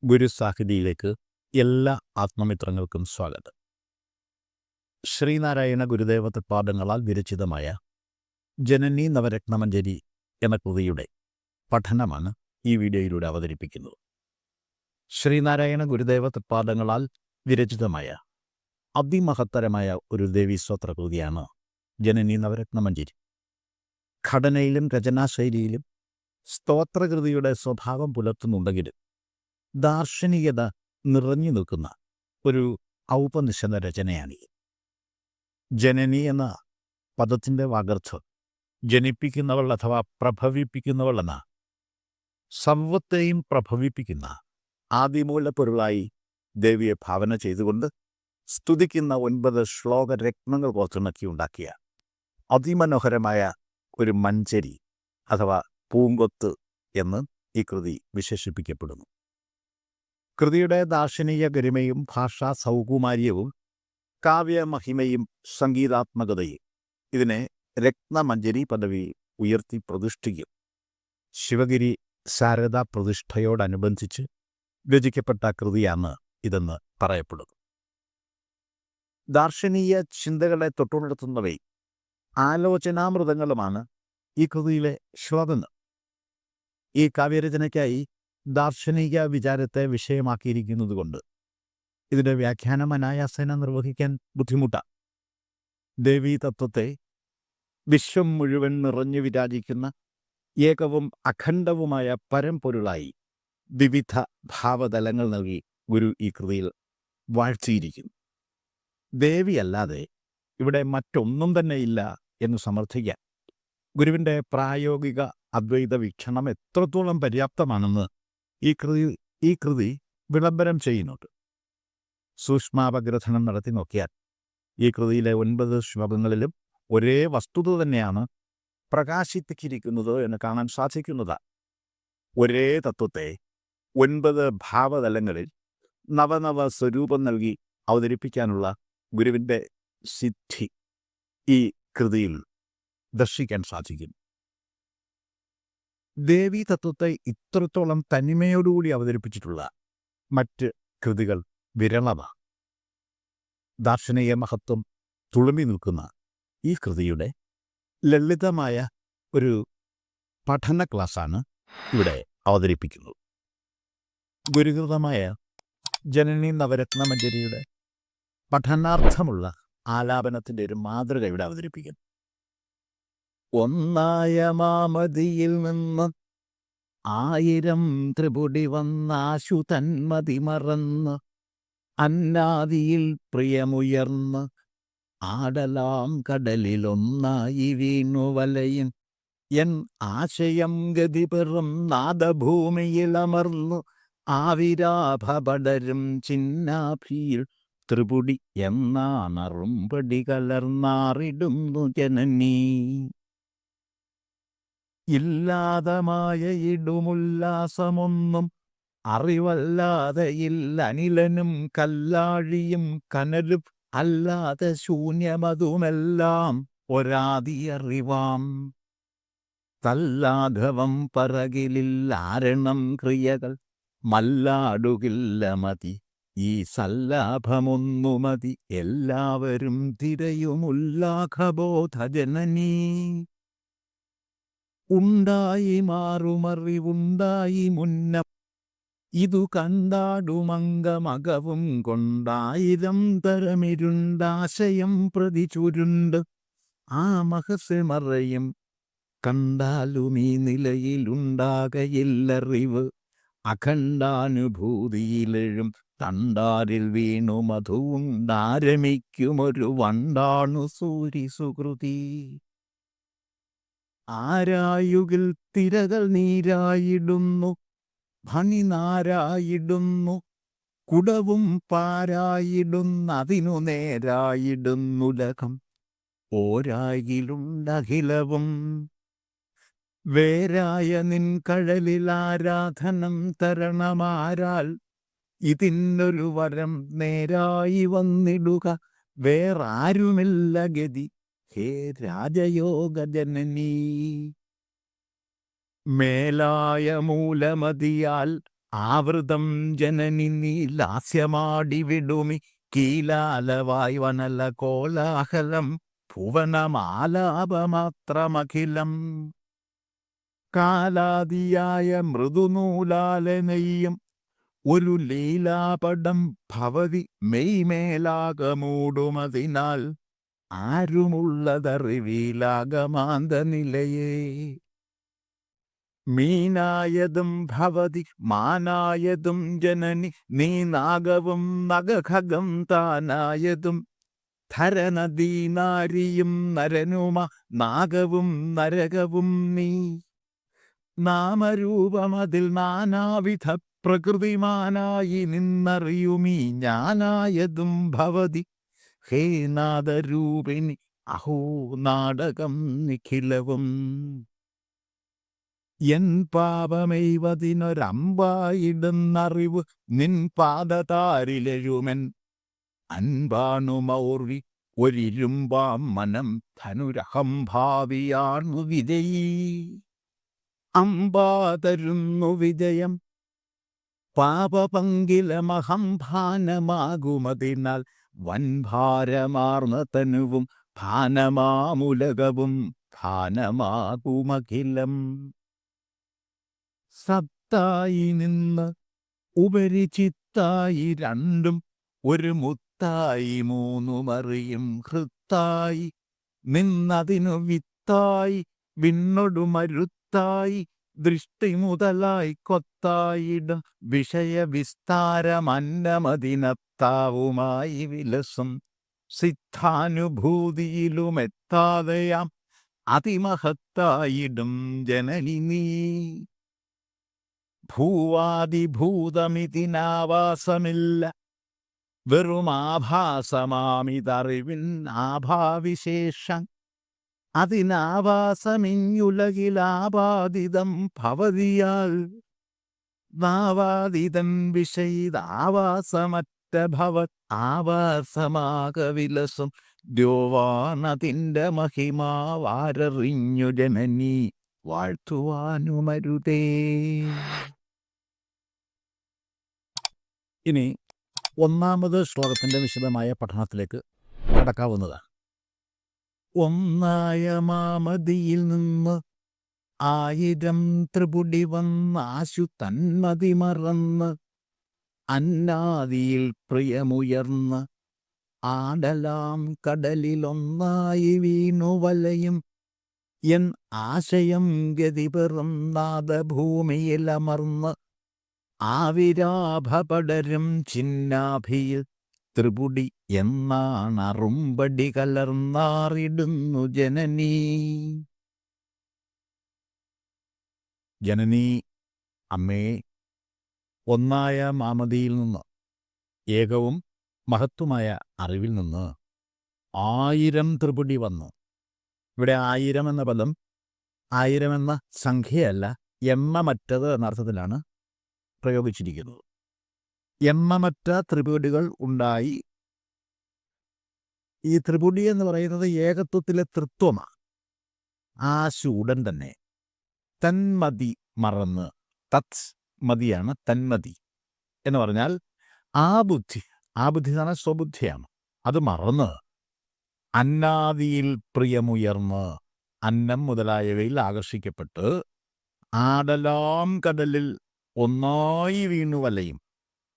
ഗുരുസാഹിതിയിലേക്ക് എല്ലാ ആത്മമിത്രങ്ങൾക്കും സ്വാഗതം. ശ്രീനാരായണ ഗുരുദേവ തൃപാദങ്ങളാൽ വിരചിതമായ ജനനി നവരത്നമഞ്ജരി എന്ന കൃതിയുടെ പഠനമാണ് ഈ വീഡിയോയിലൂടെ അവതരിപ്പിക്കുന്നത്. ശ്രീനാരായണ ഗുരുദേവ തൃപാദങ്ങളാൽ വിരചിതമായ അതിമഹത്തരമായ ഒരു ദേവീസ്തോത്ര കൃതിയാണ് ജനനി നവരത്നമഞ്ജരി. ഘടനയിലും രചനാശൈലിയിലും സ്തോത്രകൃതിയുടെ സ്വഭാവം പുലർത്തുന്നുണ്ടെങ്കിലും ദാർശനികത നിറഞ്ഞു നിൽക്കുന്ന ഒരു ഔപനിഷദ രചനയാണി. ജനനി എന്ന പദത്തിൻ്റെ വാഗർത്ഥം ജനിപ്പിക്കുന്നവൾ അഥവാ പ്രഭവിപ്പിക്കുന്നവൾ എന്ന സർവത്തെയും പ്രഭവിപ്പിക്കുന്ന ആദിമൂലപ്പൊരുളായി ദേവിയെ ഭാവന ചെയ്തുകൊണ്ട് സ്തുതിക്കുന്ന 9 ശ്ലോകരത്നങ്ങൾ കോർത്തിണക്കിയുണ്ടാക്കിയ അതിമനോഹരമായ ഒരു മഞ്ചരി അഥവാ പൂങ്കൊത്ത് എന്ന് ഈ കൃതി വിശേഷിപ്പിക്കപ്പെടുന്നു. കൃതിയുടെ ദാർശനിക ഗരിമയും ഭാഷാ സൗകുമാര്യവും കാവ്യമഹിമയും സംഗീതാത്മകതയും ഇതിനെ രത്നമഞ്ജരി പദവി ഉയർത്തി പ്രതിഷ്ഠിക്കും. ശിവഗിരി ശാരദാ പ്രതിഷ്ഠയോടനുബന്ധിച്ച് രചിക്കപ്പെട്ട കൃതിയാണ് ഇതെന്ന് പറയപ്പെടുന്നു. ദാർശനീയ ചിന്തകളെ തൊട്ടുണർത്തുന്നവയും ആലോചനാമൃതങ്ങളുമാണ് ഈ കൃതിയിലെ ശ്ലോകങ്ങൾ. ഈ കാവ്യരചനയ്ക്കായി ദാർശനിക വിചാരത്തെ വിഷയമാക്കിയിരിക്കുന്നതുകൊണ്ട് ഇതിൻ്റെ വ്യാഖ്യാനം അനായാസേന നിർവഹിക്കാൻ ബുദ്ധിമുട്ടാണ്. ദേവീതത്വത്തെ വിശ്വം മുഴുവൻ നിറഞ്ഞു വിരാജിക്കുന്ന ഏകവും അഖണ്ഡവുമായ പരമ്പൊരുളായി വിവിധ ഭാവതലങ്ങൾ നൽകി ഗുരു ഈ കൃതിയിൽ വാഴ്ത്തിയിരിക്കുന്നു. ദേവിയല്ലാതെ ഇവിടെ മറ്റൊന്നും തന്നെയില്ല എന്ന് സമർത്ഥിക്കാൻ ഗുരുവിൻ്റെ പ്രായോഗിക അദ്വൈത വീക്ഷണം എത്രത്തോളം പര്യാപ്തമാണെന്ന് ഈ കൃതി വിളംബരം ചെയ്യുന്നുണ്ട്. സൂക്ഷ്മാപഗ്രഥനം നടത്തി നോക്കിയാൽ ഈ കൃതിയിലെ 9 ശ്ലോകങ്ങളിലും ഒരേ വസ്തുത തന്നെയാണ് പ്രകാശിപ്പിച്ചിരിക്കുന്നത് എന്ന് കാണാൻ സാധിക്കുന്നതാണ്. ഒരേ തത്വത്തെ 9 ഭാവതലങ്ങളിൽ നവനവ സ്വരൂപം നൽകി അവതരിപ്പിക്കാനുള്ള ഗുരുവിൻ്റെ സിദ്ധി ഈ കൃതിയിൽ ദർശിക്കാൻ സാധിക്കും. ദേവീ തത്വത്തെ ഇത്രത്തോളം തനിമയോടുകൂടി അവതരിപ്പിച്ചിട്ടുള്ള മറ്റ് കൃതികൾ വിരളമാണ്. ദാർശനിക മഹത്വം തുളുമ്പി നിൽക്കുന്ന ഈ കൃതിയുടെ ലളിതമായ ഒരു പഠന ക്ലാസ്സാണ് ഇവിടെ അവതരിപ്പിക്കുന്നത്. ഗുരുകൃതമായ ജനനി നവരത്നമഞ്ജരിയുടെ പഠനാർത്ഥമുള്ള ആലാപനത്തിൻ്റെ ഒരു മാതൃക ഇവിടെ അവതരിപ്പിക്കുന്നു. ഒന്നായ മാമതിയിൽ നിന്ന് 1000 ത്രിപുടി വന്നാശു തന്മതി മറന്ന് അന്നാദിയിൽ പ്രിയമുയർന്ന് ആടലാം കടലിലൊന്നായി വീണു വലയും എൻ ആശയം ഗതിപെറും നാദഭൂമിയിലമർന്നു ആവിരാഭപടരും ചിന്നാഭിയിൽ ത്രിപുടി എന്നാണറുംപടി കലർന്നാറിടുന്നു ജനനീ. ഇല്ലാതമായ ഇടുമുല്ലാസമൊന്നും അറിവല്ലാതെ ഇല്ലനിലനും കല്ലാഴിയും കനലും അല്ലാതെ ശൂന്യമതുമെല്ലാം ഒരാദിയറിവാം. തല്ലാഘവം പറകിലില്ലാരണം ക്രിയകൾ മല്ലാടുകില്ല മതി ഈ സല്ലാഭമൊന്നുമതി എല്ലാവരും തിരയുമുല്ലാഘബോധ ജനനീ. ഉണ്ടായി മാറുമറിവുണ്ടായി മുന്നം ഇതു കണ്ടാടുമംഗമകവും കൊണ്ടായിരം തരമിരുണ്ടാശയം പ്രതി ചുരുണ്ട് ആ മഹസ് മറയും കണ്ടാലും ഈ നിലയിലുണ്ടാകയില്ലറിവ് അഖണ്ഡാനുഭൂതിയിലെഴും തണ്ടാരിൽ വീണു മധുവുണ്ടാരമിക്കുമൊരു വണ്ടാണു സൂരി സുകൃതി. ആരായുകിൽ തിരകൾ നീരായിടുന്നു ഭണിനാരായിടുന്നു കുടവും പാരായിടുന്നതിനു നേരായിടുന്നുലകം ഓരായിലുണ്ടഖിലവും. വേരായ നിൻ കഴലിലാരാധനം തരണമാരാൽ ഇതിനൊരു വരം നേരായി വന്നിടുക വേറാരുമില്ല ഗതി ഹേ രാജയോഗ ജനനീ. മേലായ മൂലമതിയാൽ ആവൃതം ജനനി നീ ലാസ്യമാടി വിടുമി കീലാലവായ് വനല കോലാഹലം ഭുവനമാലാപമാത്രമഖിലം. കാലാദിയായ മൃദുനൂലാലെ നെയ്യും ഒരു ലീലാപടം ഭവതി മെയ്മേലാകമൂടുമതിനാൽ ആരുമുള്ളതറിവീലാകമാന്ത നിലയേ. മീനായതും ഭവതി മാനായതും ജനനി നീ നാഗവും നഗഖഗം താനായതും ധരനദീനാരിയും നരനുമ നാഗവും നരകവും നീ. നാമരൂപമതിൽ നാനാവിധ പ്രകൃതിമാനായി നിന്നറിയുമീ ഞാനായതും ഭവതി ഹേ നാദരൂപിണി അഹോ നാടകം നിഖിലവും. എൻ പാപമൈവതിനൊരമ്പായിടുന്നറിവ് നിൻ പാദതാരിലെഴുമൻ അൻപാണുമൗർവി ഒരിരുമ്പാം മനം ധനുരഹംഭാവിയാണു വിജയീ. അമ്പാതരുന്നു വിജയം പാപപങ്കിലമഹംഭാനമാകുമതിനാൽ വൻഭാരമാർന്ന തനുവും ഭാനമാമുലകവും ഭാനമാകുമഖിലം. സത്തായി നിന്ന് ഉപരിചിത്തായി രണ്ടും ഒരു മുത്തായി മൂന്നുമറിയും ഹൃത്തായി നിന്നതിനു വിത്തായി വിണ്ണൊടു മരുത്തായി ദൃഷ്ടി മുതലായി കൊത്തായിടും വിഷയവിസ്താരമന്നമതിനത്താവുമായി വിലസും സിദ്ധാനുഭൂതിയിലുമെത്താതെയാം അതിമഹത്തായിടും ജനനി നീ. ഭൂവാദിഭൂതമിതിനാവാസമില്ല വെറും ആഭാസമാമിതറിവിൻ ആഭാവിശേഷം അതിനാവാസമിഞ്ഞുലകിലാപാദിതം ഭവതിയാൽ നാവാദിതൻ വിഷയിതാവാസമറ്റ ഭവത് ആവാസമാകവിലസും ദ്യോവാനതിൻ്റെ മഹിമാവാരറിഞ്ഞു ജനനി വാഴ്ത്തുവാനുമരുതേ. ഇനി ഒന്നാമത് ശ്ലോകത്തിൻ്റെ വിശദമായ പഠനത്തിലേക്ക് കടക്കാവുന്നതാണ്. ഒന്നായ മാമതിയിൽ നിന്ന് ആയിരം ത്രിപുടി വന്നാശു തന്മതി മറന്ന് അന്നാദിയിൽ പ്രിയമുയർന്ന് ആടലാം കടലിലൊന്നായി വീണു വലയും എൻ ആശയം ഗതിപെറും നാദഭൂമിയിലമർന്ന് ആവിരാഭപടരും ചിന്നാഭിയിൽ ത്രിപുടി എന്നാണറുമ്പടി കലർന്നാറിടുന്നു ജനനീ. ജനനീ അമ്മേ, ഒന്നായ മാമതിയിൽ നിന്ന് ഏകവും മഹത്വമായ അറിവിൽ നിന്ന് 1000 ത്രിപുടി വന്നു. ഇവിടെ 1000 എന്ന പദം 1000 എന്ന സംഖ്യയല്ല, എണ്ണമറ്റത് എന്നർത്ഥത്തിലാണ് പ്രയോഗിച്ചിരിക്കുന്നത്. എണ്ണമറ്റ ത്രിപുടികൾ ഉണ്ടായി. ഈ ത്രിപുടി എന്ന് പറയുന്നത് ഏകത്വത്തിലെ തൃത്വമാണ്. ആശു ഉടൻ തന്നെ തന്മതി മറന്ന്, തത് മതിയാണ് തന്മതി എന്ന് പറഞ്ഞാൽ ആ ബുദ്ധി എന്ന് പറഞ്ഞാൽ സ്വബുദ്ധിയാണ്, അത് മറന്ന് അന്നാദിയിൽ പ്രിയമുയർന്ന് അന്നം മുതലായവയിൽ ആകർഷിക്കപ്പെട്ട് ആടലാം കടലിൽ ഒന്നായി വീണു വലയും.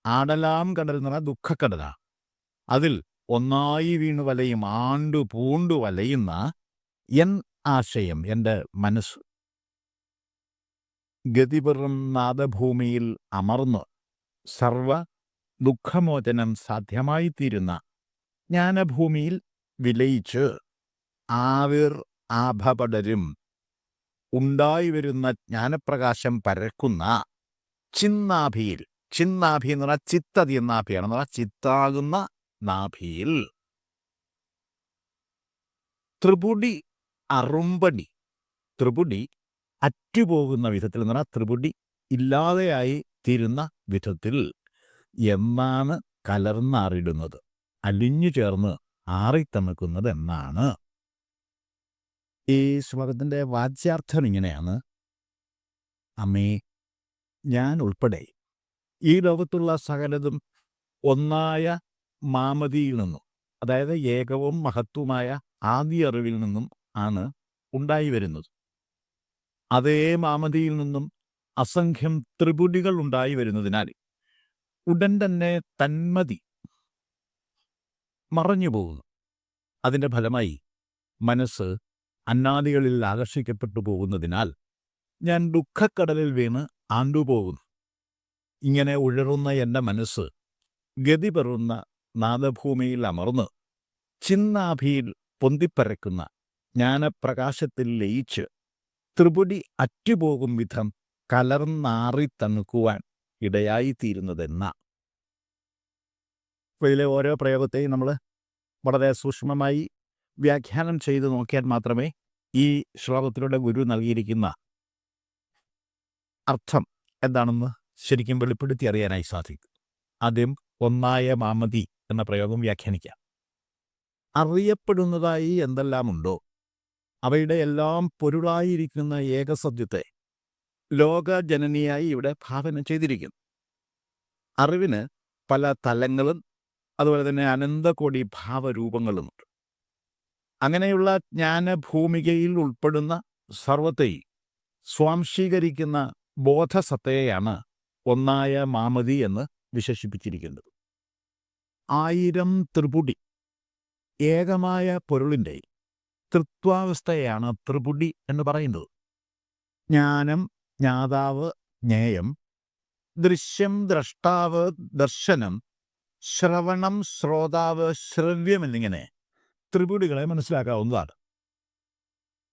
ആടലാം കടൽ എന്ന് പറഞ്ഞാൽ ദുഃഖക്കടലാണ്. അതിൽ ഒന്നായി വീണു വലയും, ആണ്ടു പൂണ്ടു വലയുന്ന എൻ ആശയം, എൻ്റെ മനസ്സ് ഗതിപെറും നാദഭൂമിയിൽ അമർന്ന് സർവ ദുഃഖമോചനം സാധ്യമായിത്തീരുന്ന ജ്ഞാനഭൂമിയിൽ വിലയിച്ച് ആവിർ ആഭപടരും ഉണ്ടായി വരുന്ന ജ്ഞാനപ്രകാശം പരക്കുന്ന ചിന്നാഭിയിൽ, ചിന്നാഭി എന്ന് പറഞ്ഞാൽ ചിത്തതി എന്നാഭിയാണ്, എന്ന് പറഞ്ഞാൽ ചിത്താകുന്ന നാഭിയിൽ ത്രിപുടി അറുമ്പടി, ത്രിപുടി അറ്റുപോകുന്ന വിധത്തിൽ എന്ന് പറഞ്ഞാൽ ത്രിപുടി ഇല്ലാതെയായി തീരുന്ന വിധത്തിൽ എന്നാണ് കലർന്നാറിടുന്നത്, അലിഞ്ഞു ചേർന്ന് ആറിത്തണുക്കുന്നത് എന്നാണ്. ഈ ശ്ലോകത്തിൻ്റെ വാച്യാർത്ഥം ഇങ്ങനെയാണ്. അമ്മേ, ഞാൻ ഉൾപ്പെടെ ഈ ലോകത്തുള്ള സകലതും ഒന്നായ മാമതിയിൽ നിന്നും, അതായത് ഏകവും മഹത്വമായ ആദ്യ അറിവിൽ നിന്നും ആണ് ഉണ്ടായി വരുന്നത്. അതേ മാമതിയിൽ നിന്നും അസംഖ്യം ത്രിപുടികൾ ഉണ്ടായി വരുന്നതിനാൽ ഉടൻ തന്നെ തന്മതി മറഞ്ഞു പോകുന്നു. അതിൻ്റെ ഫലമായി മനസ്സ് അന്നാദികളിൽ ആകർഷിക്കപ്പെട്ടു പോകുന്നതിനാൽ ഞാൻ ദുഃഖക്കടലിൽ വീണ് ആണ്ടുപോകുന്നു. ഇങ്ങനെ ഉഴറുന്ന എൻ്റെ മനസ്സ് ഗതി പെറുന്ന നാദഭൂമിയിൽ അമർന്ന് ചിന്നാഭിയിൽ പൊന്തിപ്പരക്കുന്ന ജ്ഞാനപ്രകാശത്തിൽ ലയിച്ച് ത്രിപുടി അറ്റുപോകും വിധം കലർന്നാറി തണുക്കുവാൻ ഇടയായിത്തീരുന്നതെന്ന. ഇതിലെ ഓരോ പ്രയോഗത്തെയും നമ്മൾ വളരെ സൂക്ഷ്മമായി വ്യാഖ്യാനം ചെയ്ത് നോക്കിയാൽ മാത്രമേ ഈ ശ്ലോകത്തിലൂടെ ഗുരു നൽകിയിരിക്കുന്ന അർത്ഥം എന്താണെന്ന് ശരിക്കും വെളിപ്പെടുത്തി അറിയാനായി സാധിക്കും. ആദ്യം ഒന്നായ മാമതി എന്ന പ്രയോഗം വ്യാഖ്യാനിക്കാം. അറിയപ്പെടുന്നതായി എന്തെല്ലാമുണ്ടോ അവയുടെ എല്ലാം പൊരുളായിരിക്കുന്ന ഏകസത്യത്തെ ലോകജനനിയായി ഇവിടെ ഭാവന ചെയ്തിരിക്കുന്നു. അറിവിന് പല തലങ്ങളും അതുപോലെ തന്നെ അനന്തകോടി ഭാവരൂപങ്ങളുമുണ്ട്. അങ്ങനെയുള്ള ജ്ഞാനഭൂമികയിൽ ഉൾപ്പെടുന്ന സർവത്തെയും സ്വാംശീകരിക്കുന്ന ബോധസത്തയെയാണ് ഒന്നായ മാമതി എന്ന് വിശേഷിപ്പിച്ചിരിക്കുന്നത്. 1000 ത്രിപുടി ഏകമായ പൊരുളിൻ്റെ തൃത്വാവസ്ഥയാണ് ത്രിപുടി എന്ന് പറയുന്നത്. ജ്ഞാനം, ജ്ഞാതാവ്, ജ്ഞേയം, ദൃശ്യം, ദ്രഷ്ടാവ്, ദർശനം, ശ്രവണം, ശ്രോതാവ്, ശ്രവ്യം എന്നിങ്ങനെ ത്രിപുടികളെ മനസ്സിലാക്കാവുന്നതാണ്.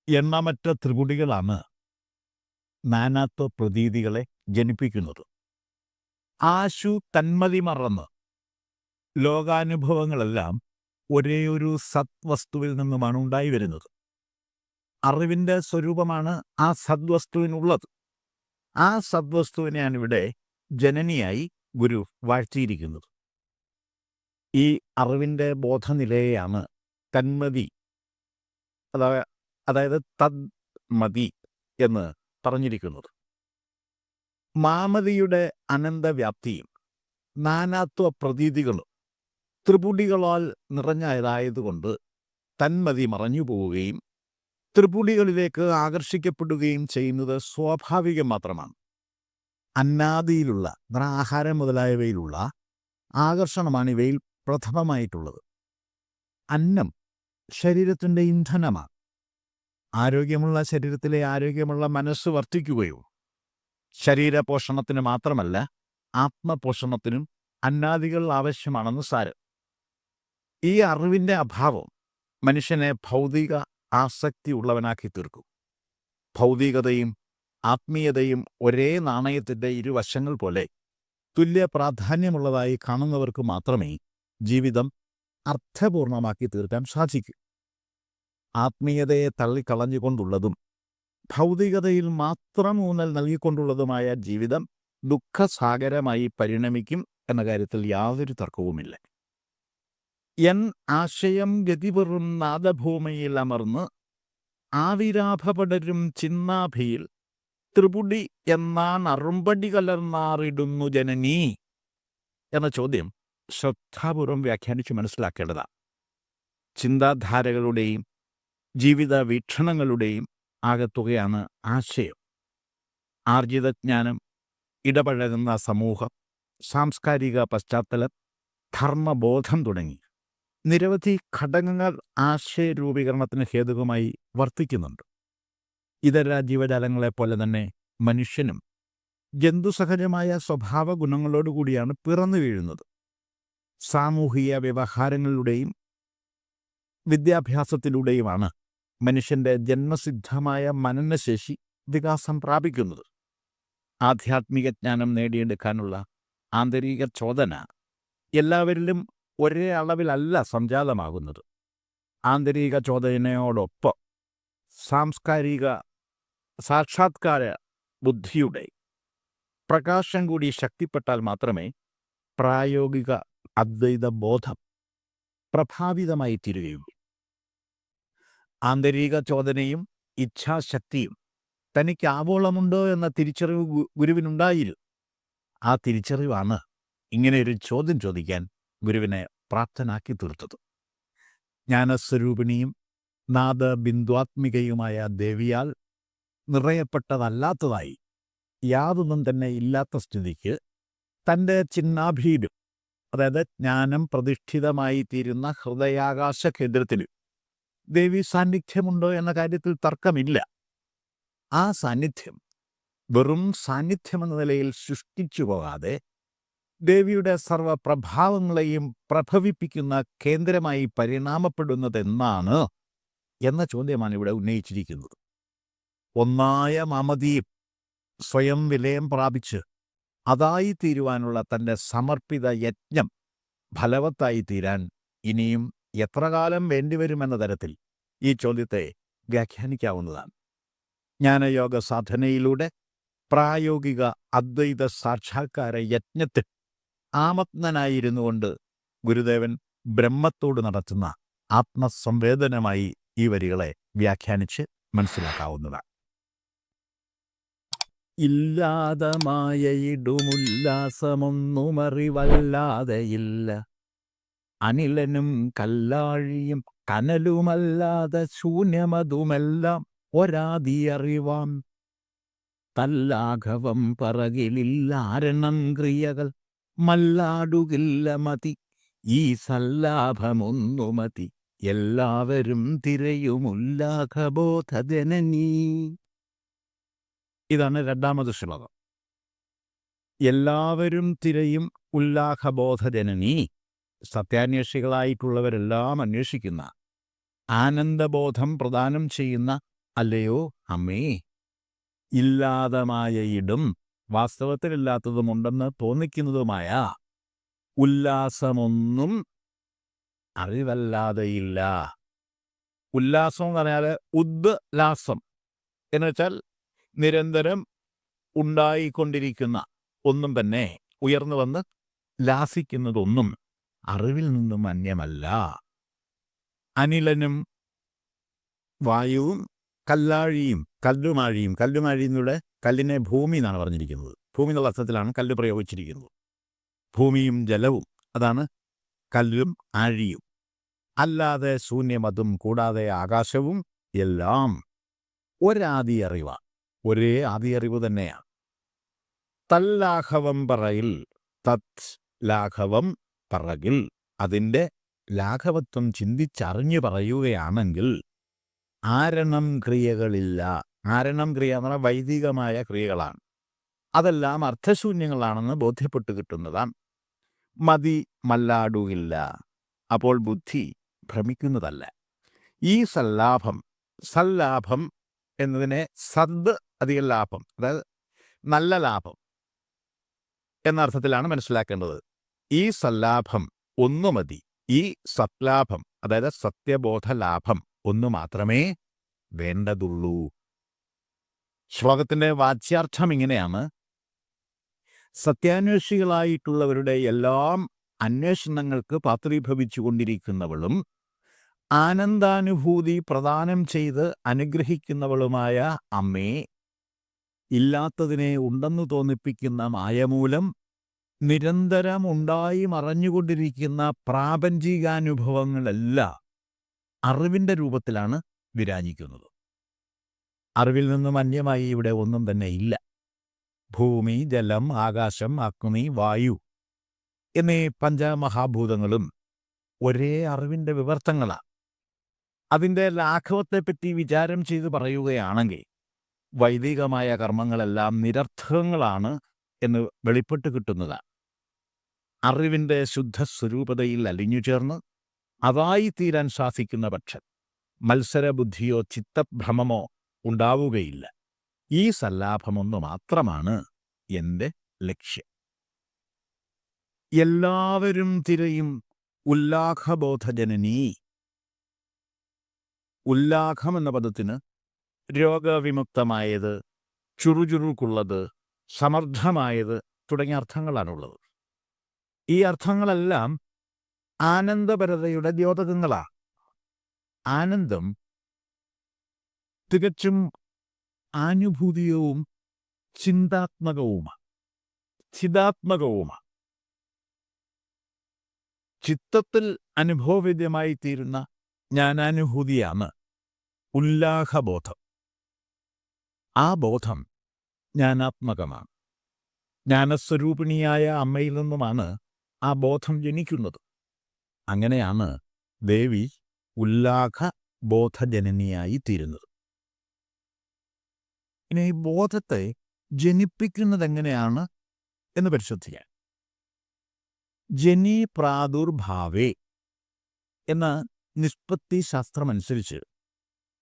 എണ്ണമറ്റ ത്രിപുടികളാണ് നാനാത്വ പ്രതീതികളെ ജനിപ്പിക്കുന്നത്. ആശു തന്മതി മറന്ന് ലോകാനുഭവങ്ങളെല്ലാം ഒരേയൊരു സത്വസ്തുവിൽ നിന്നുമാണ് ഉണ്ടായി വരുന്നത്. അറിവിൻ്റെ സ്വരൂപമാണ് ആ സദ്വസ്തുവിനുള്ളത്. ആ സദ്വസ്തുവിനെയാണ് ഇവിടെ ജനനിയായി ഗുരു വാഴ്ത്തിയിരിക്കുന്നത്. ഈ അറിവിൻ്റെ ബോധനിലയെയാണ് തന്മതി, അതായത് തദ്മതി എന്ന് പറഞ്ഞിരിക്കുന്നത്. മാമതിയുടെ അനന്തവ്യാപ്തിയും നാനാത്വ പ്രതീതികളും ത്രിപുടികളാൽ നിറഞ്ഞതായതുകൊണ്ട് തന്മതി മറഞ്ഞു പോവുകയും ത്രിപുടികളിലേക്ക് ആകർഷിക്കപ്പെടുകയും ചെയ്യുന്നത് സ്വാഭാവികം മാത്രമാണ്. അന്നാദിയിലുള്ള ആഹാരം മുതലായവയിലുള്ള ആകർഷണമാണ് ഇവയിൽ പ്രഥമമായിട്ടുള്ളത്. അന്നം ശരീരത്തിൻ്റെ ഇന്ധനമാണ്. ആരോഗ്യമുള്ള ശരീരത്തിലെ ആരോഗ്യമുള്ള മനസ്സ് വർദ്ധിക്കുകയോ ശരീരപോഷണത്തിന് മാത്രമല്ല ആത്മപോഷണത്തിനും അന്നാദികൾ ആവശ്യമാണെന്ന് സാരം. ഈ അറിവിൻ്റെ അഭാവം മനുഷ്യനെ ഭൗതിക ആസക്തി ഉള്ളവനാക്കി തീർക്കും. ഭൗതികതയും ആത്മീയതയും ഒരേ നാണയത്തിൻ്റെ ഇരുവശങ്ങൾ പോലെ തുല്യ പ്രാധാന്യമുള്ളതായി കാണുന്നവർക്ക് മാത്രമേ ജീവിതം അർത്ഥപൂർണമാക്കി തീർക്കാൻ സാധിക്കൂ. ആത്മീയതയെ തള്ളിക്കളഞ്ഞുകൊണ്ടുള്ളതും ഭൗതികതയിൽ മാത്രം ഊന്നൽ നൽകിക്കൊണ്ടുള്ളതുമായ ജീവിതം ദുഃഖസാഗരമായി പരിണമിക്കും എന്ന കാര്യത്തിൽ യാതൊരു തർക്കവുമില്ല. എൻ ആശയം ഗതിപെറും നാദഭൂമിയിൽ അമർന്ന് ആവിരാഭപടരും ചിന്നാഭിയിൽ ത്രിപുടി എന്നാൻ അറുമ്പടി കലർന്നാറിടുന്നു ജനനീ എന്ന ചോദ്യം ശ്രദ്ധാപൂർവം വ്യാഖ്യാനിച്ച് മനസ്സിലാക്കേണ്ടതാണ്. ചിന്താധാരകളുടെയും ജീവിത വീക്ഷണങ്ങളുടെയും ആകത്തുകയാണ് ആശയം. ആർജിതജ്ഞാനം, ഇടപഴകുന്ന സമൂഹം, സാംസ്കാരിക പശ്ചാത്തലം, ധർമ്മബോധം തുടങ്ങി നിരവധി ഘടകങ്ങൾ ആശയരൂപീകരണത്തിന് ഹേതുകമായി വർത്തിക്കുന്നുണ്ട്. ഇതര ജീവജാലങ്ങളെപ്പോലെ തന്നെ മനുഷ്യനും ജന്തുസഹജമായ സ്വഭാവ ഗുണങ്ങളോടുകൂടിയാണ് പിറന്നു വീഴുന്നത്. സാമൂഹിക വ്യവഹാരങ്ങളിലൂടെയും വിദ്യാഭ്യാസത്തിലൂടെയുമാണ് മനുഷ്യൻ്റെ ജന്മസിദ്ധമായ മനനശേഷി വികാസം പ്രാപിക്കുന്നത്. ആധ്യാത്മിക ജ്ഞാനം നേടിയെടുക്കാനുള്ള ആന്തരിക ചോദന എല്ലാവരിലും ഒരേ അളവിലല്ല സംജാതമാകുന്നത്. ആന്തരിക ചോദനയോടൊപ്പം സാംസ്കാരിക സാക്ഷാത്കാര ബുദ്ധിയുടെ പ്രകാശം കൂടി ശക്തിപ്പെട്ടാൽ മാത്രമേ പ്രായോഗിക അദ്വൈത ബോധം പ്രഭാവിതമായി തീരുകയുള്ളൂ. ആന്തരിക ചോദനയും ഇച്ഛാശക്തിയും തനിക്ക് ആവോളമുണ്ടോ എന്ന തിരിച്ചറിവ് ഗുരുവിനുണ്ടായിരുന്നു. ആ തിരിച്ചറിവാണ് ഇങ്ങനെയൊരു ചോദ്യം ചോദിക്കാൻ ഗുരുവിനെ പ്രാപ്തനാക്കി തീർത്തത്. ജ്ഞാനസ്വരൂപിണിയും നാദബിന്ദുവാത്മികയുമായ ദേവിയാൽ നിറയപ്പെട്ടതല്ലാത്തതായി യാതൊന്നും തന്നെ ഇല്ലാത്ത സ്ഥിതിക്ക് തൻ്റെ ചിന്നാഭീലും, അതായത് ജ്ഞാനം പ്രതിഷ്ഠിതമായി തീരുന്ന ഹൃദയാകാശ കേന്ദ്രത്തിൽ ദേവി സാന്നിധ്യമുണ്ടോ എന്ന കാര്യത്തിൽ തർക്കമില്ല. ആ സാന്നിധ്യം വെറും സാന്നിധ്യമെന്ന നിലയിൽ സൃഷ്ടിച്ചു പോകാതെ ദേവിയുടെ സർവപ്രഭാവങ്ങളെയും പ്രഭവിപ്പിക്കുന്ന കേന്ദ്രമായി പരിണാമപ്പെടുന്നതെന്നാണ് എന്ന ചോദ്യമാണ് ഇവിടെ ഉന്നയിച്ചിരിക്കുന്നത്. ഒന്നായ മമതിയും സ്വയം വിലയം പ്രാപിച്ച് അതായിത്തീരുവാനുള്ള തൻ്റെ സമർപ്പിത യജ്ഞം ഫലവത്തായി തീരാൻ ഇനിയും എത്ര കാലം വേണ്ടിവരുമെന്ന തരത്തിൽ ഈ ചോദ്യത്തെ വ്യാഖ്യാനിക്കാവുന്നതാണ്. ജ്ഞാനയോഗ സാധനയിലൂടെ പ്രായോഗിക അദ്വൈത സാക്ഷാത്കാര യജ്ഞത്തിൽ ആമഗ്നനായിരുന്നു കൊണ്ട് ഗുരുദേവൻ ബ്രഹ്മത്തോട് നടത്തുന്ന ആത്മസംവേദനമായി ഈ വരികളെ വ്യാഖ്യാനിച്ച് മനസ്സിലാക്കാവുന്നതാണ്. ഇല്ലാതെ മായയിടുമുല്ലാസമൊന്നുമറിവല്ലാതെയില്ല, അനിലനും കല്ലാഴിയും കനലുമല്ലാതെ ശൂന്യമതുമെല്ലാം ഒരാദിയറിവാം. തല്ലാഘവം പറകിലില്ലാരണം ക്രിയകൾ മല്ലാടുകില്ല മതി, ഈ സല്ലാഭമൊന്നുമതി എല്ലാവരും തിരയുമുല്ലാഘബോധജനനീ. ഇതാണ് രണ്ടാമത് ശ്ലോകം. എല്ലാവരും തിരയും ഉല്ലാഘബോധജനനീ, സത്യാന്വേഷികളായിട്ടുള്ളവരെല്ലാം അന്വേഷിക്കുന്ന ആനന്ദബോധം പ്രദാനം ചെയ്യുന്ന അല്ലയോ അമ്മേ. ഇല്ലാതമായയിടും, വാസ്തവത്തിലില്ലാത്തതുമുണ്ടെന്ന് തോന്നിക്കുന്നതുമായ ഉല്ലാസമൊന്നും അറിവല്ലാതെയില്ല. ഉല്ലാസം എന്ന് പറഞ്ഞാൽ ഉദ്ലാസം എന്ന് വെച്ചാൽ നിരന്തരം ഉണ്ടായിക്കൊണ്ടിരിക്കുന്ന ഒന്നും തന്നെ, ഉയർന്നു വന്ന് ലാസിക്കുന്നതൊന്നും അറിവിൽ നിന്നും അന്യമല്ല. അനിലനും വായുവും കല്ലാഴിയും കല്ലുമാഴിയും, കല്ലുമാഴി എന്നിവിടെ കല്ലിനെ ഭൂമി എന്നാണ് പറഞ്ഞിരിക്കുന്നത്. ഭൂമി എന്നുള്ള അർത്ഥത്തിലാണ് കല്ല് പ്രയോഗിച്ചിരിക്കുന്നത്. ഭൂമിയും ജലവും, അതാണ് കല്ലും ആഴിയും. അല്ലാതെ ശൂന്യമതും കൂടാതെ ആകാശവും എല്ലാം ഒരാദി അറിവാണ്, ഒരേ ആദി അറിവ് തന്നെയാണ്. തല്ലാഘവം പറയിൽ, തത് ലാഘവം പറകിൽ, അതിൻ്റെ ലാഘവത്വം ചിന്തിച്ചറിഞ്ഞു പറയുകയാണെങ്കിൽ ആരണം ക്രിയകളില്ല. ആരണം ക്രിയ എന്ന് പറഞ്ഞാൽ വൈദികമായ ക്രിയകളാണ്, അതെല്ലാം അർത്ഥശൂന്യങ്ങളാണെന്ന് ബോധ്യപ്പെട്ട് കിട്ടുന്നതാണ്. മതി മല്ലാടുകില്ല, അപ്പോൾ ബുദ്ധി ഭ്രമിക്കുന്നതല്ല. ഈ സല്ലാഭം, സല്ലാഭം എന്നതിനെ സദ് അധിക ലാഭം, അതായത് നല്ല ലാഭം എന്ന അർത്ഥത്തിലാണ് മനസ്സിലാക്കേണ്ടത്. ഈ സല്ലാഭം ഒന്നു മതി, ഈ സത്ലാഭം അതായത് സത്യബോധ ലാഭം ഒന്നു മാത്രമേ വേണ്ടതുള്ളൂ. ശ്ലോകത്തിൻ്റെ വാച്യാർത്ഥം ഇങ്ങനെയാണ്: സത്യാന്വേഷികളായിട്ടുള്ളവരുടെ എല്ലാം അന്വേഷണങ്ങൾക്ക് പാത്രീഭവിച്ചു കൊണ്ടിരിക്കുന്നവളും ആനന്ദാനുഭൂതി പ്രദാനം ചെയ്ത് അനുഗ്രഹിക്കുന്നവളുമായ അമ്മേ, ഇല്ലാത്തതിനെ ഉണ്ടെന്നു തോന്നിപ്പിക്കുന്ന മായമൂലം നിരന്തരം ഉണ്ടായി മറഞ്ഞുകൊണ്ടിരിക്കുന്ന പ്രാപഞ്ചികാനുഭവങ്ങളെല്ലാം അറിവിൻ്റെ രൂപത്തിലാണ് വിരാജിക്കുന്നത്. അറിവിൽ നിന്നും അന്യമായി ഇവിടെ ഒന്നും തന്നെ ഇല്ല. ഭൂമി, ജലം, ആകാശം, അഗ്നി, വായു എന്നീ പഞ്ചമഹാഭൂതങ്ങളും ഒരേ അറിവിൻ്റെ വിവർത്തങ്ങളാണ്. അതിൻ്റെ ലാഘവത്തെപ്പറ്റി വിചാരം ചെയ്ത് പറയുകയാണെങ്കിൽ വൈദികമായ കർമ്മങ്ങളെല്ലാം നിരർത്ഥകങ്ങളാണ് എന്ന് വെളിപ്പെട്ട് കിട്ടുന്നതാണ്. അറിവിൻ്റെ ശുദ്ധസ്വരൂപതയിൽ അലിഞ്ഞു ചേർന്ന് അതായിത്തീരാൻ സാധിക്കുന്ന പക്ഷം മത്സരബുദ്ധിയോ ചിത്തഭ്രമമോ ഉണ്ടാവുകയില്ല. ഈ സല്ലാഭമൊന്നു മാത്രമാണ് എൻ്റെ ലക്ഷ്യം. എല്ലാവരും തിരയും ഉല്ലാഘബോധജനനീ. ഉല്ലാഘം എന്ന പദത്തിന് രോഗവിമുക്തമായത്, ചുറുചുറുക്കുള്ളത്, സമർത്ഥമായത് തുടങ്ങിയ അർത്ഥങ്ങളാണുള്ളത്. ഈ അർത്ഥങ്ങളെല്ലാം ആനന്ദപരതയുടെ ദ്യോതകങ്ങളാണ്. ആനന്ദം തികച്ചും ആനുഭൂതികവും ചിന്താത്മകവുമാണ്. സ്ഥിതാത്മകവുമാണ്. ചിത്തത്തിൽ അനുഭവവേദ്യമായി തീരുന്ന ജ്ഞാനാനുഭൂതിയാണ് ഉല്ലാഹബോധം. ആ ബോധം ജ്ഞാനാത്മകമാണ്. ജ്ഞാനസ്വരൂപിണിയായ അമ്മയിൽ നിന്നുമാണ് ആ ബോധം ജനിക്കുന്നത്. അങ്ങനെയാണ് ദേവി ഉല്ലാഹ ബോധജനനിയായി തീരുന്നത്. ഇനി ഈ ബോധത്തെ ജനിപ്പിക്കുന്നത് എങ്ങനെയാണ് എന്ന് പരിശോധിക്കാൻ, ജനി പ്രാദുർഭാവേ എന്ന നിഷ്പത്തി ശാസ്ത്രമനുസരിച്ച്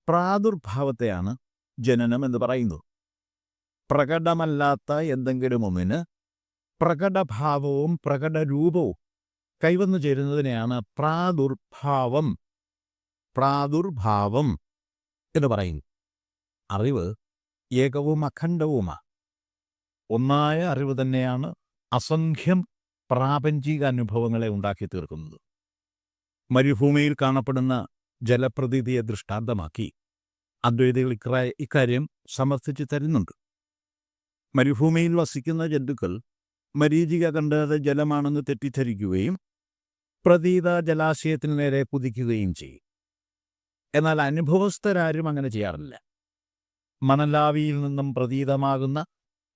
പ്രാദുർഭാവത്തെയാണ് ജനനം എന്ന് പറയുന്നത്. പ്രകടമല്ലാത്ത എന്തെങ്കിലും ഒന്നിന് പ്രകടഭാവവും പ്രകടരൂപവും കൈവന്നു ചേരുന്നതിനെയാണ് പ്രാദുർഭാവം എന്ന് പറയുന്നു. അറിവ് ഏകവും അഖണ്ഡവുമാണ്. ഒന്നായ അറിവ് തന്നെയാണ് അസംഖ്യം പ്രാപഞ്ചിക അനുഭവങ്ങളെ ഉണ്ടാക്കി തീർക്കുന്നത്. മരുഭൂമിയിൽ കാണപ്പെടുന്ന ജലപ്രതീതിയെ ദൃഷ്ടാന്തമാക്കി അദ്വൈതികൾ ഇക്കാര്യം സമർത്ഥിച്ചു തരുന്നുണ്ട്. മരുഭൂമിയിൽ വസിക്കുന്ന ജന്തുക്കൾ മരീചിക കണ്ടത് ജലമാണെന്ന് തെറ്റിദ്ധരിക്കുകയും പ്രതീത ജലാശയത്തിന് നേരെ കുതിക്കുകയും ചെയ്യും. എന്നാൽ അനുഭവസ്ഥരാരും അങ്ങനെ ചെയ്യാറില്ല. മണലാവിയിൽ നിന്നും പ്രതീതമാകുന്ന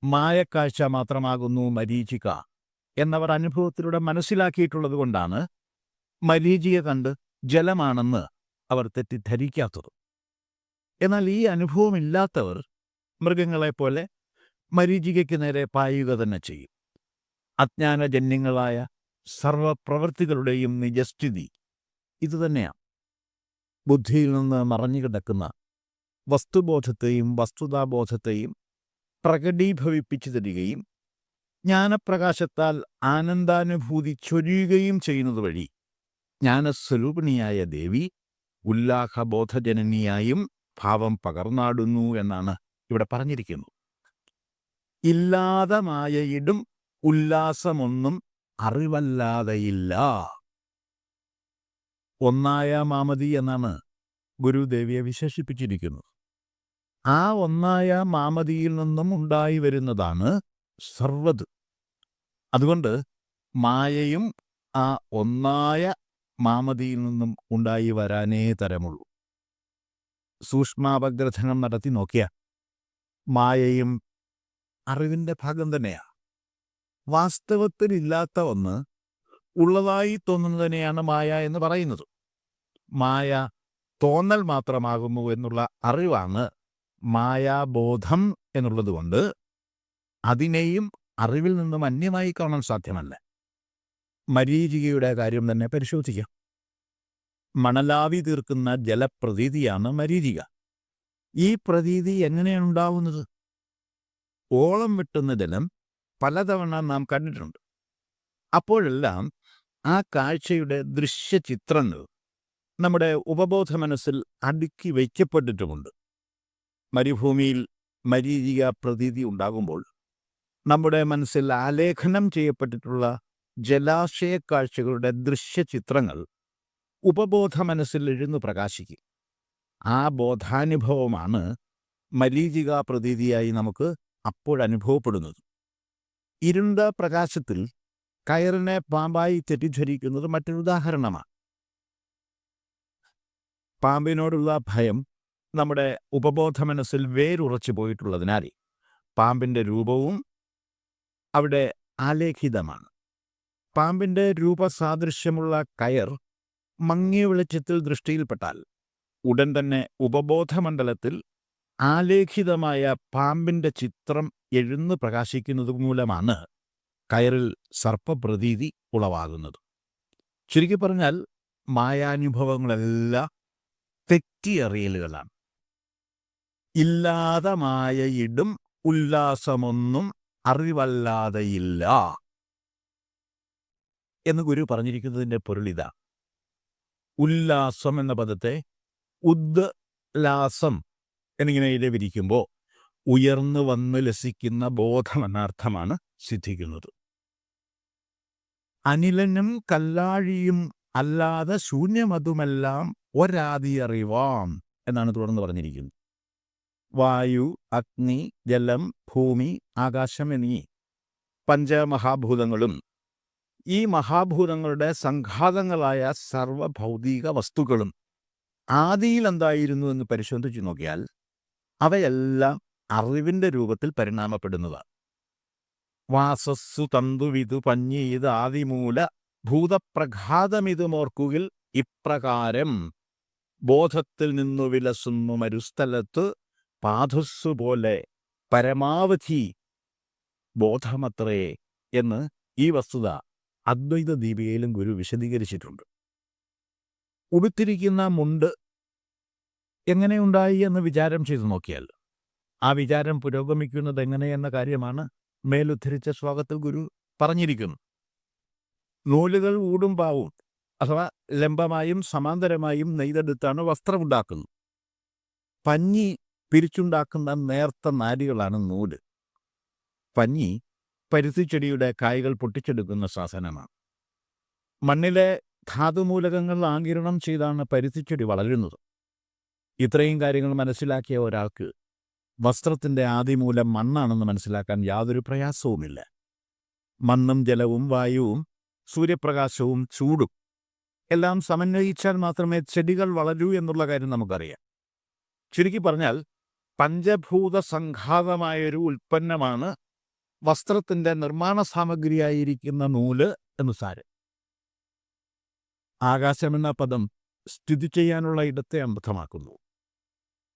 മായക്കാഴ്ച മാത്രമാകുന്നു മരീചിക എന്നവർ അനുഭവത്തിലൂടെ മനസ്സിലാക്കിയിട്ടുള്ളത് കൊണ്ടാണ് മരീചിക കണ്ട് ജലമാണെന്ന് അവർ തെറ്റിദ്ധരിക്കാത്തത്. എന്നാൽ ഈ അനുഭവമില്ലാത്തവർ മൃഗങ്ങളെപ്പോലെ മരീചികയ്ക്ക് നേരെ പായുക തന്നെ ചെയ്യും. അജ്ഞാനജന്യങ്ങളായ സർവപ്രവൃത്തികളുടെയും നിജസ്ഥിതി ഇതുതന്നെയാണ്. ബുദ്ധിയിൽ നിന്ന് മറഞ്ഞുകിടക്കുന്ന വസ്തുബോധത്തെയും വസ്തുതാബോധത്തെയും പ്രകടീഭവിപ്പിച്ചു തരികയും ജ്ഞാനപ്രകാശത്താൽ ആനന്ദാനുഭൂതി ചൊരിയുകയും ചെയ്യുന്നത് വഴി ജ്ഞാനസ്വരൂപിണിയായ ദേവി ഉല്ലാഹബോധജനനിയായും ഭാവം പകർന്നാടുന്നു എന്നാണ് ഇവിടെ പറഞ്ഞിരിക്കുന്നത്. ഇല്ലാതെ മായയിടും ഉല്ലാസമൊന്നും അറിവല്ലാതെയില്ല. ഒന്നായ മാമതി എന്നാണ് ഗുരുദേവിയെ വിശേഷിപ്പിച്ചിരിക്കുന്നത്. ആ ഒന്നായ മാമതിയിൽ നിന്നും ഉണ്ടായി വരുന്നതാണ് സർവ്വത്. അതുകൊണ്ട് മായയും ആ ഒന്നായ മാമതിയിൽ നിന്നും ഉണ്ടായി വരാനേ തരമുള്ളൂ. സൂക്ഷ്മാപഗ്രഥനം നടത്തി നോക്കിയ മായയും അറിവിൻ്റെ ഭാഗം തന്നെയാണ്. വാസ്തവത്തിലില്ലാത്ത ഒന്ന് ഉള്ളതായി തോന്നുന്നതിനെയാണ് മായ എന്ന് പറയുന്നത്. മായ തോന്നൽ മാത്രമാകുന്നു എന്നുള്ള അറിവാണ് മായാബോധം എന്നുള്ളതുകൊണ്ട് അതിനെയും അറിവിൽ നിന്നും അന്യമായി കാണാൻ സാധ്യമല്ല. മരീചികയുടെ കാര്യം തന്നെ പരിശോധിക്കാം. മണലാവി തീർക്കുന്ന ജലപ്രതീതിയാണ് മരീചിക. ഈ പ്രതീതി എങ്ങനെയാണ് ഉണ്ടാവുന്നത്? ഓളം വെട്ടുന്ന ജലം പലതവണ നാം കണ്ടിട്ടുണ്ട്. അപ്പോഴെല്ലാം ആ കാഴ്ചയുടെ ദൃശ്യചിത്രങ്ങൾ നമ്മുടെ ഉപബോധ മനസ്സിൽ അടുക്കി വയ്ക്കപ്പെട്ടിട്ടുമുണ്ട്. മരുഭൂമിയിൽ മരീചിക പ്രതീതി ഉണ്ടാകുമ്പോൾ നമ്മുടെ മനസ്സിൽ ആലേഖനം ചെയ്യപ്പെട്ടിട്ടുള്ള ജലാശയ കാഴ്ചകളുടെ ദൃശ്യചിത്രങ്ങൾ ഉപബോധ മനസ്സിൽ എഴുന്നു പ്രകാശിക്കും. ആ ബോധാനുഭവമാണ് മരീചിക പ്രതീതിയായി നമുക്ക് അപ്പോഴനുഭവപ്പെടുന്നത്. ഇരുണ്ട പ്രകാശത്തിൽ കയറിനെ പാമ്പായി തെറ്റിദ്ധരിക്കുന്നത് മറ്റൊരു ഉദാഹരണമാണ്. പാമ്പിനോടുള്ള ഭയം നമ്മുടെ ഉപബോധ മനസ്സിൽ വേരുറച്ചു പോയിട്ടുള്ളതിനാൽ പാമ്പിൻ്റെ രൂപവും അവിടെ ആലേഖിതമാണ്. പാമ്പിൻ്റെ രൂപസാദൃശ്യമുള്ള കയർ മങ്ങിയ വെളിച്ചത്തിൽ ദൃഷ്ടിയിൽപ്പെട്ടാൽ ഉടൻ തന്നെ ഉപബോധമണ്ഡലത്തിൽ ആലേഖിതമായ പാമ്പിൻ്റെ ചിത്രം എഴുന്നു പ്രകാശിക്കുന്നത് മൂലമാണ് കയറിൽ സർപ്പപ്രതീതി ഉളവാകുന്നത്. ചുരുക്കി പറഞ്ഞാൽ മായാനുഭവങ്ങളെല്ലാം തെറ്റിയറിയലുകളാണ്. ഇല്ലാതെ മായയിടും ഉല്ലാസമൊന്നും അറിവല്ലാതെയില്ല എന്ന് ഗുരു പറഞ്ഞിരിക്കുന്നതിൻ്റെ പൊരുളിതാ. ഉല്ലാസം എന്ന പദത്തെ ഉദ്ലാസം എന്നിങ്ങനെ വിരിക്കുമ്പോൾ ഉയർന്നു വന്ന് ലസിക്കുന്ന ബോധം എന്ന അർത്ഥമാണ് സിദ്ധിക്കുന്നത്. അനിലനും കല്ലാഴിയും അല്ലാതെ ശൂന്യമതുമെല്ലാം ഒരാദി അറിവാം എന്നാണ് തുടർന്ന് പറഞ്ഞിരിക്കുന്നത്. വായു, അഗ്നി, ജലം, ഭൂമി, ആകാശം എന്നീ പഞ്ചമഹാഭൂതങ്ങളും ഈ മഹാഭൂതങ്ങളുടെ സംഘാതങ്ങളായ സർവഭൗതിക വസ്തുക്കളും ആദിയിൽ എന്തായിരുന്നു എന്ന് പരിശോധിച്ചു നോക്കിയാൽ അവയെല്ലാം അറിവിൻ്റെ രൂപത്തിൽ പരിണാമപ്പെടുന്നതാണ്. വാസസ്സു തന്തുവിതു പഞ്ഞീത് ആദിമൂല ഭൂതപ്രഘാതമിതുമോർക്കുകിൽ ഇപ്രകാരം ബോധത്തിൽ നിന്നു വിലസുന്നു മരുസ്ഥലത്ത് പാധുസ്സുപോലെ പരമാവധി ബോധമത്രേ എന്ന് ഈ വസ്തുത അദ്വൈത ദീപികയിലും ഗുരു വിശദീകരിച്ചിട്ടുണ്ട്. ഉടുത്തിരിക്കുന്ന മുണ്ട് എങ്ങനെയുണ്ടായി എന്ന് വിചാരം ചെയ്തു നോക്കിയാൽ ആ വിചാരം പുരോഗമിക്കുന്നത് എങ്ങനെയെന്ന കാര്യമാണ് മേലുദ്ധരിച്ച ശ്ലോകത്തിൽ ഗുരു പറഞ്ഞിരിക്കുന്നു. നൂലുകൾ ഊടും പാവും അഥവാ ലംബമായും സമാന്തരമായും നെയ്തെടുത്താണ് വസ്ത്രമുണ്ടാക്കുന്നത്. പഞ്ഞി പിരിച്ചുണ്ടാക്കുന്ന നേർത്ത നാരുകളാണ് നൂല്. പഞ്ഞി പരുത്തിച്ചെടിയുടെ കായ്കൾ പൊട്ടിച്ചെടുക്കുന്ന സാധനമാണ്. മണ്ണിലെ ധാതുമൂലകങ്ങൾ ആഗിരണം ചെയ്താണ് പരുത്തിച്ചെടി വളരുന്നത്. ഇത്രയും കാര്യങ്ങൾ മനസ്സിലാക്കിയ ഒരാൾക്ക് വസ്ത്രത്തിൻ്റെ ആദിമൂലം മണ്ണാണെന്ന് മനസ്സിലാക്കാൻ യാതൊരു പ്രയാസവുമില്ല. മണ്ണും ജലവും വായുവും സൂര്യപ്രകാശവും ചൂടും എല്ലാം സമന്വയിച്ചാൽ മാത്രമേ ചെടികൾ വളരൂ എന്നുള്ള കാര്യം നമുക്കറിയാം. ചുരുക്കി പറഞ്ഞാൽ പഞ്ചഭൂത സംഘാതമായൊരു ഉൽപ്പന്നമാണ് വസ്ത്രത്തിൻ്റെ നിർമ്മാണ സാമഗ്രിയായിരിക്കുന്ന നൂല് എന്ന് സാരം. ആകാശമെന്ന പദം സ്ഥിതി ചെയ്യാനുള്ള ഇടത്തെ അർത്ഥമാക്കുന്നു.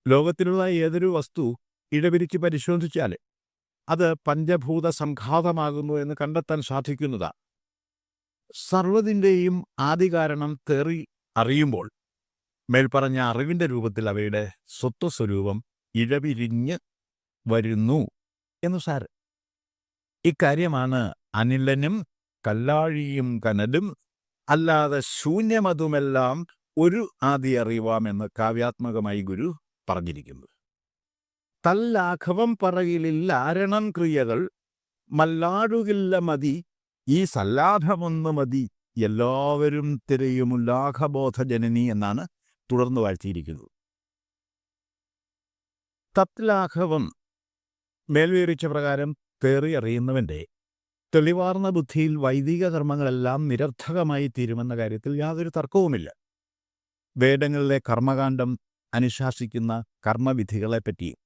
ലോകത്തിലുള്ള ഏതൊരു വസ്തു ഇടപിരിച്ച് പരിശോധിച്ചാൽ അത് പഞ്ചഭൂത സംഘാതമാകുന്നു എന്ന് കണ്ടെത്താൻ സാധിക്കുന്നതാണ്. സർവ്വതിൻ്റെയും ആദികാരണം തേറി അറിയുമ്പോൾ മേൽപ്പറഞ്ഞ അറിവിൻ്റെ രൂപത്തിൽ അവയുടെ സ്വത്വസ്വരൂപം ഇഴപിരിഞ്ഞ് വരുന്നു എന്നു സാരം. ഇക്കാര്യമാണ് അനിലനും കല്ലാഴിയും കനലും അല്ലാതെ ശൂന്യമതുമെല്ലാം ഒരു ആദി അറിവാമെന്ന് കാവ്യാത്മകമായി ഗുരു പറഞ്ഞിരിക്കുന്നത്. തല്ലാഘവം പറയിലില്ലാരണം ക്രിയകൾ മല്ലാടുകില്ല മതി ഈ സല്ലാഘമൊന്നു മതി എല്ലാവരും തിരയുമുല്ലാഘബോധജനനി എന്നാണ് തുടർന്ന് വാഴ്ത്തിയിരിക്കുന്നത്. തത്ലാഘവം മേൽവിവരിച്ച പ്രകാരം തേറി അറിയുന്നവൻ്റെ തെളിവാർന്ന ബുദ്ധിയിൽ വൈദിക കർമ്മങ്ങളെല്ലാം നിരർത്ഥകമായി തീരുമെന്ന കാര്യത്തിൽ യാതൊരു തർക്കവുമില്ല. വേദങ്ങളിലെ കർമ്മകാണ്ഡം അനുശാസിക്കുന്ന കർമ്മവിധികളെപ്പറ്റിയും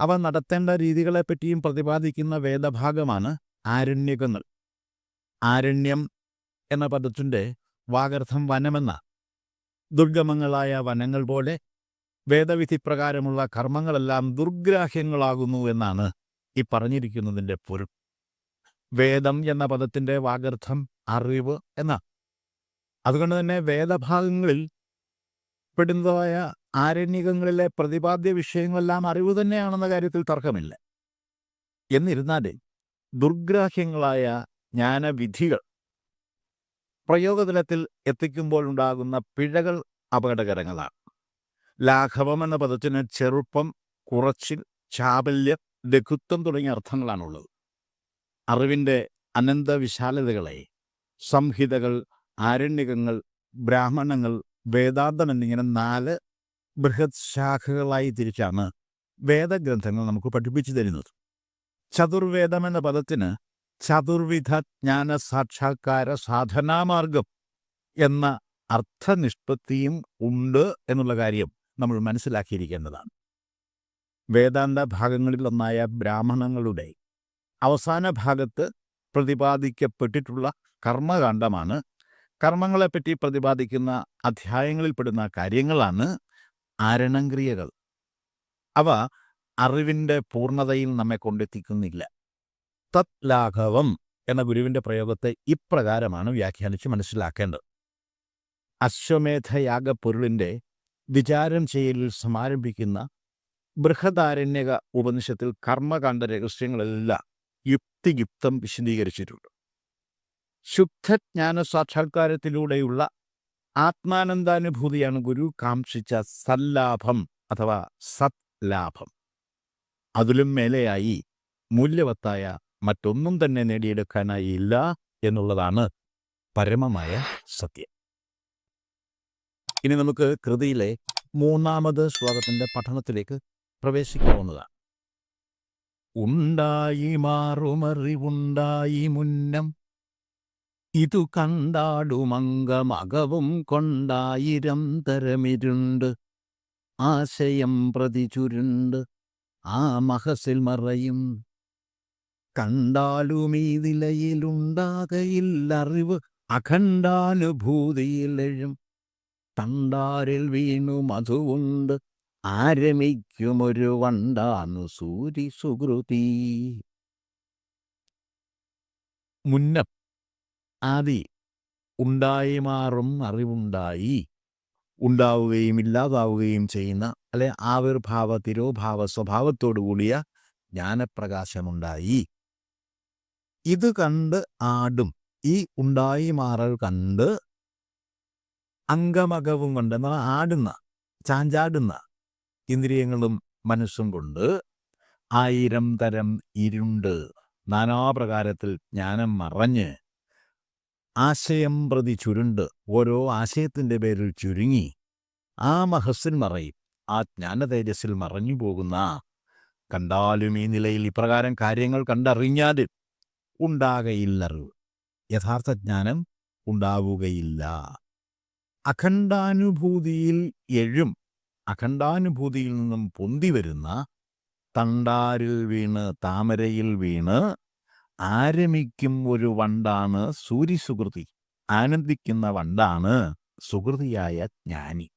അവ നടത്തേണ്ട രീതികളെപ്പറ്റിയും പ്രതിപാദിക്കുന്ന വേദഭാഗമാണ് ആരണ്യകങ്ങൾ. ആരണ്യം എന്ന പദത്തിൻ്റെ വാഗർത്ഥം വനമെന്ന. ദുർഗമങ്ങളായ വനങ്ങൾ പോലെ വേദവിധിപ്രകാരമുള്ള കർമ്മങ്ങളെല്ലാം ദുർഗ്രാഹ്യങ്ങളാകുന്നു എന്നാണ് ഈ പറഞ്ഞിരിക്കുന്നതിൻ്റെ പൊരുൾ. വേദം എന്ന പദത്തിൻ്റെ വാഗർത്ഥം അറിവ് എന്ന. അതുകൊണ്ട് തന്നെ വേദഭാഗങ്ങളിൽ പെടുന്നതായ ആരണ്യകങ്ങളിലെ പ്രതിപാദ്യ വിഷയങ്ങളെല്ലാം അറിവ് തന്നെയാണെന്ന കാര്യത്തിൽ തർക്കമില്ല. എന്നിരുന്നാൽ ദുർഗ്രാഹ്യങ്ങളായ ജ്ഞാനവിധികൾ പ്രയോഗതലത്തിൽ എത്തിക്കുമ്പോഴുണ്ടാകുന്ന പിഴകൾ അപകടകരങ്ങളാണ്. ലാഘവം എന്ന പദത്തിന് ചെറുപ്പം, കുറച്ചിൽ, ചാബല്യം, ലഘുത്വം തുടങ്ങിയ അർത്ഥങ്ങളാണുള്ളത്. അറിവിൻ്റെ അനന്തവിശാലതകളെ സംഹിതകൾ, ആരണ്യകങ്ങൾ, ബ്രാഹ്മണങ്ങൾ, വേദാന്തം എന്നിങ്ങനെ 4 ബൃഹത് ശാഖകളായി തിരിച്ചാണ് വേദഗ്രന്ഥങ്ങൾ നമുക്ക് പഠിപ്പിച്ചു തരുന്നത്. ചതുർവേദം എന്ന പദത്തിന് ചതുർവിധ ജ്ഞാന സാക്ഷാത്കാര സാധനാമാർഗം എന്ന അർത്ഥനിഷ്പത്തിയും ഉണ്ട് എന്നുള്ള കാര്യം നമ്മൾ മനസ്സിലാക്കിയിരിക്കേണ്ടതാണ്. വേദാന്ത ഭാഗങ്ങളിലൊന്നായ ബ്രാഹ്മണങ്ങളുടെ അവസാന ഭാഗത്ത് പ്രതിപാദിക്കപ്പെട്ടിട്ടുള്ള കർമ്മകാണ്ഡമാണ്. കർമ്മങ്ങളെപ്പറ്റി പ്രതിപാദിക്കുന്ന അധ്യായങ്ങളിൽപ്പെടുന്ന കാര്യങ്ങളാണ് ആരണക്രിയകൾ. അവ അറിവിൻ്റെ പൂർണ്ണതയിൽ നമ്മെ കൊണ്ടെത്തിക്കുന്നില്ല. തത്ലാഘവം എന്ന ഗുരുവിൻ്റെ പ്രയോഗത്തെ ഇപ്രകാരമാണ് വ്യാഖ്യാനിച്ച് മനസ്സിലാക്കേണ്ടത്. അശ്വമേധയാഗപ്പൊരുളിൻ്റെ വിചാരം ചെയ്യലിൽ സമാരംഭിക്കുന്ന ബൃഹദാരണ്യക ഉപനിഷത്തിൽ കർമ്മകാണ്ഡ രഹസ്യങ്ങളെല്ലാം യുക്തിയുക്തം വിശദീകരിച്ചിട്ടുണ്ട്. ശുദ്ധജ്ഞാന സാക്ഷാത്കാരത്തിലൂടെയുള്ള ആത്മാനന്ദാനുഭൂതിയാണ് ഗുരു കാംക്ഷിച്ച സല്ലാഭം അഥവാ സത്ലാഭം. അതിലും മേലെയായി മൂല്യവത്തായ മറ്റൊന്നും തന്നെ നേടിയെടുക്കാനായി ഇല്ല എന്നുള്ളതാണ് പരമമായ സത്യം. ഇനി നമുക്ക് കൃതിയിലെ 3-ാമത് ശ്ലോകത്തിൻ്റെ പഠനത്തിലേക്ക് പ്രവേശിക്കാവുന്നതാണ്. ഉണ്ടായി മാറുമറിവുണ്ടായി മുന്നം ഇതു കണ്ടാടുമംഗമകവും കൊണ്ടായിരം തരമിരുണ്ട് ആശയം പ്രതി ചുരുണ്ട് ആ മഹസിൽ മറയും കണ്ടാലും ഈ നിലയിലുണ്ടാകയില്ലറിവ് അഖണ്ഡാനുഭൂതിയിലെഴും തണ്ടാരിൽ വീണു മധുവുണ്ട് ആരമിക്കുമൊരു വണ്ടാന്നു സൂരി സുകൃതി. മുന്നം ആദി ഉണ്ടായി മാറും അറിവുണ്ടായി, ഉണ്ടാവുകയും ഇല്ലാതാവുകയും ചെയ്യുന്ന അല്ലെ ആവിർഭാവ തിരോഭാവ സ്വഭാവത്തോടു കൂടിയ ജ്ഞാനപ്രകാശമുണ്ടായി. ഇത് കണ്ട് ആടും, ഈ ഉണ്ടായി മാറൽ കണ്ട് അംഗമകവും കൊണ്ട് എന്നാൽ ആടുന്ന ചാഞ്ചാടുന്ന ഇന്ദ്രിയങ്ങളും മനസ്സും കൊണ്ട് ആയിരം തരം ഇരുണ്ട് നാനാപ്രകാരത്തിൽ ജ്ഞാനം മറഞ്ഞ് ആശയം പ്രതി ചുരുണ്ട് ഓരോ ആശയത്തിൻ്റെ പേരിൽ ചുരുങ്ങി ആ മഹസ്സിൽ മറയും ആ ജ്ഞാന തേജസ്സിൽ മറഞ്ഞു പോകുന്ന കണ്ടാലും ഈ നിലയിൽ ഇപ്രകാരം കാര്യങ്ങൾ കണ്ടറിഞ്ഞാലും ഉണ്ടാകയില്ലറിവ്, യഥാർത്ഥ ജ്ഞാനം ഉണ്ടാവുകയില്ല. അഖണ്ഡാനുഭൂതിയിൽ എഴും, അഖണ്ഡാനുഭൂതിയിൽ നിന്നും പൊന്തി വരുന്ന തണ്ടാരിൽ വീണ് താമരയിൽ വീണ് ആരമിക്കും ഒരു വണ്ടാണ് സൂര്യസുകൃതി. ആനന്ദിക്കുന്ന വണ്ടാണ് സുകൃതിയായ ജ്ഞാനി.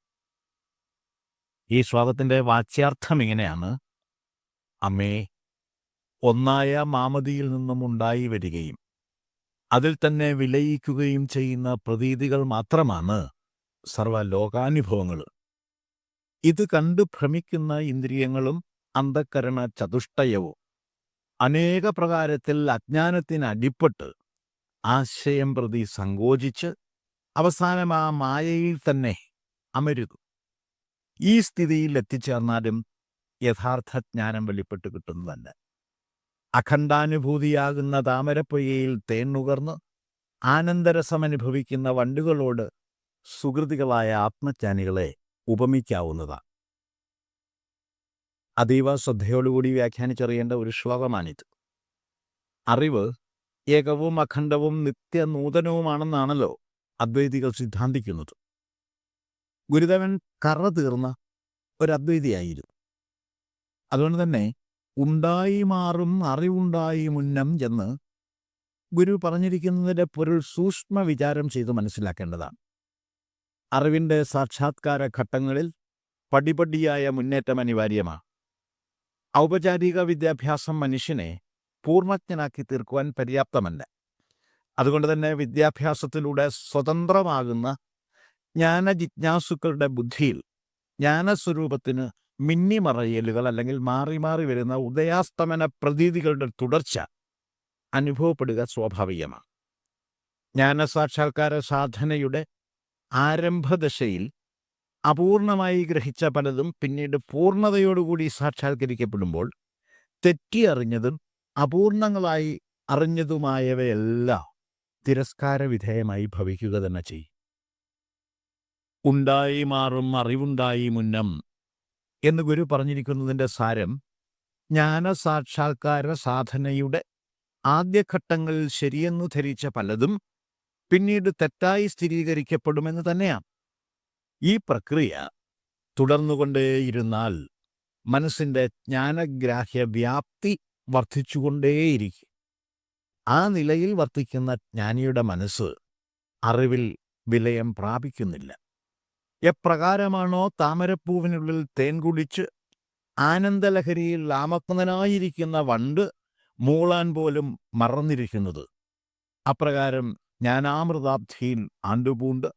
ഈ ശ്ലോകത്തിൻ്റെ വാച്യാർത്ഥം ഇങ്ങനെയാണ്: അമ്മേ, ഒന്നായ മാമതിയിൽ നിന്നും ഉണ്ടായി വരികയും അതിൽ തന്നെ വിലയിക്കുകയും ചെയ്യുന്ന പ്രതീതികൾ മാത്രമാണ് സർവ്വലോകാനുഭവങ്ങൾ. ഇത് കണ്ട് ഭ്രമിക്കുന്ന ഇന്ദ്രിയങ്ങളും അന്ധക്കരണ ചതുഷ്ടയവും അനേക പ്രകാരത്തിൽ അജ്ഞാനത്തിനടിപ്പെട്ട് ആശയം പ്രതി സങ്കോചിച്ച് അവസാനം ആ മായയിൽ തന്നെ അമരുന്നു. ഈ സ്ഥിതിയിൽ എത്തിച്ചേർന്നാലും യഥാർത്ഥ ജ്ഞാനം വെളിപ്പെട്ട് കിട്ടുന്നതല്ല. അഖണ്ഡാനുഭൂതിയാകുന്ന താമരപ്പൊയ്യയിൽ തേന്നുകർന്ന് ആനന്ദരസമനുഭവിക്കുന്ന വണ്ടുകളോട് സുഹൃതികളായ ആത്മജ്ഞാനികളെ ഉപമിക്കാവുന്നതാണ്. അതീവ ശ്രദ്ധയോടുകൂടി വ്യാഖ്യാനിച്ചറിയേണ്ട ഒരു ശ്ലോകമാണിത്. അറിവ് ഏകവും അഖണ്ഡവും നിത്യനൂതനവുമാണെന്നാണല്ലോ അദ്വൈതികൾ സിദ്ധാന്തിക്കുന്നത്. ഗുരുദേവൻ കറ തീർന്ന ഒരു അദ്വൈതിയായിരുന്നു. അതുകൊണ്ട് തന്നെ ഉണ്ടായി മാറും അറിവുണ്ടായി മുന്നം എന്ന് ഗുരു പറഞ്ഞിരിക്കുന്നതിൻ്റെ പൊരുൾ സൂക്ഷ്മ വിചാരം ചെയ്ത് മനസ്സിലാക്കേണ്ടതാണ്. അറിവിൻ്റെ സാക്ഷാത്കാര ഘട്ടങ്ങളിൽ പടിപടിയായ മുന്നേറ്റം അനിവാര്യമാണ്. ഔപചാരിക വിദ്യാഭ്യാസം മനുഷ്യനെ പൂർണ്ണജ്ഞനാക്കി തീർക്കുവാൻ പര്യാപ്തമല്ല. അതുകൊണ്ട് തന്നെ വിദ്യാഭ്യാസത്തിലൂടെ സ്വതന്ത്രമാകുന്ന ജ്ഞാനജിജ്ഞാസുക്കളുടെ ബുദ്ധിയിൽ ജ്ഞാനസ്വരൂപത്തിന് മിന്നിമറയലുകൾ അല്ലെങ്കിൽ മാറി മാറി വരുന്ന ഉദയാസ്തമന പ്രതീതികളുടെ തുടർച്ച അനുഭവപ്പെടുക സ്വാഭാവികമാണ്. ജ്ഞാനസാക്ഷാത്കാര സാധനയുടെ ആരംഭദശയിൽ അപൂർണമായി ഗ്രഹിച്ച പലതും പിന്നീട് പൂർണ്ണതയോടുകൂടി സാക്ഷാത്കരിക്കപ്പെടുമ്പോൾ തെറ്റിയറിഞ്ഞതും അപൂർണങ്ങളായി അറിഞ്ഞതുമായവയെല്ലാം തിരസ്കാര വിധേയമായി ഭവിക്കുക തന്നെ ചെയ്യും. ഉണ്ടായി മാറും അറിവുണ്ടായി മുന്നം എന്ന് ഗുരു പറഞ്ഞിരിക്കുന്നതിൻ്റെ സാരം ജ്ഞാനസാക്ഷാത്കാര സാധനയുടെ ആദ്യഘട്ടങ്ങളിൽ ശരിയെന്നു ധരിച്ച പലതും പിന്നീട് തെറ്റായി സ്ഥിരീകരിക്കപ്പെടുമെന്ന് തന്നെയാണ്. ഈ പ്രക്രിയ തുടർന്നുകൊണ്ടേയിരുന്നാൽ മനസ്സിൻ്റെ ജ്ഞാനഗ്രാഹ്യ വ്യാപ്തി വർദ്ധിച്ചുകൊണ്ടേയിരിക്കും. ആ നിലയിൽ വർത്തിക്കുന്ന ജ്ഞാനിയുടെ മനസ്സ് അറിവിൽ വിലയം പ്രാപിക്കുന്നില്ല. എപ്രകാരമാണോ താമരപ്പൂവിനുള്ളിൽ തേൻ കുടിച്ച് ആനന്ദലഹരിയിൽ ലാമഗ്നനായിരിക്കുന്ന വണ്ട് മൂളാൻ പോലും മറന്നിരിക്കുന്നത്, അപ്രകാരം ജ്ഞാനാമൃതാബ്ധിയിൽ ആണ്ടുപൂണ്ട്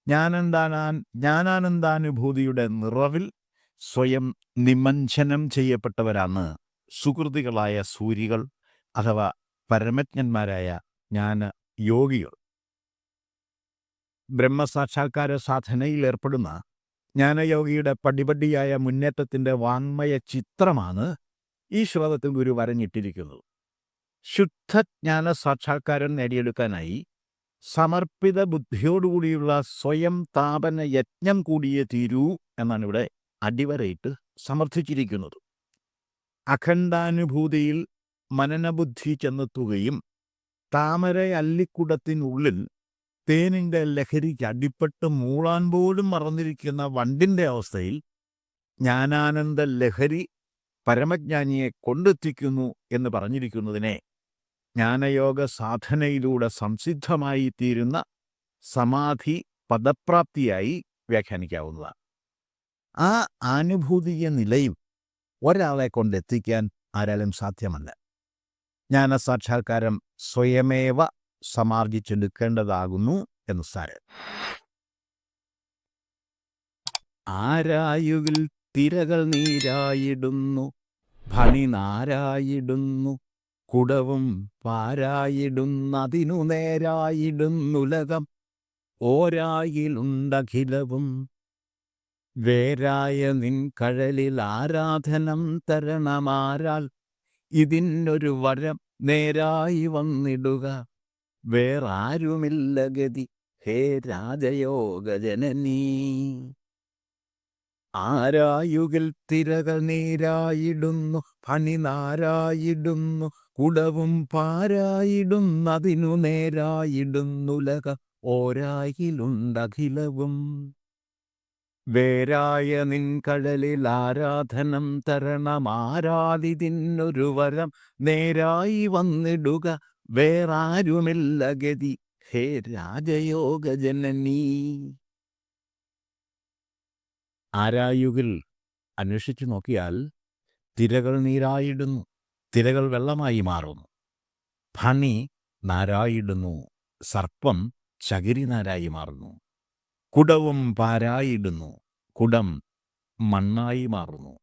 ജ്ഞാനാനന്ദാനുഭൂതിയുടെ നിറവിൽ സ്വയം നിമഞ്ജനം ചെയ്യപ്പെട്ടവരാണ് സുകൃതികളായ സൂരികൾ അഥവാ പരമജ്ഞന്മാരായ ജ്ഞാന യോഗികൾ. ബ്രഹ്മസാക്ഷാത്കാര സാധനയിൽ ഏർപ്പെടുന്ന ജ്ഞാനയോഗിയുടെ പടിപടിയായ മുന്നേറ്റത്തിൻ്റെ വാങ്മയ ചിത്രമാണ് ഈ ശ്ലോകത്തിൽ ഗുരു വരഞ്ഞിട്ടിരിക്കുന്നത്. ശുദ്ധജ്ഞാന സാക്ഷാത്കാരം നേടിയെടുക്കാനായി സമർപ്പിത ബുദ്ധിയോടുകൂടിയുള്ള സ്വയം താപന യജ്ഞം കൂടിയേ തീരൂ എന്നാണ് ഇവിടെ അടിവരയിട്ട് സമർത്ഥിച്ചിരിക്കുന്നത്. അഖണ്ഡാനുഭൂതിയിൽ മനനബുദ്ധി ചെന്നെത്തുകയും താമര അല്ലിക്കുടത്തിനുള്ളിൽ തേനിൻ്റെ ലഹരിക്ക് അടിപ്പെട്ട് മൂളാൻ പോലും മറന്നിരിക്കുന്ന വണ്ടിൻ്റെ അവസ്ഥയിൽ ജ്ഞാനാനന്ദ ലഹരി പരമജ്ഞാനിയെ കൊണ്ടെത്തിക്കുന്നു എന്ന് പറഞ്ഞിരിക്കുന്നതിനെ ജ്ഞാനയോഗ സാധനയിലൂടെ സംസിദ്ധമായി തീരുന്ന സമാധി പദപ്രാപ്തിയായി വ്യാഖ്യാനിക്കാവുന്നതാണ്. ആ ആനുഭൂതിയ നിലയും ഒരാളെ കൊണ്ടെത്തിക്കാൻ ആരാലും സാധ്യമല്ല. ജ്ഞാനസാക്ഷാത്കാരം സ്വയമേവ സമാർജിച്ചെടുക്കേണ്ടതാകുന്നു എന്ന് സാരം. ആരായുകിൽ തിരകൾ നീരായിടുന്നു, ഫണിനാരായിടുന്നു, കുടവും പാരായിടുന്നതിനു നേരായിടുന്നുലകം, ഓരായിലുണ്ടഖിലവും. വേരായ നിൻ കഴലിൽ ആരാധനം തരണമാരാൽ, ഇതിനൊരു വരം നേരായി വന്നിടുക, വേറാരുമില്ല ഗതി ഹേ രാജയോഗജനനീ. ആരായുകിൽ തിരകൾ നീരായിടുന്നു, ഫണിനാരായിടുന്നു, കുടവും പാരായിടുന്നതിനു നേരായിടുന്നുലക, ഓരായിലുണ്ടഖിലവും. വേരായ നിൻ കഴലിൽ ആരാധനം തരണമാരാതിതിനൊരു വരം നേരായി വന്നിടുക, വേറാരുമില്ല ഗതി ഹേ രാജയോഗജനനീ. ആരായുകിൽ അന്വേഷിച്ചു നോക്കിയാൽ തിരകൾ നീരായിടുന്നു, തിരകൾ വെള്ളമായി മാറുന്നു. ഫണി നാരായിടുന്നു, സർപ്പം ചകിരിനാരായി മാറുന്നു. കുടവും പാരായിടുന്നു, കുടം മണ്ണായി മാറുന്നു.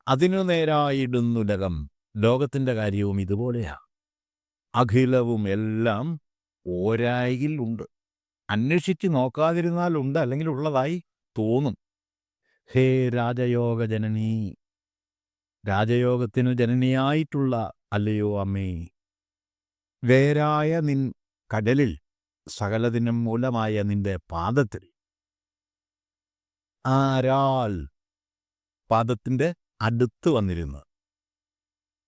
അതിനു നേരായിടുന്നുലകം, ലോകത്തിൻ്റെ കാര്യവും ഇതുപോലെയാ. അഖിലവും എല്ലാം ഓരായിൽ ഉണ്ട്. അന്വേഷിച്ച് നോക്കാതിരുന്നാൽ ഉണ്ട്, അല്ലെങ്കിൽ ഉള്ളതായി തോന്നും. ഹേ രാജയോഗജനനീ, രാജയോഗത്തിനു ജനനിയായിട്ടുള്ള അല്ലയോ അമ്മേ. വേരായ നിൻ കടലിൽ, സകലതിനും മൂലമായ നിന്റെ പാദത്തിൽ. ആരാൽ, പാദത്തിൻ്റെ അടുത്ത് വന്നിരുന്ന്.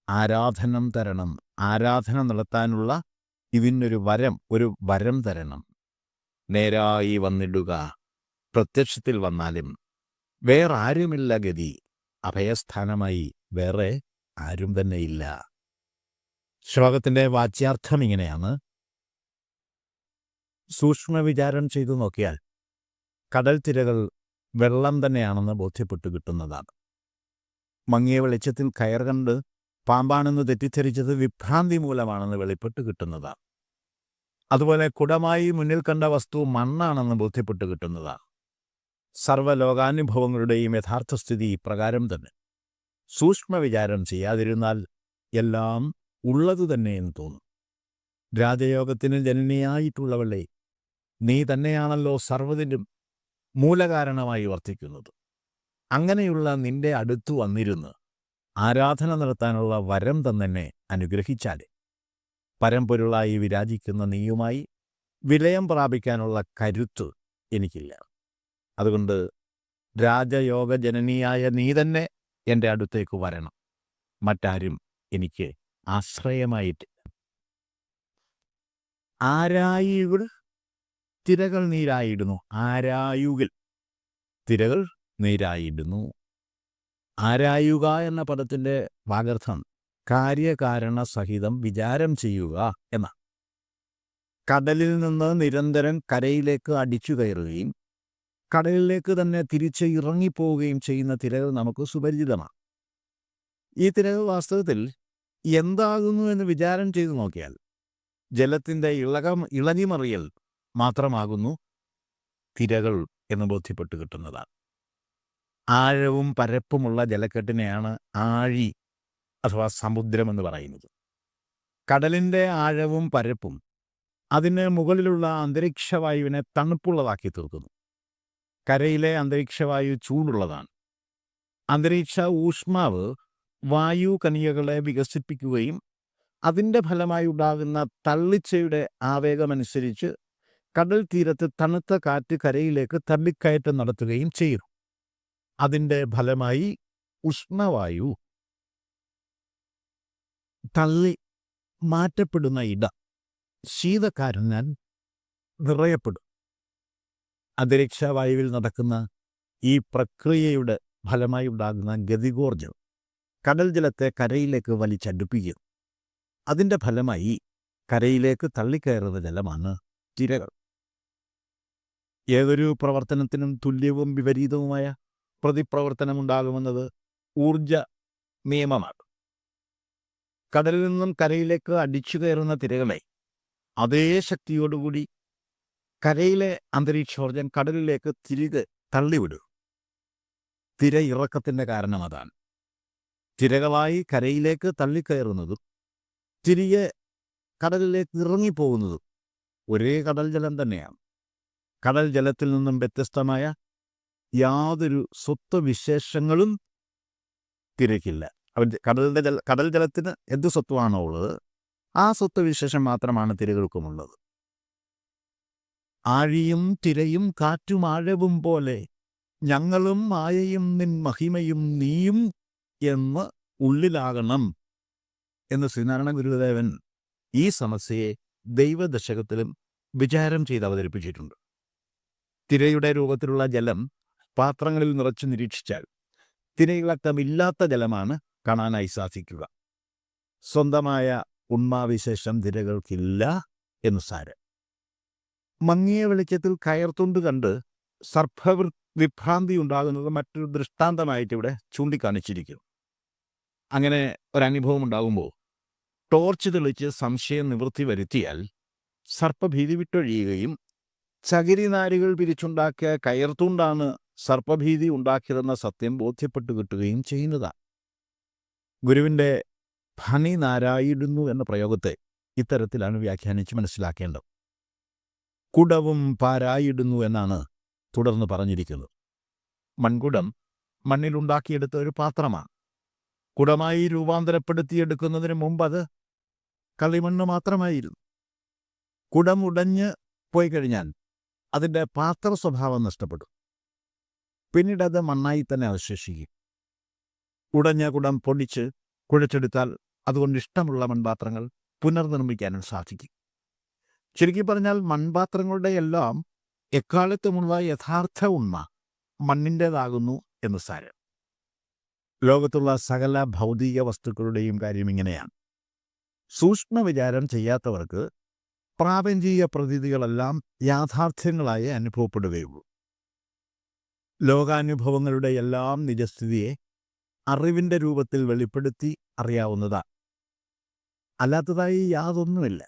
ആരാധനം തരണം, ആരാധന നടത്താനുള്ള ഇതിനൊരു വരം, ഒരു വരം തരണം. നേരായി വന്നിടുക, പ്രത്യക്ഷത്തിൽ വന്നാലും. വേറാരുമില്ല ഗതി, അഭയസ്ഥാനമായി വേറെ ആരും തന്നെയില്ല. ശ്ലോകത്തിൻ്റെ വാച്യാർത്ഥം ഇങ്ങനെയാണ്. സൂക്ഷ്മ വിചാരം ചെയ്തു നോക്കിയാൽ കടൽ തിരകൾ വെള്ളം തന്നെയാണെന്ന് ബോധ്യപ്പെട്ടു കിട്ടുന്നതാണ്. മങ്ങിയ വെളിച്ചത്തിൽ കയർ കണ്ട് പാമ്പാണെന്ന് തെറ്റിദ്ധരിച്ചത് വിഭ്രാന്തി മൂലമാണെന്ന് വെളിപ്പെട്ട് കിട്ടുന്നതാണ്. അതുപോലെ കുടമായി മുന്നിൽ കണ്ട വസ്തു മണ്ണാണെന്ന് ബോധ്യപ്പെട്ട് കിട്ടുന്നതാണ്. സർവ്വലോകാനുഭവങ്ങളുടെയും യഥാർത്ഥ സ്ഥിതി ഇപ്രകാരം തന്നെ. സൂക്ഷ്മ വിചാരം ചെയ്യാതിരുന്നാൽ എല്ലാം ഉള്ളതു തന്നെയെന്ന് തോന്നും. രാജയോഗത്തിന് ജനനിയായിട്ടുള്ളവളെ, നീ തന്നെയാണല്ലോ സർവ്വതിനും മൂലകാരണമായി വർത്തിക്കുന്നത്. അങ്ങനെയുള്ള നിന്റെ അടുത്തു വന്നിരുന്ന് ആരാധന നടത്താനുള്ള വരം തന്നെ അനുഗ്രഹിച്ചാലേ പരമ്പൊരുളായി വിരാജിക്കുന്ന നീയുമായി വിലയം പ്രാപിക്കാനുള്ള കരുത്ത് എനിക്കില്ല. അതുകൊണ്ട് രാജയോഗജനനിയായ നീ തന്നെ എൻ്റെ അടുത്തേക്ക് വരണം. മറ്റാരും എനിക്ക് ആശ്രയമായിട്ടില്ല. ആരായുകിൽ തിരകൾ നീരായിടുന്നു. ആരായുകിൽ തിരകൾ നീരായിടുന്നു. ആരായുക എന്ന പദത്തിൻ്റെ വാഗർത്ഥം കാര്യകാരണ സഹിതം വിചാരം ചെയ്യുക എന്നാണ്. കടലിൽ നിന്ന് നിരന്തരം കരയിലേക്ക് അടിച്ചു കയറുകയും കടലിലേക്ക് തന്നെ തിരിച്ച് ഇറങ്ങിപ്പോവുകയും ചെയ്യുന്ന തിരകൾ നമുക്ക് സുപരിചിതമാണ്. ഈ തിരകൾ വാസ്തവത്തിൽ എന്താകുന്നു എന്ന് വിചാരം ചെയ്തു നോക്കിയാൽ ജലത്തിൻ്റെ ഇളകിമറിയൽ മാത്രമാകുന്നു തിരകൾ എന്ന് ബോധ്യപ്പെട്ട് കിട്ടുന്നതാണ്. ആഴവും പരപ്പുമുള്ള ജലക്കെട്ടിനെയാണ് ആഴി അഥവാ സമുദ്രമെന്ന് പറയുന്നത്. കടലിൻ്റെ ആഴവും പരപ്പും അതിന് മുകളിലുള്ള അന്തരീക്ഷവായുവിനെ തണുപ്പുള്ളതാക്കി തീർക്കുന്നു. കരയിലെ അന്തരീക്ഷവായു ചൂടുള്ളതാണ്. അന്തരീക്ഷ ഊഷ്മാവ് വായു കണികകളെ വികസിപ്പിക്കുകയും അതിൻ്റെ ഫലമായി ഉണ്ടാകുന്ന തള്ളിച്ചയുടെ ആവേഗമനുസരിച്ച് കടൽ തീരത്ത് തണുത്ത കാറ്റ് കരയിലേക്ക് തള്ളിക്കയറ്റം നടത്തുകയും ചെയ്യുന്നു. അതിൻ്റെ ഫലമായി ഉഷ്ണവായു തള്ളി മാറ്റപ്പെടുന്ന ഇടം ശീതക്കാരനാൽ നിറയപ്പെടും. അന്തരീക്ഷവായുവിൽ നടക്കുന്ന ഈ പ്രക്രിയയുടെ ഫലമായി ഉണ്ടാകുന്ന ഗതികോർജം കടൽ ജലത്തെ കരയിലേക്ക് വലിച്ചടുപ്പിക്കും. അതിൻ്റെ ഫലമായി കരയിലേക്ക് തള്ളിക്കയറുന്ന ജലമാണ് തിരകൾ. ഏതൊരു പ്രവർത്തനത്തിനും തുല്യവും വിപരീതവുമായ പ്രതിപ്രവർത്തനമുണ്ടാകുമെന്നത് ഊർജ നിയമമാണ്. കടലിൽ നിന്നും കരയിലേക്ക് അടിച്ചു കയറുന്ന തിരകളെ അതേ ശക്തിയോടുകൂടി കരയിലെ അന്തരീക്ഷോർജം കടലിലേക്ക് തിരികെ തള്ളിവിടും. തിര ഇറക്കത്തിൻ്റെ കാരണം അതാണ്. തിരകളായി കരയിലേക്ക് തള്ളിക്കയറുന്നതും തിരികെ കടലിലേക്ക് ഇറങ്ങിപ്പോകുന്നതും ഒരേ കടൽ ജലം തന്നെയാണ്. കടൽ ജലത്തിൽ നിന്നും വ്യത്യസ്തമായ യാതൊരു സ്വത്വവിശേഷങ്ങളും തിരക്കില്ല. കടൽ ജലത്തിന് എന്ത് സ്വത്വമാണോ ഉള്ളത്, ആ സ്വത്വവിശേഷം മാത്രമാണ് തിരകൾക്കുമുള്ളത്. ആഴിയും തിരയും കാറ്റും ആഴവും പോലെ ഞങ്ങളും മായയും നിൻ മഹിമയും നീയും എന്ന് ഉള്ളിലാകണം എന്ന് ശ്രീനാരായണ ഗുരുദേവൻ ഈ സമസ്യയെ ദൈവദശകത്തിലും വിചാരം ചെയ്ത് അവതരിപ്പിച്ചിട്ടുണ്ട്. തിരയുടെ രൂപത്തിലുള്ള ജലം പാത്രങ്ങളിൽ നിറച്ചു നിരീക്ഷിച്ചാൽ തിരയിളക്കമില്ലാത്ത ജലമാണ് കാണാനായി സാധിക്കുക. സ്വന്തമായ ഉണ്മാവിശേഷം തിരകൾക്കില്ല എന്ന് സാരം. മങ്ങിയ വെളിച്ചത്തിൽ കയർത്തുണ്ട് കണ്ട് സർപ്പവിഭ്രാന്തി ഉണ്ടാകുന്നത് മറ്റൊരു ദൃഷ്ടാന്തമായിട്ട് ഇവിടെ ചൂണ്ടിക്കാണിച്ചിരിക്കും. അങ്ങനെ ഒരനുഭവം ഉണ്ടാകുമ്പോൾ ടോർച്ച് തെളിച്ച് സംശയം നിവൃത്തി വരുത്തിയാൽ സർപ്പഭീതി വിട്ടൊഴിയുകയും ചകിരിനാരുകൾ പിരിച്ചുണ്ടാക്കിയ കയർത്തുണ്ടാണ് സർപ്പഭീതി ഉണ്ടാക്കിയതെന്ന സത്യം ബോധ്യപ്പെട്ടു കിട്ടുകയും ചെയ്യുന്നതാണ്. ഗുരുവിൻ്റെ ഫണി നാരായിടുന്നു എന്ന പ്രയോഗത്തെ ഇത്തരത്തിലാണ് വ്യാഖ്യാനിച്ച് മനസ്സിലാക്കേണ്ടത്. കുടവും പാരായിടുന്നു എന്നാണ് തുടർന്ന് പറഞ്ഞിരിക്കുന്നത്. മൺകുടം മണ്ണിലുണ്ടാക്കിയെടുത്ത ഒരു പാത്രമാണ്. കുടമായി രൂപാന്തരപ്പെടുത്തിയെടുക്കുന്നതിന് മുമ്പ് അത് കളിമണ്ണ് മാത്രമായിരുന്നു. കുടം ഉടഞ്ഞ് പോയി കഴിഞ്ഞാൽ അതിൻ്റെ പാത്ര സ്വഭാവം നഷ്ടപ്പെടും. പിന്നീട് അത് മണ്ണായി തന്നെ അവശേഷിക്കും. ഉടഞ്ഞ കുടം പൊടിച്ച് കുഴച്ചെടുത്താൽ അതുകൊണ്ട് ഇഷ്ടമുള്ള മൺപാത്രങ്ങൾ പുനർനിർമ്മിക്കാനും സാധിക്കും. ചുരുക്കി പറഞ്ഞാൽ മൺപാത്രങ്ങളുടെ എല്ലാം എക്കാലത്തുമുള്ള യഥാർത്ഥ ഉണ്മ മണ്ണിൻ്റേതാകുന്നു എന്ന് സാരം. ലോകത്തുള്ള സകല ഭൗതിക വസ്തുക്കളുടെയും കാര്യം ഇങ്ങനെയാണ്. സൂക്ഷ്മ വിചാരം ചെയ്യാത്തവർക്ക് പ്രാപഞ്ചിക പ്രതീതികളെല്ലാം യാഥാർത്ഥ്യങ്ങളായി അനുഭവപ്പെടുകയുള്ളൂ. ലോകാനുഭവങ്ങളുടെ എല്ലാം നിജസ്ഥിതിയെ അറിവിൻ്റെ രൂപത്തിൽ വെളിപ്പെടുത്തി അറിയാവുന്നതാണ്. അല്ലാത്തതായി യാതൊന്നുമില്ല.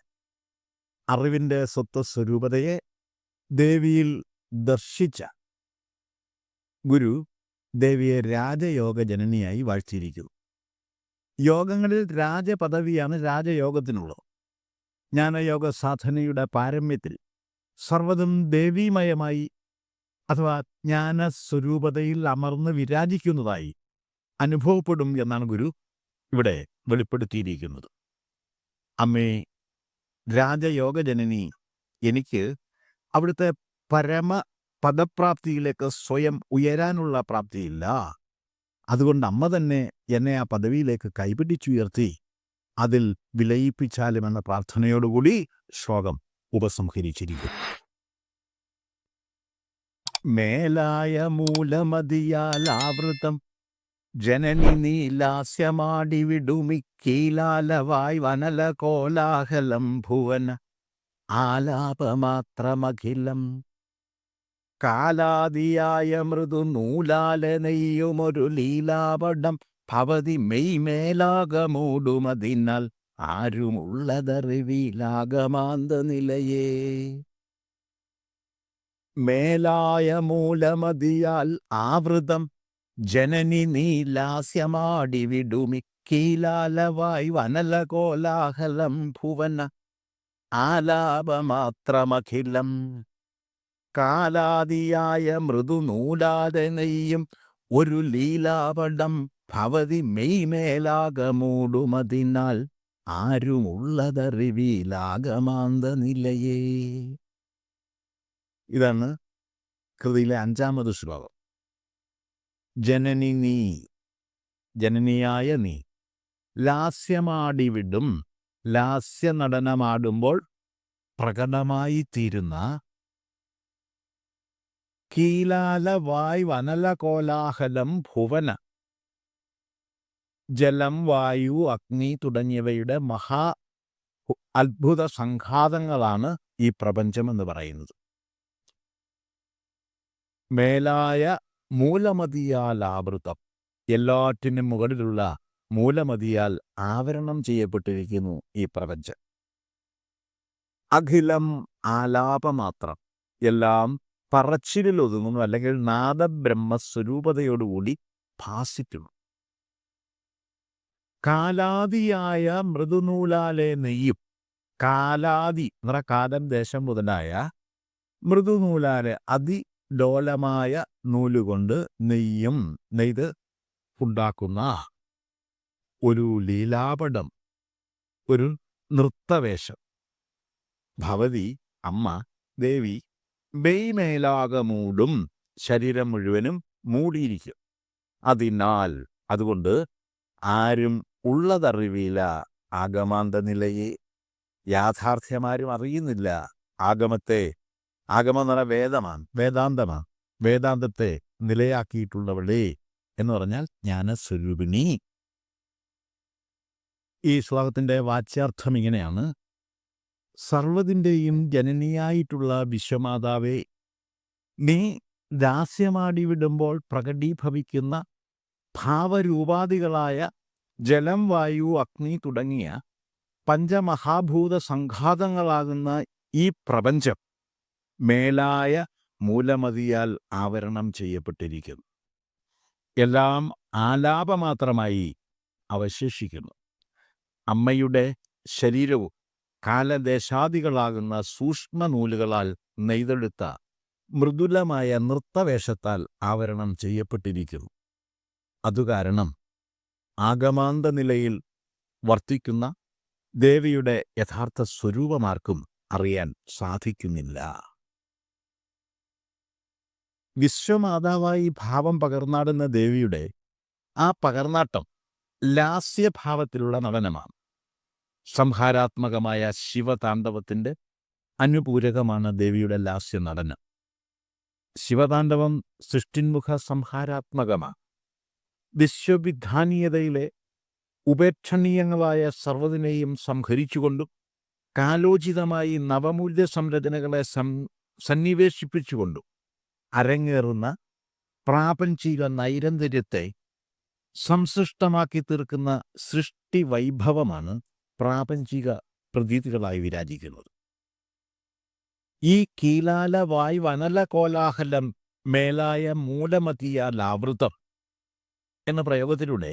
അറിവിൻ്റെ സ്വത്വസ്വരൂപതയെ ദേവിയിൽ ദർശിച്ച ഗുരു ദേവിയെ രാജയോഗ ജനനിയായി വാഴ്ത്തിയിരിക്കുന്നു. യോഗങ്ങളിൽ രാജപദവിയാണ് രാജയോഗത്തിനുള്ളത്. ജ്ഞാനയോഗ സാധനയുടെ പാരമ്യത്തിൽ സർവ്വതും ദേവീമയമായി അഥവാ ജ്ഞാനസ്വരൂപതയിൽ അമർന്ന് വിരാജിക്കുന്നതായി അനുഭവപ്പെടും എന്നാണ് ഗുരു ഇവിടെ വെളിപ്പെടുത്തിയിരിക്കുന്നത്. അമ്മേ രാജയോഗജനനി, എനിക്ക് അവിടുത്തെ പരമ പദപ്രാപ്തിയിലേക്ക് സ്വയം ഉയരാനുള്ള പ്രാപ്തിയില്ല. അതുകൊണ്ട് അമ്മ തന്നെ എന്നെ ആ പദവിയിലേക്ക് കൈപിടിച്ചുയർത്തി അതിൽ വിലയിപ്പിച്ചാലുമെന്ന പ്രാർത്ഥനയോടുകൂടി ശ്ലോകം ഉപസംഹരിച്ചിരിക്കുന്നു. മേലായ മൂലമതിയാലാവൃതം ജനനി നീലാസ്യമാടി വിടുമിക്കീലാലവായ് വനല കോലാഹലം ഭുവന ആലാപമാത്രമഖിലം കാലാദിയായ മൃദു നൂലാല നെയ്യുമൊരു ലീലാപടം ഭവതി മെയ്മേലാകമൂടുമതിനാൽ ആരുമുള്ളതറിവിലാകമാന്ത നിലയേ. മേലായ മൂലമതിയാൽ ആവൃതം ജനനി നീലാസ്യമാടി വിടുമിക്കീലാലവായ് വനല കോലാഹലം ഭുവന ആലാപമാത്രമഖിലം കാലാദിയായ മൃദുനൂലാല നെയ്യും ഒരു ലീലാപടം ഭവതി മെയ്മേലാകമൂടുമതിനാൽ ആരുമുള്ളതറിവിലാകമാന്ത നിലയേ. ഇതാണ് കൃതിയിലെ 5ാമത് ശ്ലോകം. ജനനി നീ, ജനനിയായ നീ, ലാസ്യമാടിവിടും. ലാസ്യനടനമാടുമ്പോൾ പ്രകടമായി തീരുന്ന കീലാലവായ് വനലകോലാഹലം ഭുവന. ജലം, വായു, അഗ്നി തുടങ്ങിയവയുടെ അത്ഭുത സംഘാതങ്ങളാണ് ഈ പ്രപഞ്ചമെന്ന് പറയുന്നത്. മേലായ മൂലമതിയാൽ ആവൃതം. എല്ലാറ്റിനും മുകളിലുള്ള മൂലമതിയാൽ ആവരണം ചെയ്യപ്പെട്ടിരിക്കുന്നു ഈ പ്രപഞ്ചം. അഖിലം ആലാപമാത്രം. എല്ലാം പറച്ചിലിൽ ഒതുങ്ങുന്നു, അല്ലെങ്കിൽ നാദബ്രഹ്മസ്വരൂപതയോടുകൂടി ഭാസിക്കുന്നു. കാലാദിയായ മൃദുനൂലാലെ നെയ്യും. കാലാദി എന്ന് പറഞ്ഞാൽ കാലം, ദേശം മുതലായ മൃദുനൂലാലെ അതിലോലമായ നൂലുകൊണ്ട് നെയ്ത് ഉണ്ടാക്കുന്ന ഒരു ലീലാപടം, ഒരു നൃത്തവേഷം. ഭവതി അമ്മ ദേവി മെയ്മേലാകെ മൂടും. ശരീരം മുഴുവനും മൂടിയിരിക്കും. അതുകൊണ്ട് ആരും ഉള്ളതറിവില്ല. ആഗമാന്ത നിലയെ യാഥാർത്ഥ്യമാരും അറിയുന്നില്ല. ആഗമം എന്ന് പറഞ്ഞാൽ വേദാന്തമാണ്. വേദാന്തത്തെ നിലയാക്കിയിട്ടുള്ളവളേ എന്ന് പറഞ്ഞാൽ ജ്ഞാനസ്വരൂപിണി. ഈ ശ്ലോകത്തിൻ്റെ വാച്യാർത്ഥം ഇങ്ങനെയാണ്: സർവ്വതിൻ്റെയും ജനനിയായിട്ടുള്ള വിശ്വമാതാവേ, നീ ദാസ്യമാടിവിടുമ്പോൾ പ്രകടീഭവിക്കുന്ന ഭാവരൂപാദികളായ ജലം, വായു, അഗ്നി തുടങ്ങിയ പഞ്ചമഹാഭൂത സംഘാതങ്ങളാകുന്ന ഈ പ്രപഞ്ചം മേലായ മൂലമതിയാൽ ആവരണം ചെയ്യപ്പെട്ടിരിക്കുന്നു. എല്ലാം ആലാപമാത്രമായി അവശേഷിക്കുന്നു. അമ്മയുടെ ശരീരവും കാലദേശാദികളാകുന്ന സൂക്ഷ്മനൂലുകളാൽ നെയ്തെടുത്ത മൃദുലമായ നൃത്തവേഷത്താൽ ആവരണം ചെയ്യപ്പെട്ടിരിക്കുന്നു. അതുകാരണം ആഗമാന്ത നിലയിൽ വർത്തിക്കുന്ന ദേവിയുടെ യഥാർത്ഥ സ്വരൂപമാർക്കും അറിയാൻ സാധിക്കുന്നില്ല. വിശ്വമാതാവായി ഭാവം പകർന്നാടുന്ന ദേവിയുടെ ആ പകർന്നാട്ടം ലാസ്യഭാവത്തിലുള്ള നടനമാണ്. സംഹാരാത്മകമായ ശിവതാണ്ഡവത്തിൻ്റെ അനുപൂരകമാണ് ദേവിയുടെ ലാസ്യ നടനം. ശിവതാണ്ഡവം സൃഷ്ടിന്മുഖ സംഹാരാത്മകമാണ്. വിശ്വവിധാനീയതയിലെ ഉപേക്ഷണീയങ്ങളായ സർവ്വതിനെയും സംഹരിച്ചുകൊണ്ടും കാലോചിതമായി നവമൂല്യ സംരചനകളെ സന്നിവേശിപ്പിച്ചുകൊണ്ടും അരങ്ങേറുന്ന പ്രാപഞ്ചിക നൈരന്തര്യത്തെ സംസൃഷ്ടമാക്കി തീർക്കുന്ന സൃഷ്ടി വൈഭവമാണ് പ്രാപഞ്ചിക പ്രതീതികളായി വിരാജിക്കുന്നത്. ഈ കീലാലവായ് വനല കോലാഹലം മേലായ മൂലമതിയാൽ ആവൃതം എന്ന പ്രയോഗത്തിലൂടെ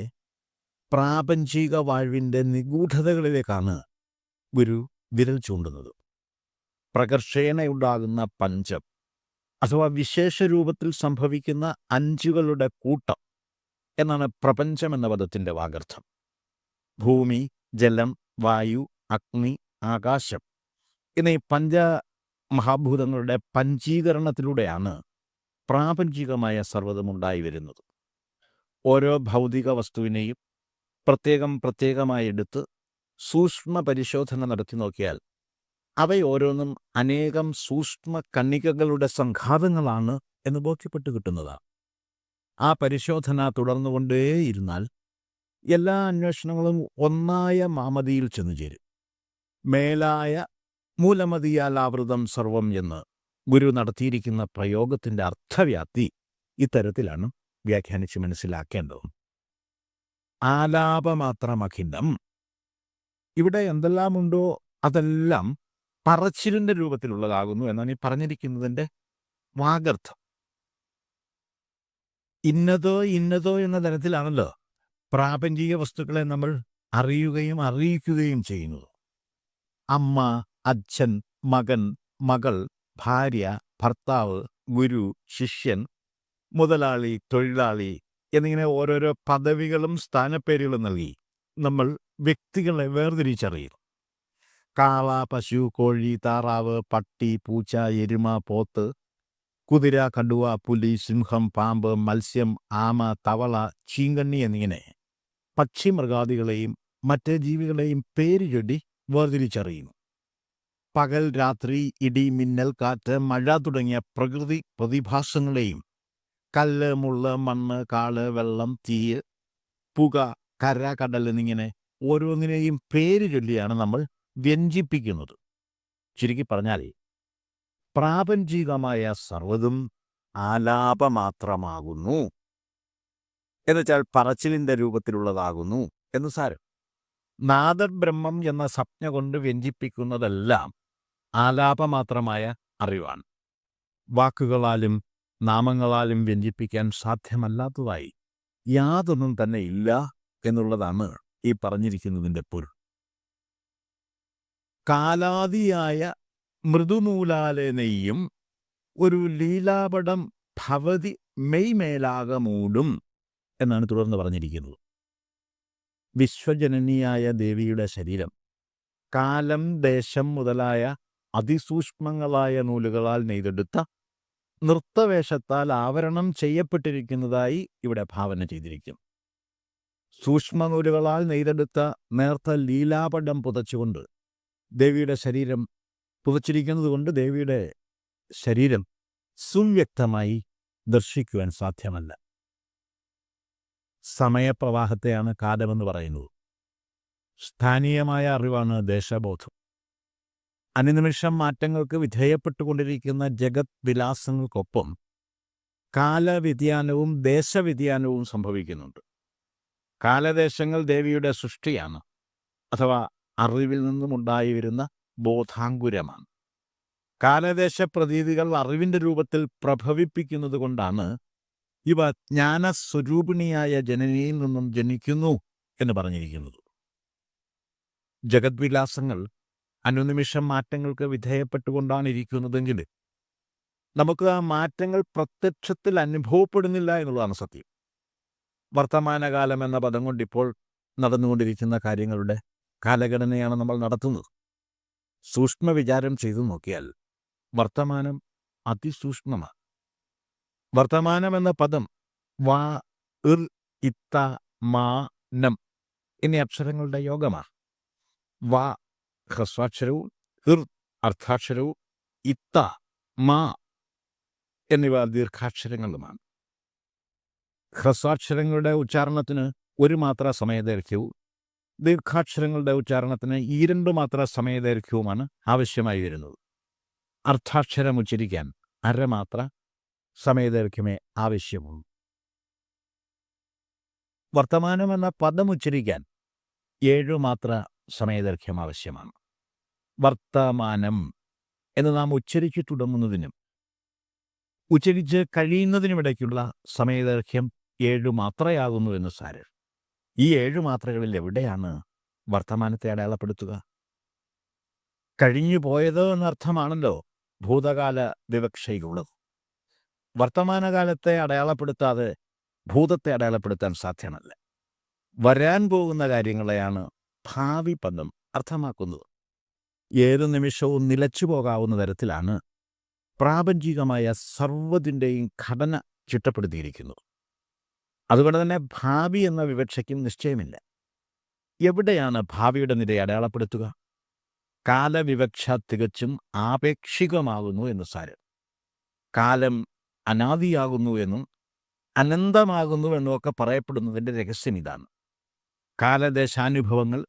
പ്രാപഞ്ചിക വാഴ്വിൻ്റെ നിഗൂഢതകളിലേക്കാണ് ഗുരു വിരൽ ചൂണ്ടുന്നത്. പ്രകർഷേണയുണ്ടാകുന്ന പഞ്ചം അഥവാ വിശേഷ രൂപത്തിൽ സംഭവിക്കുന്ന അഞ്ചുകളുടെ കൂട്ടം എന്നാണ് പ്രപഞ്ചം എന്ന പദത്തിൻ്റെ വാഗർത്ഥം. ഭൂമി, ജലം, വായു, അഗ്നി, ആകാശം എന്നീ പഞ്ചമഹാഭൂതങ്ങളുടെ പഞ്ചീകരണത്തിലൂടെയാണ് പ്രാപഞ്ചികമായ സർവ്വതുമുണ്ടായി വരുന്നത്. ഓരോ ഭൗതിക വസ്തുവിനെയും പ്രത്യേകമായി എടുത്ത് സൂക്ഷ്മ പരിശോധന നടത്തി നോക്കിയാൽ അവയോരോന്നും അനേകം സൂക്ഷ്മ കണികകളുടെ സംഘാതങ്ങളാണ് എന്ന് ബോധ്യപ്പെട്ട് കിട്ടുന്നതാണ്. ആ പരിശോധന തുടർന്നുകൊണ്ടേയിരുന്നാൽ എല്ലാ അന്വേഷണങ്ങളും ഒന്നായ മാമതിയിൽ ചെന്നു ചേരും. മേലായ മൂലമതിയാൽ ആവൃതം സർവം എന്ന് ഗുരു നടത്തിയിരിക്കുന്ന പ്രയോഗത്തിൻ്റെ അർത്ഥവ്യാപ്തി ഇത്തരത്തിലാണ് വ്യാഖ്യാനിച്ച് മനസ്സിലാക്കേണ്ടത്. ആലാപമാത്രമഖിലം. ഇവിടെ എന്തെല്ലാമുണ്ടോ അതെല്ലാം പറച്ചിലിൻ്റെ രൂപത്തിലുള്ളതാകുന്നു എന്നാണ് ഈ പറഞ്ഞിരിക്കുന്നതിൻ്റെ വാഗർത്ഥം. ഇന്നതോ എന്ന തരത്തിലാണല്ലോ പ്രാപഞ്ചിക വസ്തുക്കളെ നമ്മൾ അറിയുകയും അറിയിക്കുകയും ചെയ്യുന്നത്. അമ്മ, അച്ഛൻ, മകൻ, മകൾ, ഭാര്യ, ഭർത്താവ്, ഗുരു, ശിഷ്യൻ, മുതലാളി, തൊഴിലാളി എന്നിങ്ങനെ ഓരോരോ പദവികളും സ്ഥാനപ്പേരുകളും നൽകി നമ്മൾ വ്യക്തികളെ വേർതിരിച്ചറിയും. കാള, പശു, കോഴി, താറാവ്, പട്ടി, പൂച്ച, എരുമ, പോത്ത്, കുതിര, കടുവ, പുലി, സിംഹം, പാമ്പ്, മത്സ്യം, ആമ, തവള, ചീങ്കണ്ണി എന്നിങ്ങനെ പക്ഷിമൃഗാദികളെയും മറ്റ് ജീവികളെയും പേര് ചൊല്ലി വേർതിരിച്ചറിയുന്നു. പകൽ, രാത്രി, ഇടി, മിന്നൽ, കാറ്റ്, മഴ തുടങ്ങിയ പ്രകൃതി പ്രതിഭാസങ്ങളെയും കല്ല്, മുള്ള്, മണ്ണ്, കാട്, വെള്ളം, തീയ്, പുക, കര, കടൽ എന്നിങ്ങനെ ഓരോന്നിനെയും പേര് ചൊല്ലിയാണ് നമ്മൾ വ്യഞ്ജിപ്പിക്കുന്നത്. ചുരുക്കി പറഞ്ഞാൽ പ്രാപഞ്ചികമായ സർവ്വതും ആലാപമാത്രമാകുന്നു, എന്നുവെച്ചാൽ പറച്ചിലിൻ്റെ രൂപത്തിലുള്ളതാകുന്നു എന്ന് സാരം. നാദബ്രഹ്മം എന്ന സംജ്ഞ കൊണ്ട് വ്യഞ്ജിപ്പിക്കുന്നതെല്ലാം ആലാപമാത്രമായ അറിവാണ്. വാക്കുകളാലും നാമങ്ങളാലും വ്യഞ്ജിപ്പിക്കാൻ സാധ്യമല്ലാത്തതായി യാതൊന്നും തന്നെ ഇല്ല എന്നുള്ളതാണ് ഈ പറഞ്ഞിരിക്കുന്നതിൻ്റെ പൊരുൾ. കാലാദിയായ മൃദുനൂലാലെ നെയ്യും ഒരു ലീലാപടം ഭവതി മെയ്മേലാകമൂടും എന്നാണ് തുടർന്ന് പറഞ്ഞിരിക്കുന്നത്. വിശ്വജനനിയായ ദേവിയുടെ ശരീരം കാലം, ദേശം മുതലായ അതിസൂക്ഷ്മങ്ങളായ നൂലുകളാൽ നെയ്തെടുത്ത നൃത്തവേഷത്താൽ ആവരണം ചെയ്യപ്പെട്ടിരിക്കുന്നതായി ഇവിടെ ഭാവന ചെയ്തിരിക്കും. സൂക്ഷ്മനൂലുകളാൽ നെയ്തെടുത്ത നേർത്ത ലീലാപടം പുതച്ചുകൊണ്ട് ദേവിയുടെ ശരീരം പുതച്ചിരിക്കുന്നതുകൊണ്ട് ദേവിയുടെ ശരീരം സുവ്യക്തമായി ദർശിക്കുവാൻ സാധ്യമല്ല. സമയപ്രവാഹത്തെയാണ് കാലമെന്ന് പറയുന്നത്. സ്ഥാനീയമായ അറിവാണ് ദേശബോധം. അനുനിമിഷം മാറ്റങ്ങൾക്ക് വിധേയപ്പെട്ടുകൊണ്ടിരിക്കുന്ന ജഗത് വിലാസങ്ങൾക്കൊപ്പം കാലവ്യതിയാനവും ദേശവ്യതിയാനവും സംഭവിക്കുന്നുണ്ട്. കാലദേശങ്ങൾ ദേവിയുടെ സൃഷ്ടിയാണ്, അഥവാ അറിവിൽ നിന്നുമുണ്ടായി വരുന്ന ബോധാങ്കുരമാണ്. കാലദേശ പ്രതീതികൾ അറിവിൻ്റെ രൂപത്തിൽ പ്രഭവിപ്പിക്കുന്നത് കൊണ്ടാണ് ഇവ ജ്ഞാനസ്വരൂപിണിയായ ജനനിയിൽ നിന്നും ജനിക്കുന്നു എന്ന് പറഞ്ഞിരിക്കുന്നത്. ജഗദ്വിലാസങ്ങൾ അനുനിമിഷം മാറ്റങ്ങൾക്ക് വിധേയപ്പെട്ടുകൊണ്ടാണ് ഇരിക്കുന്നതെങ്കിൽ നമുക്ക് ആ മാറ്റങ്ങൾ പ്രത്യക്ഷത്തിൽ അനുഭവപ്പെടുന്നില്ല എന്നുള്ളതാണ് സത്യം. വർത്തമാനകാലം എന്ന പദം കൊണ്ട് ഇപ്പോൾ നടന്നുകൊണ്ടിരിക്കുന്ന കാര്യങ്ങളുടെ കാലഗണനയാണ് നമ്മൾ നടത്തുന്നത്. സൂക്ഷ്മ വിചാരം ചെയ്തു നോക്കിയാൽ വർത്തമാനം അതിസൂക്ഷ്മമാണ്. വർത്തമാനം എന്ന പദം വാ, ഇർ, ഇത്ത, മാ, നം എന്നീ അക്ഷരങ്ങളുടെ യോഗമാണ്. വാ ഹ്രസ്വാക്ഷരവും ഇർ അർത്ഥാക്ഷരവും ഇത്ത, മാ എന്നിവ ദീർഘാക്ഷരങ്ങളുമാണ്. ഹ്രസ്വാക്ഷരങ്ങളുടെ ഉച്ചാരണത്തിന് ഒരു മാത്ര സമയദൈർഘ്യവും ദീർഘാക്ഷരങ്ങളുടെ ഉച്ചാരണത്തിന് 2 മാത്ര സമയദൈർഘ്യവുമാണ് ആവശ്യമായി വരുന്നത്. അർത്ഥാക്ഷരം ഉച്ചരിക്കാൻ അരമാത്ര സമയദൈർഘ്യമേ ആവശ്യമുള്ളൂ. വർത്തമാനം എന്ന പദം ഉച്ചരിക്കാൻ 7 മാത്ര സമയദൈർഘ്യം ആവശ്യമാണ്. വർത്തമാനം എന്ന് നാം ഉച്ചരിച്ചു തുടങ്ങുന്നതിനും ഉച്ചരിച്ച് കഴിയുന്നതിനുമിടയ്ക്കുള്ള സമയദൈർഘ്യം 7 മാത്രയാകുന്നു എന്ന് സാരം. ഈ 7 മാത്രകളിൽ എവിടെയാണ് വർത്തമാനത്തെ അടയാളപ്പെടുത്തുക? കഴിഞ്ഞു പോയത് എന്നർത്ഥമാണല്ലോ ഭൂതകാല വിവക്ഷയിലുള്ളത്. വർത്തമാനകാലത്തെ അടയാളപ്പെടുത്താതെ ഭൂതത്തെ അടയാളപ്പെടുത്താൻ സാധ്യമല്ല. വരാൻ പോകുന്ന കാര്യങ്ങളെയാണ് ഭാവി പദം അർത്ഥമാക്കുന്നത്. ഏതു നിമിഷവും നിലച്ചു പോകാവുന്ന തരത്തിലാണ് പ്രാപഞ്ചികമായ സർവ്വതിൻ്റെയും ഘടന ചിട്ടപ്പെടുത്തിയിരിക്കുന്നത്. അതുകൊണ്ട് തന്നെ ഭാവി എന്ന വിവക്ഷയ്ക്കും നിശ്ചയമില്ല. എവിടെയാണ് ഭാവിയുടെ നിര അടയാളപ്പെടുത്തുക? കാലവിവക്ഷ തികച്ചും ആപേക്ഷികമാകുന്നു എന്ന് സാരം. കാലം അനാദിയാകുന്നു എന്നും അനന്തമാകുന്നു എന്നുമൊക്കെ പറയപ്പെടുന്നതിൻ്റെ രഹസ്യം ഇതാണ്. കാലദേശാനുഭവങ്ങൾ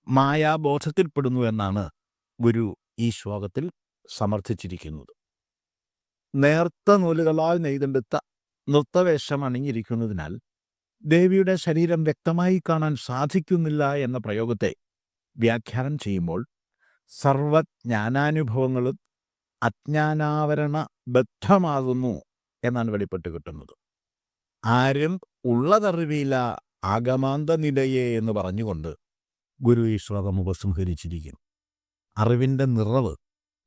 മായാബോധത്തിൽപ്പെടുന്നു എന്നാണ് ഗുരു ഈ ശ്ലോകത്തിൽ സമർത്ഥിച്ചിരിക്കുന്നത്. നേർത്ത നൂലുകളാൽ നെയ്തെടുത്ത നൃത്തവേഷം അണിഞ്ഞിരിക്കുന്നതിനാൽ ദേവിയുടെ ശരീരം വ്യക്തമായി കാണാൻ സാധിക്കുന്നില്ല എന്ന പ്രയോഗത്തെ വ്യാഖ്യാനം ചെയ്യുമ്പോൾ സർവജ്ഞാനാനുഭവങ്ങളും അജ്ഞാനാവരണ ബദ്ധമാകുന്നു എന്നാണ് വെളിപ്പെട്ട് കിട്ടുന്നത്. ആരും ഉള്ളതറിവില്ല ആഗമാന്ത നിലയെ എന്ന് പറഞ്ഞുകൊണ്ട് ഗുരു ഈ ശ്ലോകം ഉപസംഹരിച്ചിരിക്കുന്നു. അറിവിൻ്റെ നിറവ്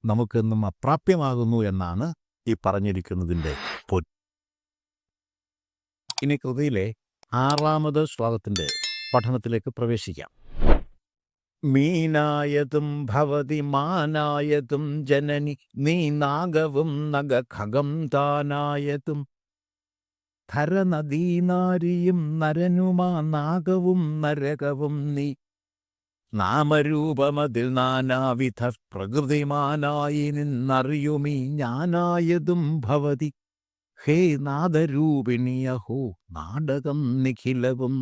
നമുക്കെന്നും അപ്രാപ്യമാകുന്നു എന്നാണ് ഈ പറഞ്ഞിരിക്കുന്നതിൻ്റെ പൊരുൾ. ഇനി കൃതിയിലെ 6ാമത് ശ്ലോകത്തിൻ്റെ പഠനത്തിലേക്ക് പ്രവേശിക്കാം. മീനായതും ഭവതി മാനായതും ജനനി നീ നാഗവും നഗഖഗം താനായതും ധരനദീനാരിയും നരനുമാ നാഗവും നരകവും നീ നാമരൂപമതിൽ നാനാവിധ പ്രകൃതിമാനായി നിന്നറിയുമീ ഞാനായതും ഭവതി ഹേ നാദരൂപിണിയഹോ നാടകം നിഖിലവും.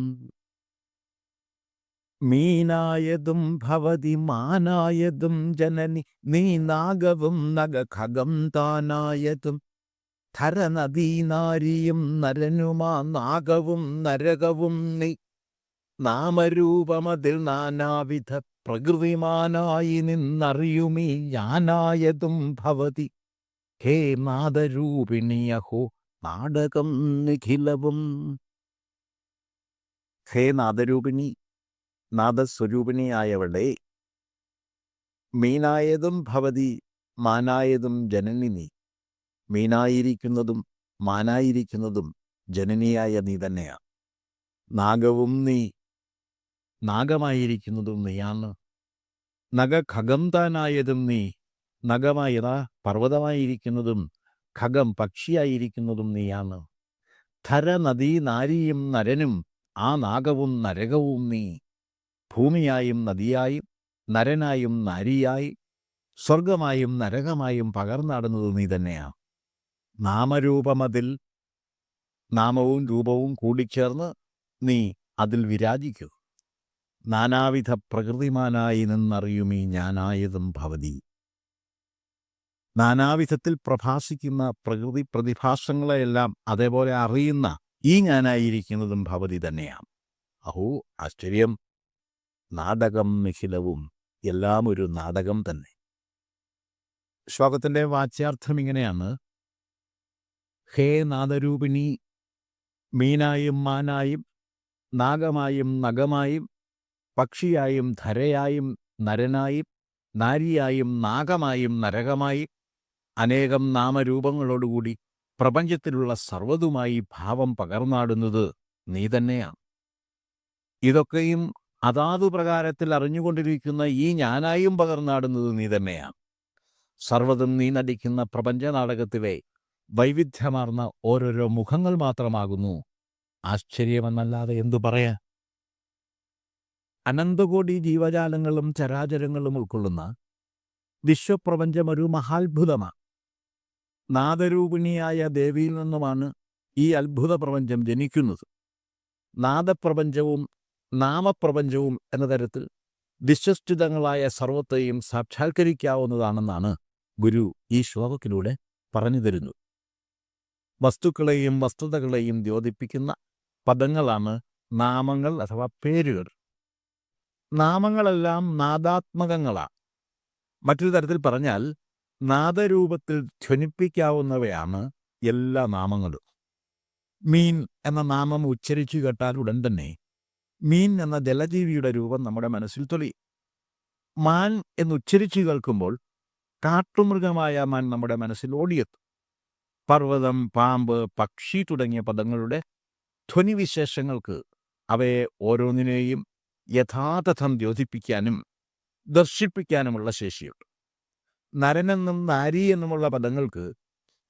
മീനായതും ഭവതി മാനായതും ജനനി നീ നാഗവും നഖകം താനായതും ധരനദീനാരിയും നരനുമാ നാഗവും നരകവും നീ നാമരൂപമതിൽ നാനാവിധ പ്രകൃതിമാനായി നിന്നറിയുമീ ഞാനായതും ഭവതി ഹേ നാദരൂപിണിയഹോ നാടകം നിഖിലവും. ഹേ നാദരൂപിണി, നാദസ്വരൂപിണിയായവളെ, മീനായതും ഭവതി മാനായതും ജനനി നീ. മീനായിരിക്കുന്നതും മാനായിരിക്കുന്നതും ജനനിയായ നീ തന്നെയാണ്. നാഗവും നീ, നാഗമായിരിക്കുന്നതും നീയാണ്. നഖകം താനായതും നീ, നഖമായതാ പർവ്വതമായിരിക്കുന്നതും ഖഗം പക്ഷിയായിരിക്കുന്നതും നീയാണ്. ധര നദീ നാരിയും നരനും ആ നാഗവും നരകവും നീ. ഭൂമിയായും നദിയായും നരനായും നാരിയായി സ്വർഗമായും നരകമായും പകർന്നാടുന്നത് നീ തന്നെയാണ്. നാമരൂപമതിൽ, നാമവും രൂപവും കൂടിച്ചേർന്ന് നീ അതിൽ വിരാജിക്കൂ. നാനാവിധ പ്രകൃതിമാനായി നിന്നറിയുമീ ഞാനായതും ഭവതി. നാനാവിധത്തിൽ പ്രഭാസിക്കുന്ന പ്രകൃതി പ്രതിഭാസങ്ങളെയെല്ലാം അതേപോലെ അറിയുന്ന ഈ ഞാനായിരിക്കുന്നതും ഭവതി തന്നെയാണ്. അഹോ ആശ്ചര്യം! നാടകം നിഖിലവും, എല്ലാം ഒരു നാടകം തന്നെ. ശ്ലോകത്തിൻ്റെ വാച്യാർത്ഥം ഇങ്ങനെയാണ്: ഹേ നാദരൂപിണി, മീനായും മാനായും നാഗമായും നഖമായും പക്ഷിയായും ധരയായും നരനായും നാരിയായും നാഗമായും നരകമായും അനേകം നാമരൂപങ്ങളോടുകൂടി പ്രപഞ്ചത്തിലുള്ള സർവ്വതുമായി ഭാവം പകർന്നാടുന്നത് നീ തന്നെയാണ്. ഇതൊക്കെയും അതാതു പ്രകാരത്തിൽ അറിഞ്ഞുകൊണ്ടിരിക്കുന്ന ഈ ഞാനായും പകർന്നാടുന്നത് നീ തന്നെയാണ്. സർവ്വതും നീ നടിക്കുന്ന പ്രപഞ്ച നാടകത്തിലെ വൈവിധ്യമാർന്ന ഓരോരോ മുഖങ്ങൾ മാത്രമാകുന്നു. ആശ്ചര്യമെന്നല്ലാതെ എന്തു പറയാൻ? അനന്തകോടി ജീവജാലങ്ങളും ചരാചരങ്ങളും ഉൾക്കൊള്ളുന്ന വിശ്വപ്രപഞ്ചം ഒരു മഹാത്ഭുതമാണ്. നാദരൂപിണിയായ ദേവിയിൽ നിന്നുമാണ് ഈ അത്ഭുത പ്രപഞ്ചം ജനിക്കുന്നത്. നാദപ്രപഞ്ചവും നാമപ്രപഞ്ചവും എന്ന തരത്തിൽ വിശ്വസ്തിതങ്ങളായ സർവത്തെയും സാക്ഷാത്കരിക്കാവുന്നതാണെന്നാണ് ഗുരു ഈ ശ്ലോകത്തിലൂടെ പറഞ്ഞു തരുന്നത്. വസ്തുക്കളെയും വസ്തുതകളെയും ദ്യോതിപ്പിക്കുന്ന പദങ്ങളാണ് നാമങ്ങൾ അഥവാ പേരുകൾ. നാമങ്ങളെല്ലാം നാദാത്മകങ്ങളാണ്. മറ്റൊരു തരത്തിൽ പറഞ്ഞാൽ നാദരൂപത്തിൽ ധ്വനിപ്പിക്കാവുന്നവയാണ് എല്ലാ നാമങ്ങളും. മീൻ എന്ന നാമം ഉച്ചരിച്ചു കേട്ടാൽ ഉടൻ തന്നെ മീൻ എന്ന ജലജീവിയുടെ രൂപം നമ്മുടെ മനസ്സിൽ തെളിയും. മാൻ എന്നുച്ചരിച്ചു കേൾക്കുമ്പോൾ കാട്ടുമൃഗമായ മാൻ നമ്മുടെ മനസ്സിൽ ഓടിയെത്തും. പർവ്വതം, പാമ്പ്, പക്ഷി തുടങ്ങിയ പദങ്ങളുടെ ധ്വനിവിശേഷങ്ങൾക്ക് അവയെ ഓരോന്നിനെയും യഥാതഥം ദ്യോതിപ്പിക്കാനും ദർശിപ്പിക്കാനുമുള്ള ശേഷിയുണ്ട്. നരനെന്നും നാരി എന്നുമുള്ള പദങ്ങൾക്ക്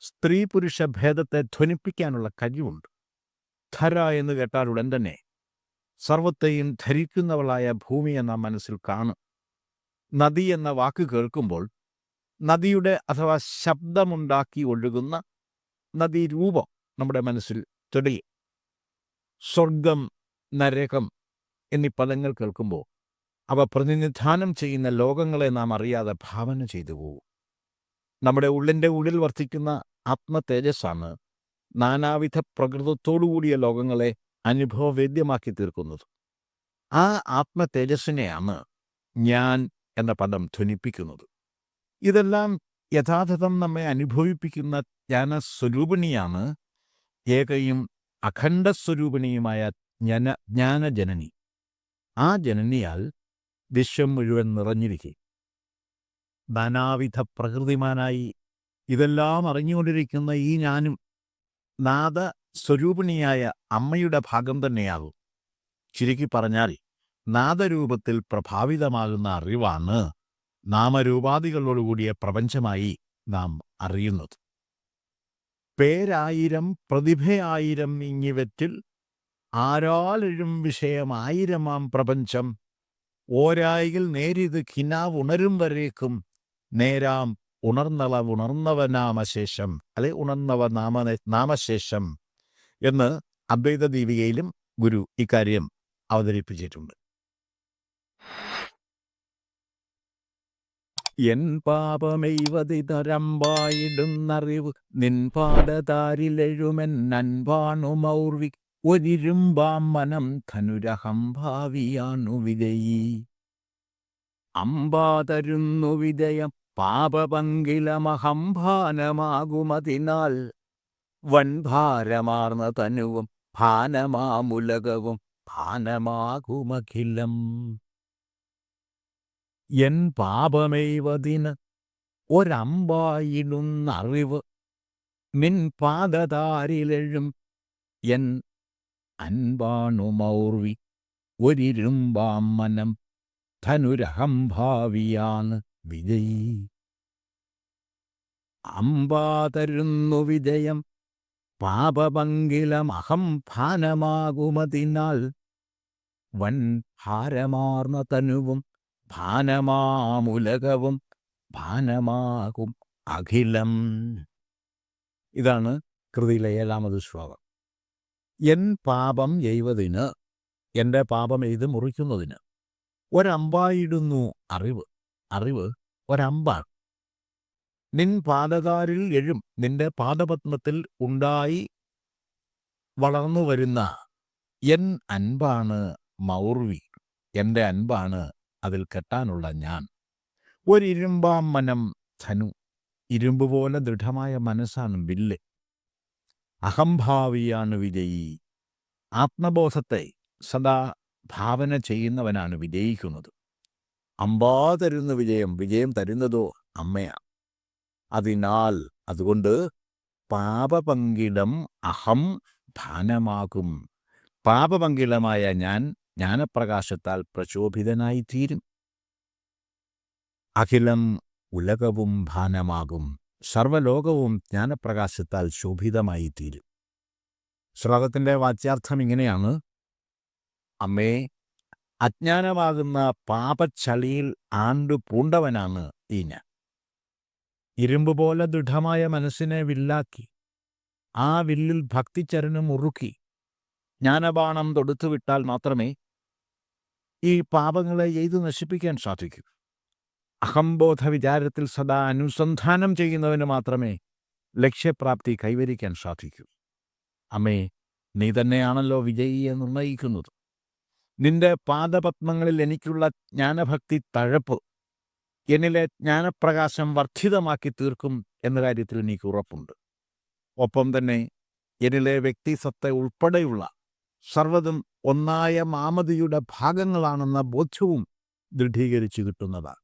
സ്ത്രീ പുരുഷ ഭേദത്തെ ധ്വനിപ്പിക്കാനുള്ള കഴിവുണ്ട്. ധര എന്ന് കേട്ടാൽ ഉടൻ തന്നെ സർവത്തെയും ധരിക്കുന്നവളായ ഭൂമിയെ നാം മനസ്സിൽ കാണും. നദി എന്ന വാക്ക് കേൾക്കുമ്പോൾ നദിയുടെ അഥവാ ശബ്ദമുണ്ടാക്കി ഒഴുകുന്ന നദീരൂപം നമ്മുടെ മനസ്സിൽ തെളിയും. സ്വർഗം, നരകം എന്നീ പദങ്ങൾ കേൾക്കുമ്പോൾ അവ പ്രതിനിധാനം ചെയ്യുന്ന ലോകങ്ങളെ നാം അറിയാതെ ഭാവന ചെയ്തു പോകും. നമ്മുടെ ഉള്ളിൻ്റെ ഉള്ളിൽ വർത്തിക്കുന്ന ആത്മതേജസ്സാണ് നാനാവിധ പ്രകൃതത്തോടുകൂടിയ ലോകങ്ങളെ അനുഭവവേദ്യമാക്കി തീർക്കുന്നത്. ആ ആത്മതേജസ്സിനെയാണ് ഞാൻ എന്ന പദം ധ്വനിപ്പിക്കുന്നത്. ഇതെല്ലാം യഥാർത്ഥം നമ്മെ അനുഭവിപ്പിക്കുന്ന ജ്ഞാനസ്വരൂപിണിയാണ് ഏകയും അഖണ്ഡസ്വരൂപിണിയുമായ ജ്ഞാനജനനി. ആ ജനനിയാൽ വിശ്വം മുഴുവൻ നിറഞ്ഞിരിക്കും. നാനാവിധ പ്രകൃതിമാനായി ഇതെല്ലാം അറിഞ്ഞുകൊണ്ടിരിക്കുന്ന ഈ ഞാനും നാദസ്വരൂപിണിയായ അമ്മയുടെ ഭാഗം തന്നെയാകും. ചുരുക്കി പറഞ്ഞാൽ നാദരൂപത്തിൽ പ്രഭാവിതമാകുന്ന അറിവാണ് നാമരൂപാദികളോടുകൂടിയ പ്രപഞ്ചമായി നാം അറിയുന്നത്. പേരായിരം പ്രതിഭയായിരം ഇങ്ങിവറ്റിൽ ആരാലെഴും വിഷയമായിരമാം പ്രപഞ്ചം ഓരായിൽ നേരിത് കിനാവ് ഉണരും വരേക്കും നേരാം ഉണർന്നവനാമശേഷം അല്ലെ ഉണർന്നവ നാമശേഷം എന്ന് അദ്വൈത ദീപികയിലും ഗുരു ഇക്കാര്യം അവതരിപ്പിച്ചിട്ടുണ്ട്. എൻ പാപമെയ്വതിതരമ്പായിടുന്നറിവ് നിൻ പാദതാരിലെഴുമെൻ അൻപാണു മൗർവി ഒരിരുമ്പാം മനം ധനുരഹം ഭാവിയാണു വിജയീ അമ്പാതരുന്നു വിജയം പാപപങ്കിലമഹംഭാനമാകുമതിനാൽ വൻഭാരമാർന്ന തനുവും ഭാനമാമുലകവും ഭാനമാകുമഖിലം. എൻ പാപമെയ്വതിന് ഒരമ്പായിടുന്നറിവ് നിൻ പാദതാരിലെഴും എൻ അൻപാണു മൗർവി ഒരിരുമ്പാം മനം ധനുരഹംഭാവിയാണ് വിജയീ അമ്പാതരുന്നു വിജയം പാപപങ്കിലമഹം ഭാനമാകുമതിനാൽ വൻ ഭാരമാർന്ന തനുവും ഭാനമാമുലകവും ഭാനമാകും അഖിലം. ഇതാണ് കൃതിയിലെ 7ാമത് ശ്ലോകം. എൻ പാപം എയ്വതിന്, എൻ്റെ പാപം എയ്ത് മുറിക്കുന്നതിന്, ഒരമ്പായിടുന്നു അറിവ്. അറിവ് ഒരമ്പാണ്. നിൻ പാദതാരിൽ എഴും, നിന്റെ പാദപത്മത്തിൽ ഉണ്ടായി വളർന്നു വരുന്ന എൻ അൻപാണ് മൗർവി, എൻ്റെ അൻപാണ് അതിൽ കെട്ടാനുള്ള ഞാൻ. ഒരിരുമ്പാം മനം ധനു, ഇരുമ്പ് പോലെ ദൃഢമായ മനസ്സാണ് വില്ല്. അഹംഭാവിയാണ് വിജയീ, ആത്മബോധത്തെ സദാ ഭാവന ചെയ്യുന്നവനാണ് വിജയിക്കുന്നത്. അമ്പാ തരുന്ന വിജയം, വിജയം തരുന്നതോ അമ്മയാണ്. അതിനാൽ അതുകൊണ്ട് പാപപങ്കിലം അഹം ഭാനമാകും, പാപപങ്കിലമായ ഞാൻ ജ്ഞാനപ്രകാശത്താൽ പ്രചോഭിതനായിത്തീരും. അഖിലം ഉലകവും ഭാനമാകും, സർവലോകവും ജ്ഞാനപ്രകാശത്താൽ ശോഭിതമായിത്തീരും. ശ്ലോകത്തിൻ്റെ വാച്യാർത്ഥം ഇങ്ങനെയാണ്: അമ്മേ, അജ്ഞാനമാകുന്ന പാപച്ചളിയിൽ ആണ്ടു പൂണ്ടവനാണ് ഈ ഞാൻ. ഇരുമ്പ് പോലെ ദൃഢമായ മനസ്സിനെ വില്ലാക്കി ആ വില്ലിൽ ഭക്തിച്ചരനും ഉറുക്കി ജ്ഞാനബാണം തൊടുത്തുവിട്ടാൽ മാത്രമേ ഈ പാപങ്ങളെ എയ്തു നശിപ്പിക്കാൻ സാധിക്കൂ. അഹംബോധ വിചാരത്തിൽ സദാ അനുസന്ധാനം ചെയ്യുന്നവന് മാത്രമേ ലക്ഷ്യപ്രാപ്തി കൈവരിക്കാൻ സാധിക്കൂ. അമ്മേ, നീ തന്നെയാണല്ലോ വിജയിയെ നിർണയിക്കുന്നത്. നിന്റെ പാദപത്മങ്ങളിൽ എനിക്കുള്ള ജ്ഞാനഭക്തി തഴപ്പ് എന്നിലെ ജ്ഞാനപ്രകാശം വർദ്ധിതമാക്കി തീർക്കും എന്ന കാര്യത്തിൽ എനിക്ക് ഉറപ്പുണ്ട്. ഒപ്പം തന്നെ എന്നിലെ വ്യക്തിസത്ത ഉൾപ്പെടെയുള്ള സർവ്വതും ഒന്നായ മാമതിയുടെ ഭാഗങ്ങളാണെന്ന ബോധ്യവും ദൃഢീകരിച്ചു കിട്ടുന്നതാണ്.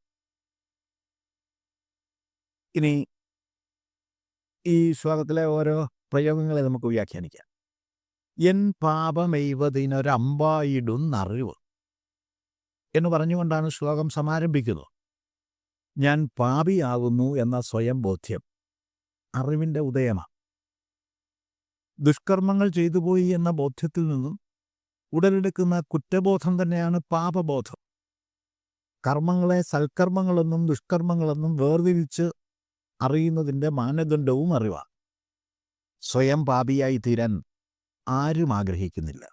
ഇനി ഈ ശ്ലോകത്തിലെ ഓരോ പ്രയോഗങ്ങളെ നമുക്ക് വ്യാഖ്യാനിക്കാം. എൻ പാപമെയ്വതിനൊരമ്പായിടുന്നറിവ് എന്ന് പറഞ്ഞുകൊണ്ടാണ് ശ്ലോകം സമാരംഭിക്കുന്നത്. ഞാൻ പാപിയാകുന്നു എന്ന സ്വയം ബോധ്യം അറിവിൻ്റെ ഉദയമാണ്. ദുഷ്കർമ്മങ്ങൾ ചെയ്തുപോയി എന്ന ബോധ്യത്തിൽ നിന്നും ഉടലെടുക്കുന്ന കുറ്റബോധം തന്നെയാണ് പാപബോധം. കർമ്മങ്ങളെ സൽക്കർമ്മങ്ങളെന്നും ദുഷ്കർമ്മങ്ങളെന്നും വേർതിരിച്ച് അറിയുന്നതിൻ്റെ മാനദണ്ഡവും അറിവാണ്. സ്വയം പാപിയായി തീരാൻ ആരും ആഗ്രഹിക്കുന്നില്ല.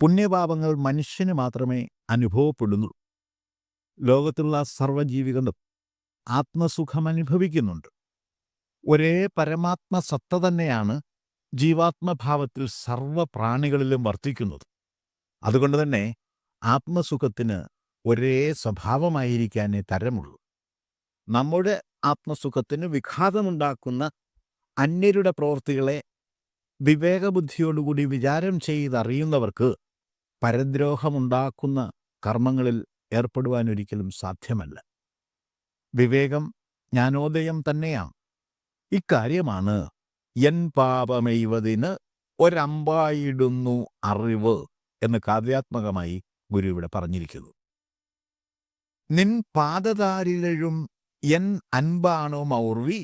പുണ്യപാപങ്ങൾ മനുഷ്യന് മാത്രമേ അനുഭവപ്പെടുന്നുള്ളൂ. ലോകത്തുള്ള സർവ്വജീവികളും ആത്മസുഖം അനുഭവിക്കുന്നുണ്ട്. ഒരേ പരമാത്മസത്ത തന്നെയാണ് ജീവാത്മഭാവത്തിൽ സർവ്വപ്രാണികളിലും വർത്തിക്കുന്നത്. അതുകൊണ്ട് തന്നെ ആത്മസുഖത്തിന് ഒരേ സ്വഭാവമായിരിക്കാനേ തരമുള്ളൂ. നമ്മുടെ ആത്മസുഖത്തിന് വിഘാതമുണ്ടാക്കുന്ന അന്യരുടെ പ്രവൃത്തികളെ വിവേകബുദ്ധിയോടുകൂടി വിചാരം ചെയ്തറിയുന്നവർക്ക് പരദ്രോഹമുണ്ടാക്കുന്ന കർമ്മങ്ങളിൽ ഏർപ്പെടുവാനൊരിക്കലും സാധ്യമല്ല. വിവേകം ജ്ഞാനോദയം തന്നെയാണ്. ഇക്കാര്യമാണ് എൻ പാപമെയ്വതിന് ഒരമ്പായിടുന്നു അറിവ് എന്ന് കാവ്യാത്മകമായി ഗുരു ഇവിടെ പറഞ്ഞിരിക്കുന്നു. നിൻ പാദതാരിലെഴും എൻ അൻപാണോ മൗർവി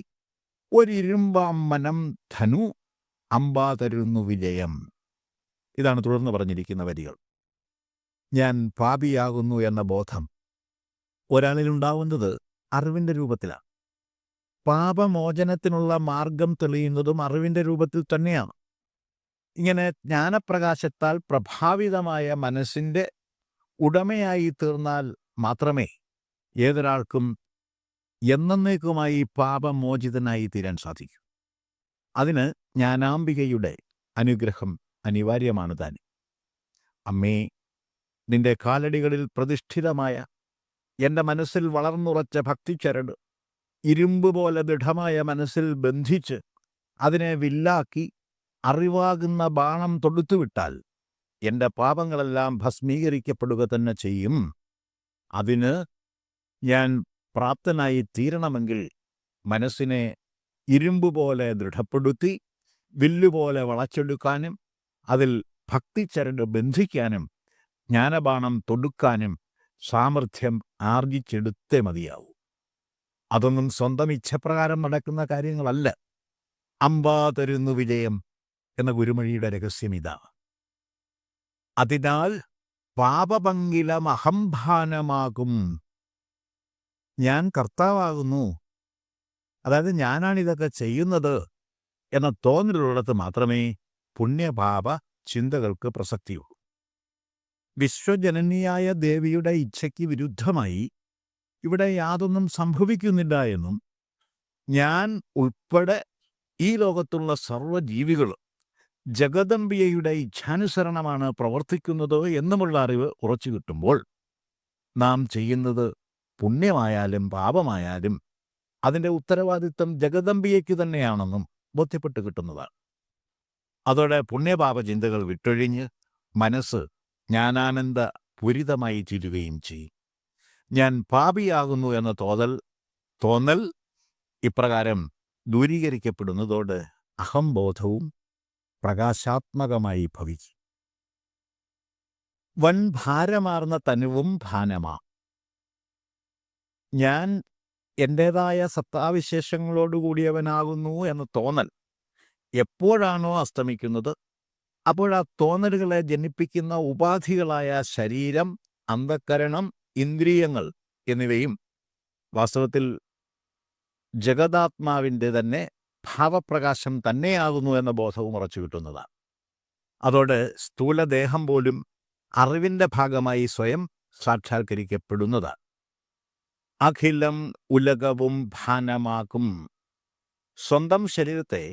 ഒരിരുമ്പാം മനം ധനു അമ്പാതരുന്നു വിജയം. ഇതാണ് തുടർന്ന് പറഞ്ഞിരിക്കുന്ന വരികൾ. ഞാൻ പാപിയാകുന്നു എന്ന ബോധം ഒരാളിലുണ്ടാവുന്നത് അറിവിൻ്റെ രൂപത്തിലാണ്. പാപമോചനത്തിനുള്ള മാർഗം തെളിയുന്നതും അറിവിൻ്റെ രൂപത്തിൽ തന്നെയാണ്. ഇങ്ങനെ ജ്ഞാനപ്രകാശത്താൽ പ്രഭാവിതമായ മനസ്സിൻ്റെ ഉടമയായി തീർന്നാൽ മാത്രമേ ഏതൊരാൾക്കും എന്നേക്കുമായി പാപമോചിതനായി തീരാൻ സാധിക്കൂ. അതിന് ജ്ഞാനാംബികയുടെ അനുഗ്രഹം അനിവാര്യമാണ് താനും. അമ്മേ, നിന്റെ കാലടികളിൽ പ്രതിഷ്ഠിതമായ എൻ്റെ മനസ്സിൽ വളർന്നുറച്ച ഭക്തിച്ചരട് ഇരുമ്പ് പോലെ ദൃഢമായ മനസ്സിൽ ബന്ധിച്ച് അതിനെ വില്ലാക്കി അറിവാകുന്ന ബാണം തൊടുത്തുവിട്ടാൽ എൻ്റെ പാപങ്ങളെല്ലാം ഭസ്മീകരിക്കപ്പെടുക തന്നെ ചെയ്യും. അതിന് ഞാൻ പ്രാപ്തനായി തീരണമെങ്കിൽ മനസ്സിനെ ഇരുമ്പുപോലെ ദൃഢപ്പെടുത്തി വില്ലുപോലെ വളച്ചെടുക്കാനും അതിൽ ഭക്തിച്ചരട് ബന്ധിക്കാനും ജ്ഞാനബാണം തൊടുക്കാനും സാമർഥ്യം ആർജിച്ചെടുത്തേ മതിയാവൂ. അതൊന്നും സ്വന്തം ഇച്ഛപ്രകാരം നടക്കുന്ന കാര്യങ്ങളല്ല. അമ്പാ തരുന്നു വിജയം എന്ന ഗുരുമൊഴിയുടെ രഹസ്യം ഇതാണ്. അതിനാൽ പാപപങ്കിലമഹംഭാനമാകും. ഞാൻ കർത്താവാകുന്നു, അതായത് ഞാനാണിതൊക്കെ ചെയ്യുന്നത് എന്ന തോന്നലുള്ളിടത്ത് മാത്രമേ പുണ്യപാപ ചിന്തകൾക്ക് പ്രസക്തിയുള്ളൂ. വിശ്വജനനിയായ ദേവിയുടെ ഇച്ഛയ്ക്ക് വിരുദ്ധമായി ഇവിടെ യാതൊന്നും സംഭവിക്കുന്നില്ല എന്നും ഞാൻ ഉൾപ്പെടെ ഈ ലോകത്തുള്ള സർവ്വജീവികളും ജഗദംബികയുടെ ഇച്ഛാനുസരണമാണ് പ്രവർത്തിക്കുന്നത് എന്നുമുള്ള അറിവ് ഉറച്ചു കിട്ടുമ്പോൾ നാം ചെയ്യുന്നത് പുണ്യമായാലും പാപമായാലും അതിൻ്റെ ഉത്തരവാദിത്വം ജഗദംബികയ്ക്ക് തന്നെയാണെന്നും ബോധ്യപ്പെട്ട് കിട്ടുന്നതാണ്. അതോടെ പുണ്യപാപ ചിന്തകൾ വിട്ടൊഴിഞ്ഞ് മനസ്സ് ജ്ഞാനാനന്ദ പൂരിതമായി തീരുകയും ചെയ്യും. ഞാൻ പാപിയാകുന്നു എന്ന തോന്നൽ ഇപ്രകാരം ദൂരീകരിക്കപ്പെടുന്നതോടെ അഹംബോധവും പ്രകാശാത്മകമായി ഭവിക്കും. വൻ ഭാരമാർന്ന തനുവും ഭാനമാ. ഞാൻ എൻ്റേതായ സത്താവിശേഷങ്ങളോടുകൂടിയവനാകുന്നു എന്ന തോന്നൽ എപ്പോഴാണോ അസ്തമിക്കുന്നത്, അപ്പോഴാ തോന്നലുകളെ ജനിപ്പിക്കുന്ന ഉപാധികളായ ശരീരം, അന്ധക്കരണം, ഇന്ദ്രിയങ്ങൾ എന്നിവയും വാസ്തവത്തിൽ ജഗദാത്മാവിൻ്റെ തന്നെ ഭാവപ്രകാശം തന്നെയാകുന്നു എന്ന ബോധവും ഉറച്ചു കിട്ടുന്നതാണ്. അതോടെ സ്ഥൂലദേഹം പോലും അറിവിൻ്റെ ഭാഗമായി സ്വയം സാക്ഷാത്കരിക്കപ്പെടുന്നതാണ്. അഖിലം ഉലകവും ഭാനമാക്കും. സ്വന്തം ശരീരത്തെ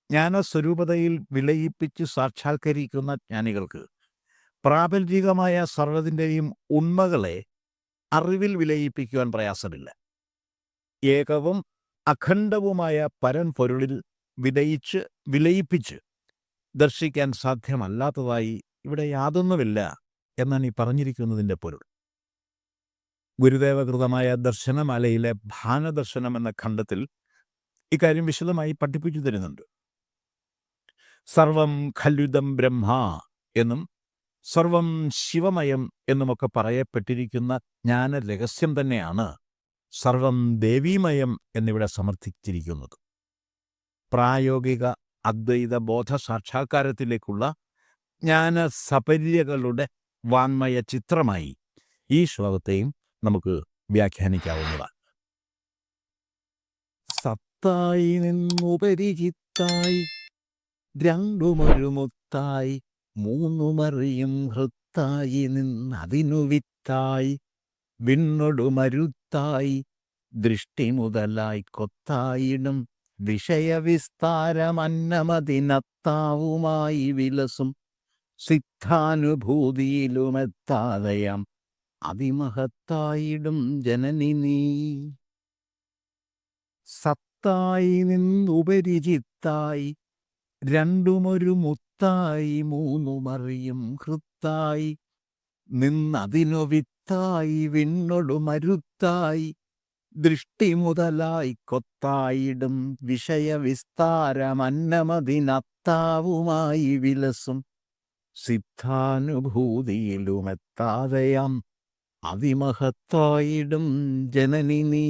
ജ്ഞാനസ്വരൂപതയിൽ വിലയിപ്പിച്ച് സാക്ഷാത്കരിക്കുന്ന ജ്ഞാനികൾക്ക് പ്രാപഞ്ചികമായ സർവ്വതിൻ്റെയും ഉണ്മകളെ അറിവിൽ വിലയിപ്പിക്കുവാൻ പ്രയാസമില്ല. ഏകവും അഖണ്ഡവുമായ പരൻപൊരുളിൽ വിലയിപ്പിച്ച് ദർശിക്കാൻ സാധ്യമല്ലാത്തതായി ഇവിടെ യാതൊന്നുമില്ല എന്നാണ് ഈ പറഞ്ഞിരിക്കുന്നതിൻ്റെ പൊരുൾ. ഗുരുദേവകൃതമായ ദർശനമാലയിലെ ഭാനദർശനം എന്ന ഖണ്ഡത്തിൽ ഇക്കാര്യം വിശദമായി പഠിപ്പിച്ചു തരുന്നുണ്ട്. സർവം ഖല്യുദം ബ്രഹ്മ എന്നും സർവം ശിവമയം എന്നുമൊക്കെ പറയപ്പെട്ടിരിക്കുന്ന ജ്ഞാന രഹസ്യം തന്നെയാണ് സർവം ദേവീമയം എന്നിവിടെ സമർത്ഥിച്ചിരിക്കുന്നത്. പ്രായോഗിക അദ്വൈത ബോധ സാക്ഷാത്കാരത്തിലേക്കുള്ള ജ്ഞാന സപര്യകളുടെ വാങ്മയ ചിത്രമായി ഈ ശ്ലോകത്തെയും നമുക്ക് വ്യാഖ്യാനിക്കാവുന്നതാണ്. സത്തായി നിന്നുപരിചിത്തായി രണ്ടുമൊരുമുത്തായി മൂന്നുമറിയും ഹൃത്തായി നിന്നതിനു വിത്തായി വിണ്ണൊടുമരുത്തായി ദൃഷ്ടി മുതലായി കൊത്തായിടും വിഷയവിസ്താരമന്നമതിനത്താവുമായി വിലസും സിദ്ധാനുഭൂതിയിലുമെത്താതെയാം അതിമഹത്തായിടും ജനനി നീ. സത്തായി നിന്നുപരിചിത്തായി രണ്ടുമൊരു മുത്തായി മൂന്നുമറിയും ഹൃത്തായി നിന്നതിനു വിത്തായി വിണ്ണൊടു മരുത്തായി ദൃഷ്ടി മുതലായി കൊത്തായിടും വിഷയവിസ്താരമന്നമതിനത്താവുമായി വിലസും സിദ്ധാനുഭൂതിയിലുമെത്താതെയാം അതിമഹത്തായിടും ജനനി നീ.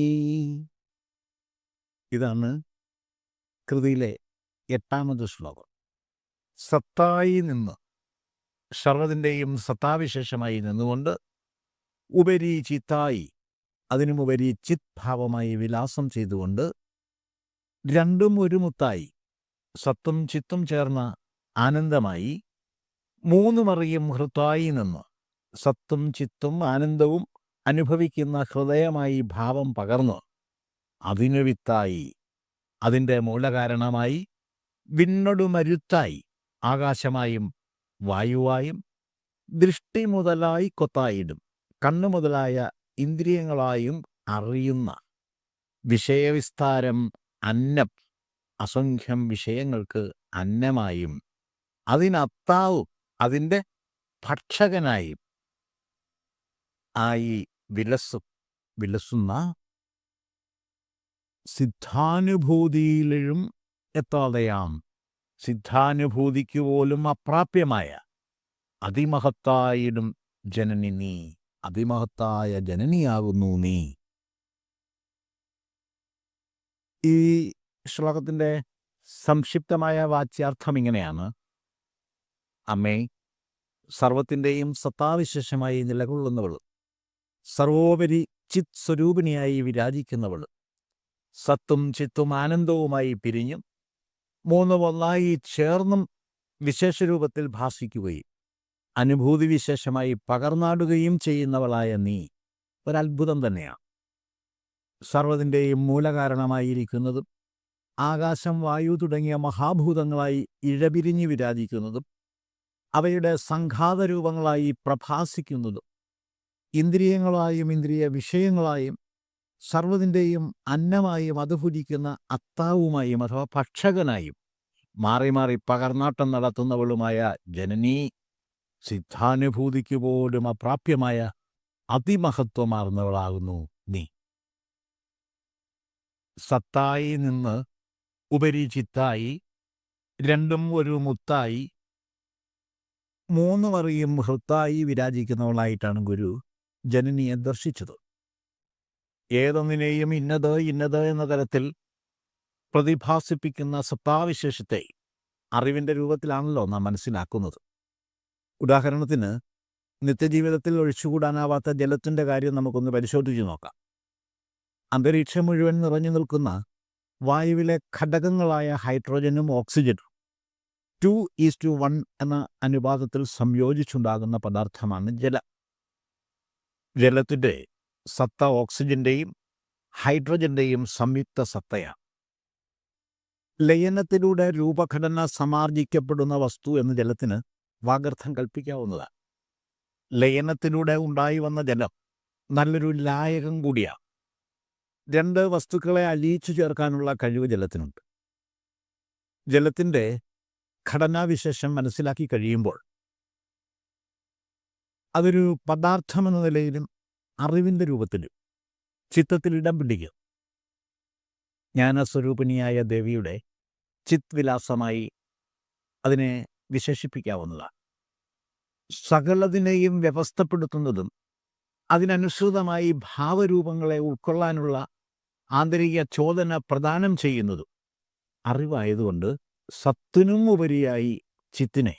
ഇതാണ് കൃതിയിലെ 8ാമത് ശ്ലോകം. സത്തായി നിന്ന് സർവ്വതിൻ്റെയും സത്താവിശേഷമായി നിന്നുകൊണ്ട് ഉപരി ചിത്തായി, അതിനുമുപരി ചിത് ഭാവമായി വിലാസം ചെയ്തുകൊണ്ട് രണ്ടും ഒരു മുത്തായി, സത്തും ചിത്തും ചേർന്ന ആനന്ദമായി, മൂന്നുമറിയും ഹൃത്തായി നിന്ന് സത്തും ചിത്തും ആനന്ദവും അനുഭവിക്കുന്ന ഹൃദയമായി ഭാവം പകർന്ന് അതിനു വിത്തായി, അതിൻ്റെ മൂലകാരണമായി, വിണ്ണൊടുമരുത്തായി, ആകാശമായും വായുവായും, ദൃഷ്ടി മുതലായി കൊത്തായിടും, കണ്ണു മുതലായ ഇന്ദ്രിയങ്ങളായും അറിയുന്ന വിഷയവിസ്താരം അന്നം, അസംഖ്യം വിഷയങ്ങൾക്ക് അന്നമായും, അതിനത്താവും അതിൻ്റെ ഭക്ഷകനായും ആയി വിലസുന്ന സിദ്ധാനുഭൂതിയിലും എത്താതെയാം, സിദ്ധാനുഭൂതിക്ക് പോലും അപ്രാപ്യമായ അതിമഹത്തായിടും ജനനി നീ, അതിമഹത്തായ ജനനിയാകുന്നു നീ. ഈ ശ്ലോകത്തിൻ്റെ സംക്ഷിപ്തമായ വാച്യാർത്ഥം ഇങ്ങനെയാണ്: അമ്മേ, സർവത്തിൻ്റെയും സത്താവിശേഷമായി നിലകൊള്ളുന്നവൾ, സർവോപരി ചിത് സ്വരൂപിണിയായി വിരാജിക്കുന്നവൾ, സത്തും ചിത്തും ആനന്ദവുമായി പിരിഞ്ഞും മൂന്നും ഒന്നായി ചേർന്നും വിശേഷരൂപത്തിൽ ഭാസിക്കുകയും അനുഭൂതി വിശേഷമായി പകർന്നാടുകയും ചെയ്യുന്നവളായ നീ ഒരത്ഭുതം തന്നെയാണ്. സർവ്വതിൻ്റെയും മൂലകാരണമായിരിക്കുന്നതും ആകാശം, വായു തുടങ്ങിയ മഹാഭൂതങ്ങളായി ഇഴപിരിഞ്ഞു വിരാജിക്കുന്നതും അവയുടെ സംഘാതരൂപങ്ങളായി പ്രഭാസിക്കുന്നതും ഇന്ദ്രിയങ്ങളായും ഇന്ദ്രിയ വിഷയങ്ങളായും സർവ്വതിൻ്റെയും അന്നമായും അതുഭുജിക്കുന്ന അത്താവുമായും അഥവാ ഭക്ഷകനായും മാറി മാറി പകർന്നാട്ടം നടത്തുന്നവളുമായ ജനനീ, സിദ്ധാനുഭൂതിക്ക് പോലും അപ്രാപ്യമായ അതിമഹത്വമാർന്നവളാകുന്നു നീ. സത്തായി നിന്ന് ഉപരി ചിത്തായി, രണ്ടും ഒരു മുത്തായി, മൂന്നുമറിയും ഹൃത്തായി വിരാജിക്കുന്നവളായിട്ടാണ് ഗുരു ജനനിയെ ദർശിച്ചത്. ഏതൊന്നിനെയും ഇന്നത് ഇന്നത് എന്ന തരത്തിൽ പ്രതിഭാസിപ്പിക്കുന്ന സത്താവിശേഷത്തെ അറിവിൻ്റെ രൂപത്തിലാണല്ലോ നാം മനസ്സിലാക്കുന്നത്. ഉദാഹരണത്തിന്, നിത്യജീവിതത്തിൽ ഒഴിച്ചുകൂടാനാവാത്ത ജലത്തിൻ്റെ കാര്യം നമുക്കൊന്ന് പരിശോധിച്ച് നോക്കാം. അന്തരീക്ഷം മുഴുവൻ നിറഞ്ഞു നിൽക്കുന്ന വായുവിലെ ഘടകങ്ങളായ ഹൈഡ്രോജനും ഓക്സിജനും 2:1 എന്ന അനുപാതത്തിൽ സംയോജിച്ചുണ്ടാകുന്ന പദാർത്ഥമാണ് ജലം. ജലത്തിൻ്റെ സത്ത ഓക്സിജൻ്റെയും ഹൈഡ്രജൻ്റെയും സംയുക്ത സത്തയാണ്. ലയനത്തിലൂടെ രൂപഘടന സമാർജിക്കപ്പെടുന്ന വസ്തു എന്ന് ജലത്തിന് വാഗർത്ഥം കൽപ്പിക്കാവുന്നതാണ്. ലയനത്തിലൂടെ ഉണ്ടായി വന്ന ജലം നല്ലൊരു ലായകം കൂടിയാണ്. രണ്ട് വസ്തുക്കളെ അലിയിച്ചു ചേർക്കാനുള്ള കഴിവ് ജലത്തിനുണ്ട്. ജലത്തിൻ്റെ ഘടനാവിശേഷം മനസ്സിലാക്കി കഴിയുമ്പോൾ അതൊരു പദാർത്ഥമെന്ന നിലയിലും അറിവിൻ്റെ രൂപത്തിലും ചിത്തത്തിൽ ഇടം പിടിക്കും. ജ്ഞാനസ്വരൂപിണിയായ ദേവിയുടെ ചിത് വിലാസമായി അതിനെ വിശേഷിപ്പിക്കാവുന്നതാണ്. സകലതിനെയും വ്യവസ്ഥപ്പെടുത്തുന്നതും അതിനനുസൃതമായി ഭാവരൂപങ്ങളെ ഉൾക്കൊള്ളാനുള്ള ആന്തരിക ചോദന പ്രദാനം ചെയ്യുന്നതും അറിവായതുകൊണ്ട് സത്തിനും ഉപരിയായി ചിത്തിനെ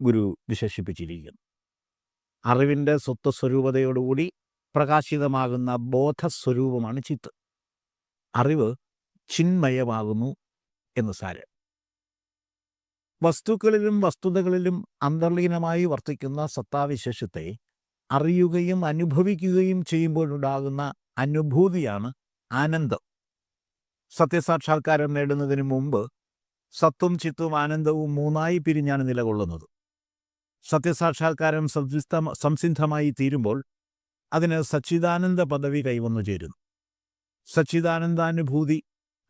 ഗുരു വിശേഷിപ്പിച്ചിരിക്കുന്നു. അറിവിൻ്റെ സ്വത്വസ്വരൂപതയോടുകൂടി പ്രകാശിതമാകുന്ന ബോധസ്വരൂപമാണ് ചിത്ത്. അറിവ് ചിന്മയമാകുന്നു എന്ന് സാരം. വസ്തുക്കളിലും വസ്തുതകളിലും അന്തർലീനമായി വർത്തിക്കുന്ന സത്താവിശേഷത്തെ അറിയുകയും അനുഭവിക്കുകയും ചെയ്യുമ്പോഴുണ്ടാകുന്ന അനുഭൂതിയാണ് ആനന്ദം. സത്യസാക്ഷാത്കാരം നേടുന്നതിന് മുമ്പ് സത്തും ചിത്തും ആനന്ദവും മൂന്നായി പിരിഞ്ഞാണ് നിലകൊള്ളുന്നത്. സത്യസാക്ഷാത്കാരം സംസിദ്ധമായി തീരുമ്പോൾ അതിന് സച്ചിദാനന്ദ പദവി കൈവന്നു ചേരുന്നു. സച്ചിദാനന്ദാനുഭൂതി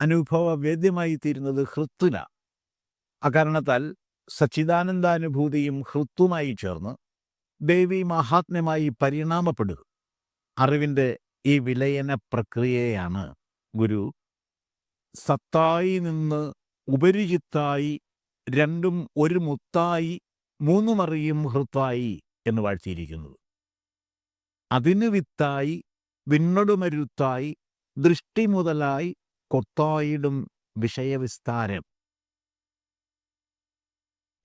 അനുഭവവേദ്യമായി തീരുന്നത് ഹൃത്തിലാണ്. അകാരണത്താൽ സച്ചിദാനന്ദാനുഭൂതിയും ഹൃത്തുമായി ചേർന്ന് ദേവി മഹാത്മ്യമായി പരിണാമപ്പെടുക. അറിവിൻ്റെ ഈ വിലയന പ്രക്രിയയാണ് ഗുരു സത്തായി നിന്ന് ഉപരിചിത്തായി, രണ്ടും ഒരു മുത്തായി, മൂന്നുമറിയും ഹൃത്തായി എന്ന് വാഴ്ത്തിയിരിക്കുന്നത്. അതിന് വിത്തായി, വിണ്ണൊടുമരുത്തായി, ദൃഷ്ടി മുതലായി കൊത്തായിടും വിഷയവിസ്താരം.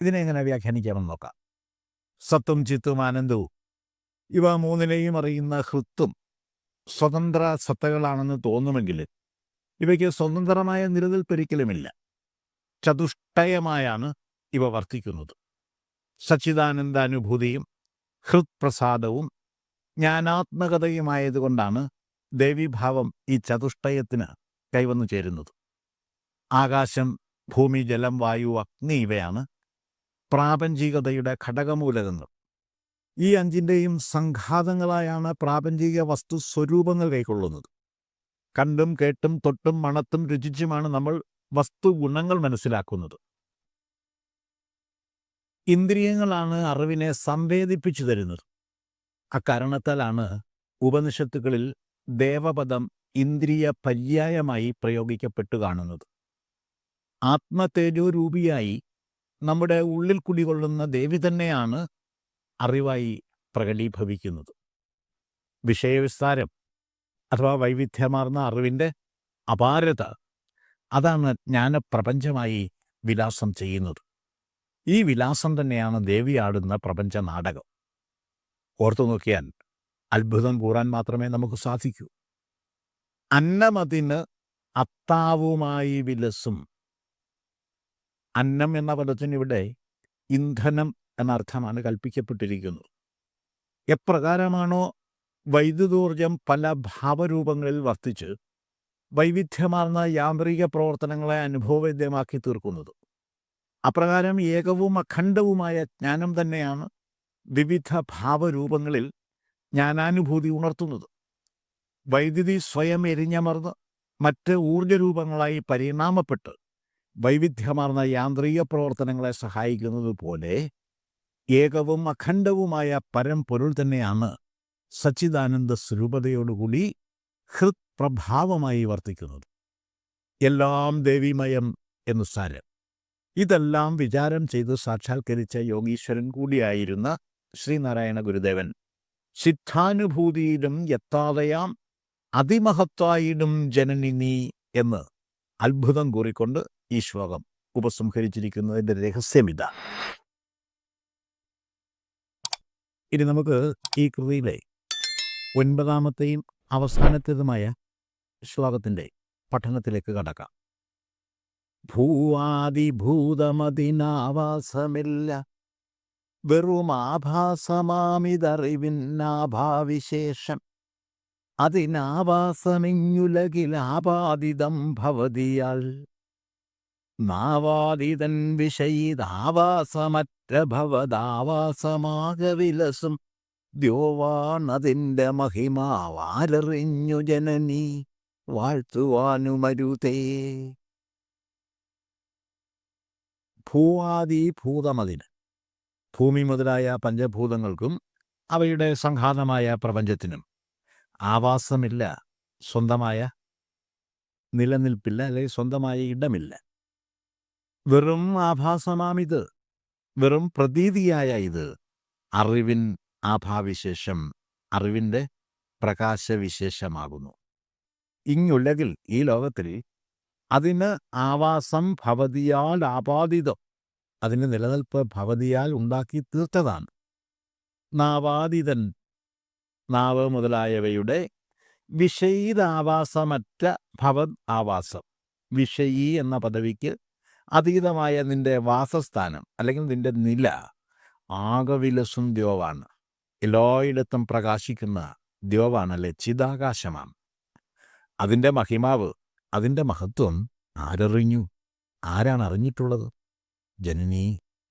ഇതിനെ എങ്ങനെ വ്യാഖ്യാനിക്കാമെന്ന് നോക്കാം. സത്തും ചിത്തും ആനന്ദവും ഇവ മൂന്നിനെയും അറിയുന്ന ഹൃത്തും സ്വതന്ത്ര സത്തകളാണെന്ന് തോന്നുമെങ്കിൽ ഇവയ്ക്ക് സ്വതന്ത്രമായ നിലനിൽപ്പൊരിക്കലുമില്ല. ചതുഷ്ടയമായാണ് ഇവ വർത്തിക്കുന്നത്. സച്ചിദാനന്ദാനുഭൂതിയും ഹൃത്പ്രസാദവും ജ്ഞാനാത്മകതയുമായതുകൊണ്ടാണ് ദേവീഭാവം ഈ ചതുഷ്ടയത്തിന് കൈവന്നു ചേരുന്നത്. ആകാശം, ഭൂമി, ജലം, വായു, അഗ്നി ഇവയാണ് പ്രാപഞ്ചികതയുടെ ഘടകമൂലകങ്ങൾ. ഈ അഞ്ചിൻ്റെയും സംഘാതങ്ങളായാണ് പ്രാപഞ്ചിക വസ്തു സ്വരൂപങ്ങൾ കൈക്കൊള്ളുന്നത്. കണ്ടും കേട്ടും തൊട്ടും മണത്തും രുചിച്ചുമാണ് നമ്മൾ വസ്തുഗുണങ്ങൾ മനസ്സിലാക്കുന്നത്. ഇന്ദ്രിയങ്ങളാണ് അറിവിനെ സംവേദിപ്പിച്ചു തരുന്നത്. അക്കാരണത്താലാണ് ഉപനിഷത്തുകളിൽ ദേവപദം ഇന്ദ്രിയ പര്യായമായി പ്രയോഗിക്കപ്പെട്ടു കാണുന്നത്. ആത്മതേജോരൂപിയായി നമ്മുടെ ഉള്ളിൽ കുടികൊള്ളുന്ന ദേവി തന്നെയാണ് അറിവായി പ്രകടീഭവിക്കുന്നത്. വിഷയവിസ്താരം അഥവാ വൈവിധ്യമാർന്ന അറിവിൻ്റെ അപാരത, അതാണ് ജ്ഞാനപ്രപഞ്ചമായി വിലാസം ചെയ്യുന്നത്. ഈ വിലാസം തന്നെയാണ് ദേവിയാടുന്ന പ്രപഞ്ച നാടകം. ഓർത്തു നോക്കിയാൽ അത്ഭുതം കൂറാൻ മാത്രമേ നമുക്ക് സാധിക്കൂ. അന്നമതിന് അത്താവുമായി വിലസും. അന്നം എന്ന പദത്തിന് ഇവിടെ ഇന്ധനം എന്നർത്ഥമാണ് കൽപ്പിക്കപ്പെട്ടിരിക്കുന്നത്. എപ്രകാരമാണോ വൈദ്യുതോർജം പല ഭാവരൂപങ്ങളിൽ വർത്തിച്ച് വൈവിധ്യമാർന്ന യാന്ത്രിക പ്രവർത്തനങ്ങളെ അനുഭവവേദ്യമാക്കി തീർക്കുന്നത്, അപ്രകാരം ഏകവും അഖണ്ഡവുമായ ജ്ഞാനം തന്നെയാണ് വിവിധ ഭാവരൂപങ്ങളിൽ ജ്ഞാനാനുഭൂതി ഉണർത്തുന്നത്. വൈദ്യുതി സ്വയം എരിഞ്ഞമർന്ന് മറ്റ് ഊർജരൂപങ്ങളായി പരിണാമപ്പെട്ട് വൈവിധ്യമാർന്ന യാന്ത്രിക പ്രവർത്തനങ്ങളെ സഹായിക്കുന്നത് പോലെ ഏകവും അഖണ്ഡവുമായ പരംപൊരുൾ തന്നെയാണ് സച്ചിദാനന്ദ സ്വരൂപതയോടുകൂടി ഹൃത്പ്രഭാവമായി വർത്തിക്കുന്നത്. എല്ലാം ദേവിമയം എന്നു സാരം. ഇതെല്ലാം വിചാരം ചെയ്ത് സാക്ഷാത്കരിച്ച യോഗീശ്വരൻ കൂടിയായിരുന്ന ശ്രീനാരായണ ഗുരുദേവൻ സിദ്ധാനുഭൂതിയിലും എത്താതെയാം അതിമഹത്തായിടും ജനനി നീ എന്ന് അത്ഭുതം കൂറിക്കൊണ്ട് ഈ ശ്ലോകം ഉപസംഹരിച്ചിരിക്കുന്നതിൻ്റെ രഹസ്യമിത. ഇനി നമുക്ക് ഈ കൃതിയിലെ 9ാമത്തെയും അവസാനത്തേതുമായ ശ്ലോകത്തിൻ്റെ പഠനത്തിലേക്ക് കടക്കാം. ഭൂവാദിഭൂതമതിനാവാസമില്ല, വെറും ആഭാസമാമിതറിവിന്നാഭാവിശേഷം, അതിനാവാസമിങ്ങുലകിലാപാദിതം ഭവതിയാൽ, നാവാദിതൻ വിഷയിതാവാസമറ്റ ഭവദാവാസമാകവിലസും ദ്യോവാണതിൻ്റെ മഹിമാവാരറിഞ്ഞു ജനനി വാഴ്ത്തുവാനുമരുതേ. ഭൂവാദിഭൂതമതിന്, ഭൂമി മുതലായ പഞ്ചഭൂതങ്ങൾക്കും അവയുടെ സംഘാതമായ പ്രപഞ്ചത്തിനും ആവാസമില്ല, സ്വന്തമായ നിലനിൽപ്പില്ല, അല്ലെങ്കിൽ സ്വന്തമായ ഇടമില്ല. വെറും ആഭാസമാമിത്, വെറും പ്രതീതിയായ ഇത് അറിവിൻ ആഭാവിശേഷം, അറിവിൻ്റെ പ്രകാശവിശേഷമാകുന്നു. ഇങ്ങുലകിൽ, ഈ ലോകത്തിൽ അതിന് ആവാസം ഭവതിയാൽ ആപാദിതം, അതിന് നിലനിൽപ്പ് ഭവതിയാൽ ഉണ്ടാക്കി തീർത്തതാണ്. നാവാദിതൻ, നാവ് മുതലായവയുടെ വിഷയീതാവാസമറ്റ ഭവത് ആവാസം, വിഷയീ എന്ന പദവിക്ക് അതീതമായ നിന്റെ വാസസ്ഥാനം അല്ലെങ്കിൽ നിന്റെ നില ആകവിലസും ദ്യോവാണ്. എല്ലായിടത്തും പ്രകാശിക്കുന്ന ദ്യോവാണല്ലേ, ചിദാകാശമാണ്. അതിൻ്റെ മഹിമാവ്, അതിൻ്റെ മഹത്വം ആരറിഞ്ഞു? ആരാണ് അറിഞ്ഞിട്ടുള്ളത്? ജനനി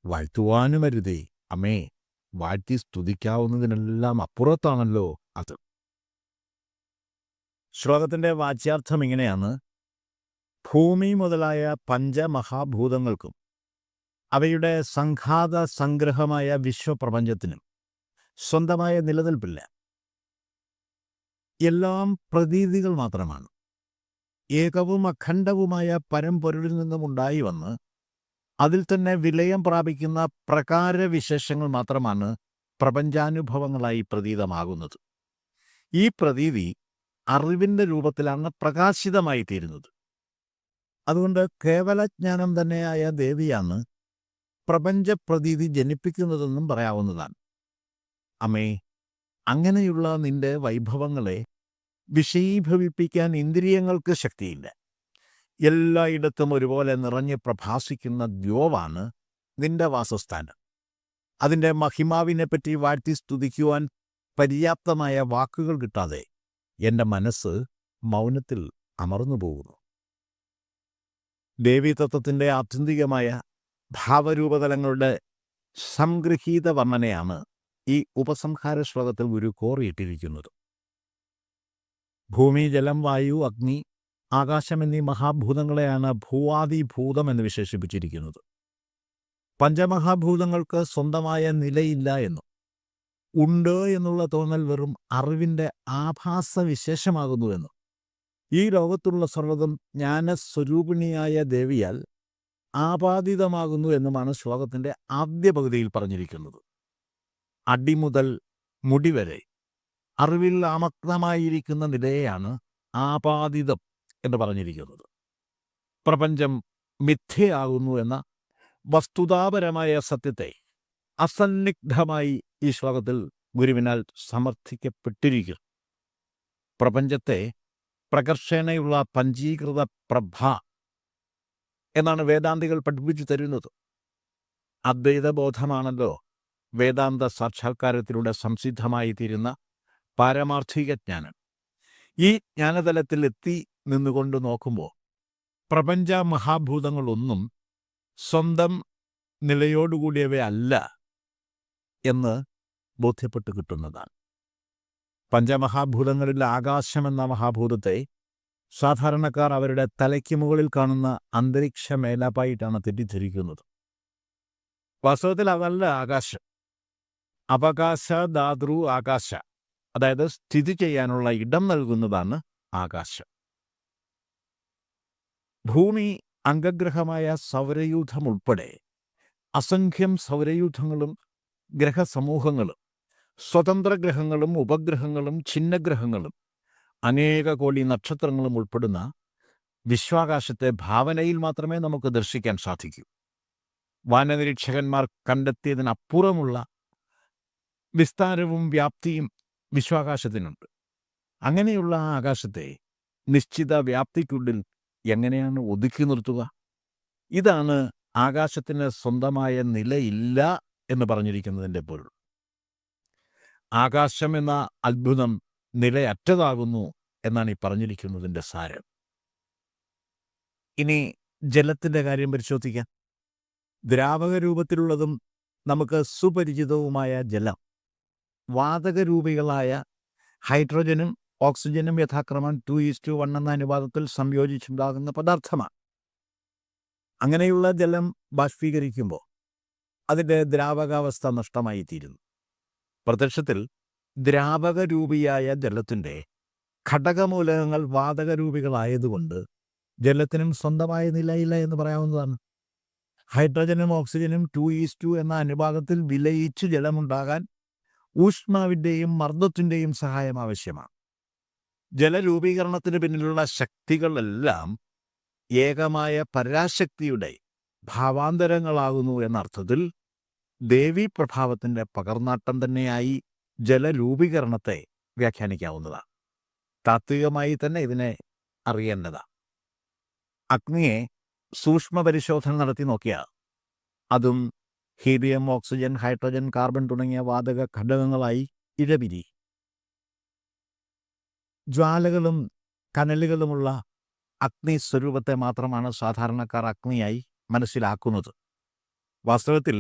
വാഴ്ത്തുവാനുമരുതേ. അമ്മേ, വാഴ്ത്തി സ്തുതിക്കാവുന്നതിനെല്ലാം അപ്പുറത്താണല്ലോ അത്. ശ്ലോകത്തിൻ്റെ വാച്യാർത്ഥം ഇങ്ങനെയാണ്: ഭൂമി മുതലായ പഞ്ചമഹാഭൂതങ്ങൾക്കും അവയുടെ സംഘാത സംഗ്രഹമായ വിശ്വപ്രപഞ്ചത്തിനും സ്വന്തമായ നിലനിൽപ്പില്ല. എല്ലാം പ്രതീതികൾ മാത്രമാണ്. ഏകവും അഖണ്ഡവുമായ പരമ്പൊരുളിൽ നിന്നും ഉണ്ടായി വന്ന് അതിൽ തന്നെ വിലയം പ്രാപിക്കുന്ന പ്രകാരവിശേഷങ്ങൾ മാത്രമാണ് പ്രപഞ്ചാനുഭവങ്ങളായി പ്രതീതമാകുന്നത്. ഈ പ്രതീതി അറിവിൻ്റെ രൂപത്തിലാണ് പ്രകാശിതമായി തീരുന്നത്. അതുകൊണ്ട് കേവലജ്ഞാനം തന്നെയായ ദേവിയാണ് പ്രപഞ്ചപ്രതീതി ജനിപ്പിക്കുന്നതെന്നും പറയാവുന്നതാണ്. അമ്മേ, അങ്ങനെയുള്ള നിന്റെ വൈഭവങ്ങളെ വിഷയീഭവിപ്പിക്കാൻ ഇന്ദ്രിയങ്ങൾക്ക് ശക്തിയില്ല. എല്ലായിടത്തും ഒരുപോലെ നിറഞ്ഞ് പ്രഭാസിക്കുന്ന ദ്യോവാണ് നിന്റെ വാസസ്ഥാനം. അതിൻ്റെ മഹിമാവിനെപ്പറ്റി വാഴ്ത്തി സ്തുതിക്കുവാൻ പര്യാപ്തമായ വാക്കുകൾ കിട്ടാതെ എൻ്റെ മനസ്സ് മൗനത്തിൽ അമർന്നു പോകുന്നു. ദേവീതത്വത്തിൻ്റെ ആത്യന്തികമായ ഭാവരൂപതലങ്ങളുടെ സംഗൃഹീത വർണ്ണനയാണ് ഈ ഉപസംഹാര ശ്ലോകത്തിൽ ഗുരു കോറിയിട്ടിരിക്കുന്നത്. ഭൂമി, ജലം, വായു, അഗ്നി, ആകാശം എന്നീ മഹാഭൂതങ്ങളെയാണ് ഭൂവാദിഭൂതം എന്ന് വിശേഷിപ്പിച്ചിരിക്കുന്നത്. പഞ്ചമഹാഭൂതങ്ങൾക്ക് സ്വന്തമായ നിലയില്ല എന്നും ഉണ്ട് എന്നുള്ള തോന്നൽ വെറും അറിവിൻ്റെ ആഭാസവിശേഷമാകുന്നുവെന്നും ഈ ലോകത്തുള്ള സർവ്വതും ജ്ഞാനസ്വരൂപിണിയായ ദേവിയാൽ ആപാദിതമാകുന്നു എന്നുമാണ് ശ്ലോകത്തിൻ്റെ ആദ്യ പകുതിയിൽ പറഞ്ഞിരിക്കുന്നത്. അടിമുതൽ മുടി വരെ അറിവിൽ ആമഗ്നമായിരിക്കുന്ന നിലയെയാണ് ആപാദിതം എന്ന് പറഞ്ഞിരിക്കുന്നത്. പ്രപഞ്ചം മിഥ്യയാകുന്നു എന്ന വസ്തുതാപരമായ സത്യത്തെ അസന്നിഗ്ധമായി ഈ ശ്ലോകത്തിൽ ഗുരുവിനാൽ സമർത്ഥിക്കപ്പെട്ടിരിക്കുന്നു. പ്രപഞ്ചത്തെ പ്രകർഷേണയുള്ള പഞ്ചീകൃത പ്രഭ എന്നാണ് വേദാന്തികൾ പഠിപ്പിച്ചു തരുന്നത്. അദ്വൈതബോധമാണല്ലോ വേദാന്ത സാക്ഷാത്കാരത്തിലൂടെ സംസിദ്ധമായി തീരുന്ന പാരമാർത്ഥിക ജ്ഞാനം. ഈ ജ്ഞാനതലത്തിൽ എത്തി നിന്നുകൊണ്ട് നോക്കുമ്പോൾ പ്രപഞ്ച മഹാഭൂതങ്ങളൊന്നും സ്വന്തം നിലയോടുകൂടിയവയല്ല എന്ന് ബോധ്യപ്പെട്ട് കിട്ടുന്നതാണ്. പഞ്ചമഹാഭൂതങ്ങളിൽ ആകാശമെന്ന മഹാഭൂതത്തെ സാധാരണക്കാർ അവരുടെ തലയ്ക്ക് മുകളിൽ കാണുന്ന അന്തരീക്ഷ മേലാപ്പായിട്ടാണ് തെറ്റിദ്ധരിക്കുന്നത്. വാസ്തവത്തിൽ അതല്ല ആകാശം. അവകാശ ധാതൃ ആകാശ, അതായത് സ്ഥിതി ചെയ്യാനുള്ള ഇടം നൽകുന്നതാണ് ആകാശം. ഭൂമി അംഗഗ്രഹമായ സൗരയൂഥം ഉൾപ്പെടെ അസംഖ്യം സൗരയൂഥങ്ങളും ഗ്രഹസമൂഹങ്ങളും സ്വതന്ത്ര ഗ്രഹങ്ങളും ഉപഗ്രഹങ്ങളും ഛിന്നഗ്രഹങ്ങളും അനേക കോടി നക്ഷത്രങ്ങളും ഉൾപ്പെടുന്ന വിശ്വാകാശത്തെ ഭാവനയിൽ മാത്രമേ നമുക്ക് ദർശിക്കാൻ സാധിക്കൂ. വാനനിരീക്ഷകന്മാർ കണ്ടെത്തിയതിനപ്പുറമുള്ള വിസ്താരവും വ്യാപ്തിയും വിശ്വാകാശത്തിനുണ്ട്. അങ്ങനെയുള്ള ആ ആകാശത്തെ നിശ്ചിത വ്യാപ്തിക്കുള്ളിൽ എങ്ങനെയാണ് ഒതുക്കി നിർത്തുക? ഇതാണ് ആകാശത്തിന് സ്വന്തമായ നിലയില്ല എന്ന് പറഞ്ഞിരിക്കുന്നതിൻ്റെ പൊരുൾ. ആകാശം എന്ന അത്ഭുതം നിലയറ്റതാകുന്നു എന്നാണ് ഈ പറഞ്ഞിരിക്കുന്നതിൻ്റെ സാരം. ഇനി ജലത്തിൻ്റെ കാര്യം പരിശോധിക്കാം. ദ്രാവക രൂപത്തിലുള്ളതും നമുക്ക് സുപരിചിതവുമായ ജലം വാതകരൂപികളായ ഹൈഡ്രജനും ഓക്സിജനും യഥാക്രമം 2:1 എന്ന അനുപാതത്തിൽ സംയോജിച്ചുണ്ടാകുന്ന പദാർത്ഥമാണ്. അങ്ങനെയുള്ള ജലം ബാഷ്പീകരിക്കുമ്പോൾ അതിൻ്റെ ദ്രാവകാവസ്ഥ നഷ്ടമായി തീരുന്നു. പ്രത്യക്ഷത്തിൽ ദ്രാവകരൂപിയായ ജലത്തിൻ്റെ ഘടകമൂലകങ്ങൾ വാതകരൂപികളായതുകൊണ്ട് ജലത്തിനും സ്വന്തമായ നിലയില്ല എന്ന് പറയാവുന്നതാണ്. ഹൈഡ്രജനും ഓക്സിജനും 2:2 എന്ന അനുപാതത്തിൽ വിലയിച്ച് ജലമുണ്ടാകാൻ ഊഷ്മാവിൻ്റെയും മർദ്ദത്തിൻ്റെയും സഹായം ആവശ്യമാണ്. ജലരൂപീകരണത്തിന് പിന്നിലുള്ള ശക്തികളെല്ലാം ഏകമായ പരാശക്തിയുടെ ഭാവാന്തരങ്ങളാകുന്നു എന്നർത്ഥത്തിൽ ദേവീപ്രഭാവത്തിൻ്റെ പകർന്നാട്ടം തന്നെയായി ജലരൂപീകരണത്തെ വ്യാഖ്യാനിക്കാവുന്നതാണ്. താത്വികമായി തന്നെ ഇതിനെ അറിയേണ്ടതാണ്. അഗ്നിയെ സൂക്ഷ്മ പരിശോധന നടത്തി നോക്കിയാൽ അതും ഹീലിയം, ഓക്സിജൻ, ഹൈഡ്രജൻ, കാർബൺ തുടങ്ങിയ വാതക ഘടകങ്ങളായി ഇഴപിരി. ജ്വാലകളും കനലുകളുമുള്ള അഗ്നി സ്വരൂപത്തെ മാത്രമാണ് സാധാരണക്കാർ അഗ്നിയായി മനസ്സിലാക്കുന്നത്. വാസ്തവത്തിൽ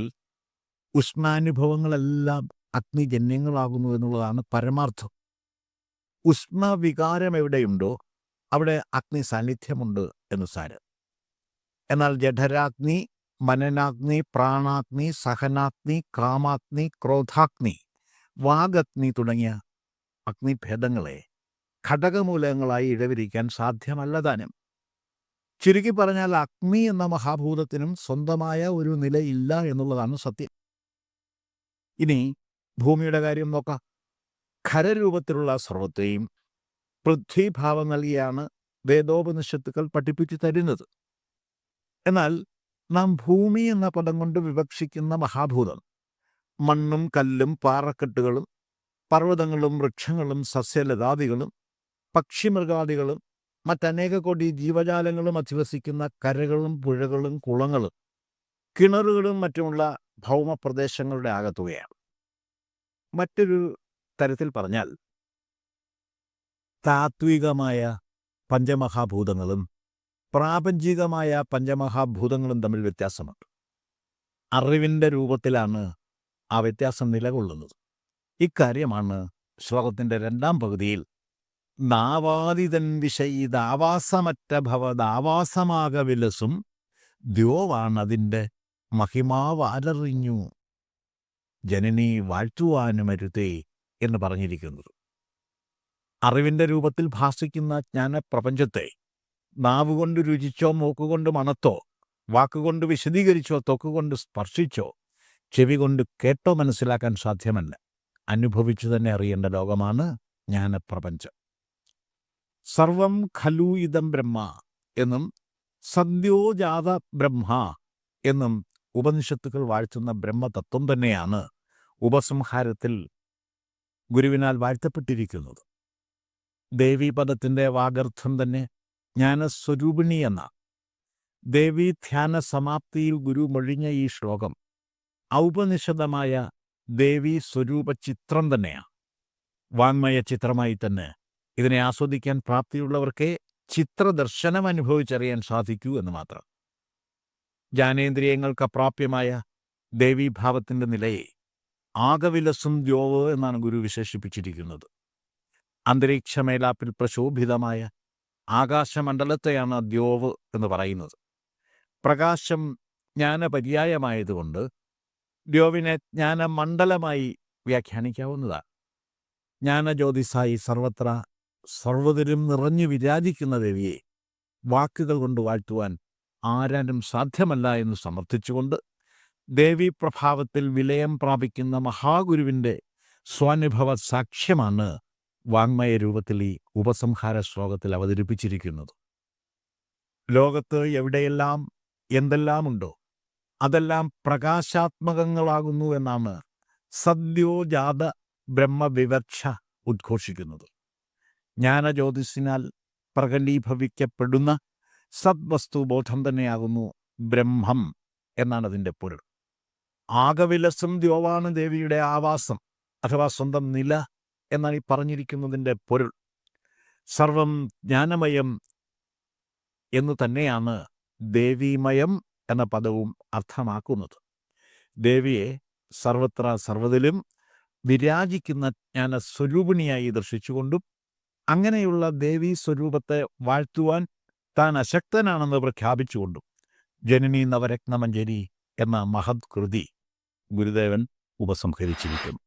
ഉഷ്ണാനുഭവങ്ങളെല്ലാം അഗ്നിജന്യങ്ങളാകുന്നു എന്നുള്ളതാണ് പരമാർത്ഥം. ഉഷ്ണവികാരം എവിടെയുണ്ടോ അവിടെ അഗ്നി സാന്നിധ്യമുണ്ട് എന്ന് സാരം. എന്നാൽ ജഠരാഗ്നി, മനനാഗ്നി, പ്രാണാഗ്നി, സഹനാഗ്നി, കാമാഗ്നി, ക്രോധാഗ്നി, വാഗഗ്നി തുടങ്ങിയ അഗ്നിഭേദങ്ങളെ ഘടകമൂലകങ്ങളായി ഇഴവിരിക്കാൻ സാധ്യമല്ലതാനും. ചുരുക്കി പറഞ്ഞാൽ അഗ്നി എന്ന മഹാഭൂതത്തിനും സ്വന്തമായ ഒരു നിലയില്ല എന്നുള്ളതാണ് സത്യം. ഇനി ഭൂമിയുടെ കാര്യം നോക്കാം. ഖരരൂപത്തിലുള്ള സർവത്തെയും പൃഥ്വിഭാവം നൽകിയാണ് വേദോപനിഷത്തുക്കൾ പഠിപ്പിച്ചു തരുന്നത്. എന്നാൽ നാം ഭൂമി എന്ന പദം കൊണ്ട് വിവക്ഷിക്കുന്ന മഹാഭൂതം മണ്ണും കല്ലും പാറക്കെട്ടുകളും പർവ്വതങ്ങളും വൃക്ഷങ്ങളും സസ്യലതാദികളും പക്ഷിമൃഗാദികളും മറ്റനേക കോടി ജീവജാലങ്ങളും അധിവസിക്കുന്ന കരകളും പുഴകളും കുളങ്ങളും കിണറുകളും മറ്റുമുള്ള ഭൗമപ്രദേശങ്ങളുടെ ആകത്തുകയാണ്. മറ്റൊരു തരത്തിൽ പറഞ്ഞാൽ താത്വികമായ പഞ്ചമഹാഭൂതങ്ങളും പ്രാപഞ്ചികമായ പഞ്ചമഹാഭൂതങ്ങളും തമ്മിൽ വ്യത്യാസമുണ്ട്. അറിവിൻ്റെ രൂപത്തിലാണ് ആ വ്യത്യാസം നിലകൊള്ളുന്നത്. ഇക്കാര്യമാണ് ശ്ലോകത്തിൻ്റെ 2-ാം പകുതിയിൽ നാവാദിതൻ വിഷയിതാവാസമറ്റ ഭവദാവാസമാക വിലസും ദ്യോവാണതിൻ്റെ മഹിമാവാലറിഞ്ഞു ജനനി വാഴ്ത്തുവാനുമരുതേ എന്ന് പറഞ്ഞിരിക്കുന്നത്. അറിവിൻ്റെ രൂപത്തിൽ ഭാസിക്കുന്ന ജ്ഞാനപ്രപഞ്ചത്തെ നാവുകൊണ്ട് രുചിച്ചോ മൂക്കുകൊണ്ട് മണത്തോ വാക്കുകൊണ്ട് വിശദീകരിച്ചോ തൊക്കുകൊണ്ട് സ്പർശിച്ചോ ചെവി കൊണ്ട് കേട്ടോ മനസ്സിലാക്കാൻ സാധ്യമല്ല. അനുഭവിച്ചു തന്നെ അറിയേണ്ട ലോകമാണ് ജ്ഞാനപ്രപഞ്ചം. സർവം ഖലു ഇദം ബ്രഹ്മ എന്നും സദ്യോജാത ബ്രഹ്മ എന്നും ഉപനിഷത്തുക്കൾ വാഴ്ത്തുന്ന ബ്രഹ്മതത്വം തന്നെയാണ് ഉപസംഹാരത്തിൽ ഗുരുവിനാൽ വാഴ്ത്തപ്പെട്ടിരിക്കുന്നത്. ദേവീപദത്തിൻ്റെ വാഗർത്ഥം തന്നെ ജ്ഞാനസ്വരൂപിണി എന്ന ദേവീ ധ്യാന സമാപ്തിയിൽ ഗുരു മൊഴിഞ്ഞ ഈ ശ്ലോകം ഔപനിഷദമായ ദേവീ സ്വരൂപ ചിത്രം തന്നെയാണ്. വാങ്മയ ചിത്രമായി തന്നെ ഇതിനെ ആസ്വദിക്കാൻ പ്രാപ്തിയുള്ളവർക്കേ ചിത്രദർശനം അനുഭവിച്ചറിയാൻ സാധിക്കൂ എന്ന് മാത്രം. ജ്ഞാനേന്ദ്രിയങ്ങൾക്ക് അപ്രാപ്യമായ ദേവീഭാവത്തിൻ്റെ നിലയെ ആകവിലസും ദ്യോവ് എന്നാണ് ഗുരു വിശേഷിപ്പിച്ചിരിക്കുന്നത്. അന്തരീക്ഷമേലാപ്പിൽ പ്രശോഭിതമായ ആകാശമണ്ഡലത്തെയാണ് ദ്യോവ് എന്ന് പറയുന്നത്. പ്രകാശം ജ്ഞാനപര്യായമായതുകൊണ്ട് ദ്യോവിനെ ജ്ഞാനമണ്ഡലമായി വ്യാഖ്യാനിക്കാവുന്നതാണ്. ജ്ഞാനജ്യോതിസായി സർവത്ര സർവ്വതിലും നിറഞ്ഞു വിരാജിക്കുന്ന ദേവിയെ വാക്കുകൾ കൊണ്ട് വാഴ്ത്തുവാൻ ആരാനും സാധ്യമല്ല എന്ന് സമർത്ഥിച്ചുകൊണ്ട് ദേവീപ്രഭാവത്തിൽ വിലയം പ്രാപിക്കുന്ന മഹാഗുരുവിൻ്റെ സ്വാനുഭവ സാക്ഷ്യമാണ് വാങ്മയ രൂപത്തിൽ ഈ ഉപസംഹാര ശ്ലോകത്തിൽ അവതരിപ്പിച്ചിരിക്കുന്നത്. ലോകത്ത് എവിടെയെല്ലാം എന്തെല്ലാമുണ്ടോ അതെല്ലാം പ്രകാശാത്മകങ്ങളാകുന്നു എന്നാണ് സദ്യോജാത ബ്രഹ്മവിവക്ഷ ഉദ്ഘോഷിക്കുന്നത്. ജ്ഞാനജ്യോതിസിനാൽ പ്രകടീഭവിക്കപ്പെടുന്ന സദ്വസ്തുബോധം തന്നെയാകുന്നു ബ്രഹ്മം എന്നാണ് അതിൻ്റെ പൊരുൾ. ആകവിലസും ദ്യോവാണ് ദേവിയുടെ ആവാസം അഥവാ സ്വന്തം നില എന്നാണ് ഈ പറഞ്ഞിരിക്കുന്നതിൻ്റെ പൊരുൾ. സർവം ജ്ഞാനമയം എന്നു തന്നെയാണ് ദേവീമയം എന്ന പദവും അർത്ഥമാക്കുന്നത്. ദേവിയെ സർവത്ര സർവ്വതിലും വിരാജിക്കുന്ന ജ്ഞാനസ്വരൂപിണിയായി ദർശിച്ചുകൊണ്ടും അങ്ങനെയുള്ള ദേവീ സ്വരൂപത്തെ വാഴ്ത്തുവാൻ താൻ അശക്തനാണെന്ന് പ്രഖ്യാപിച്ചുകൊണ്ടും ജനനി നവരത്നമഞ്ജരി എന്ന മഹത് കൃതി ഗുരുദേവൻ ഉപസംഹരിച്ചിരിക്കുന്നു.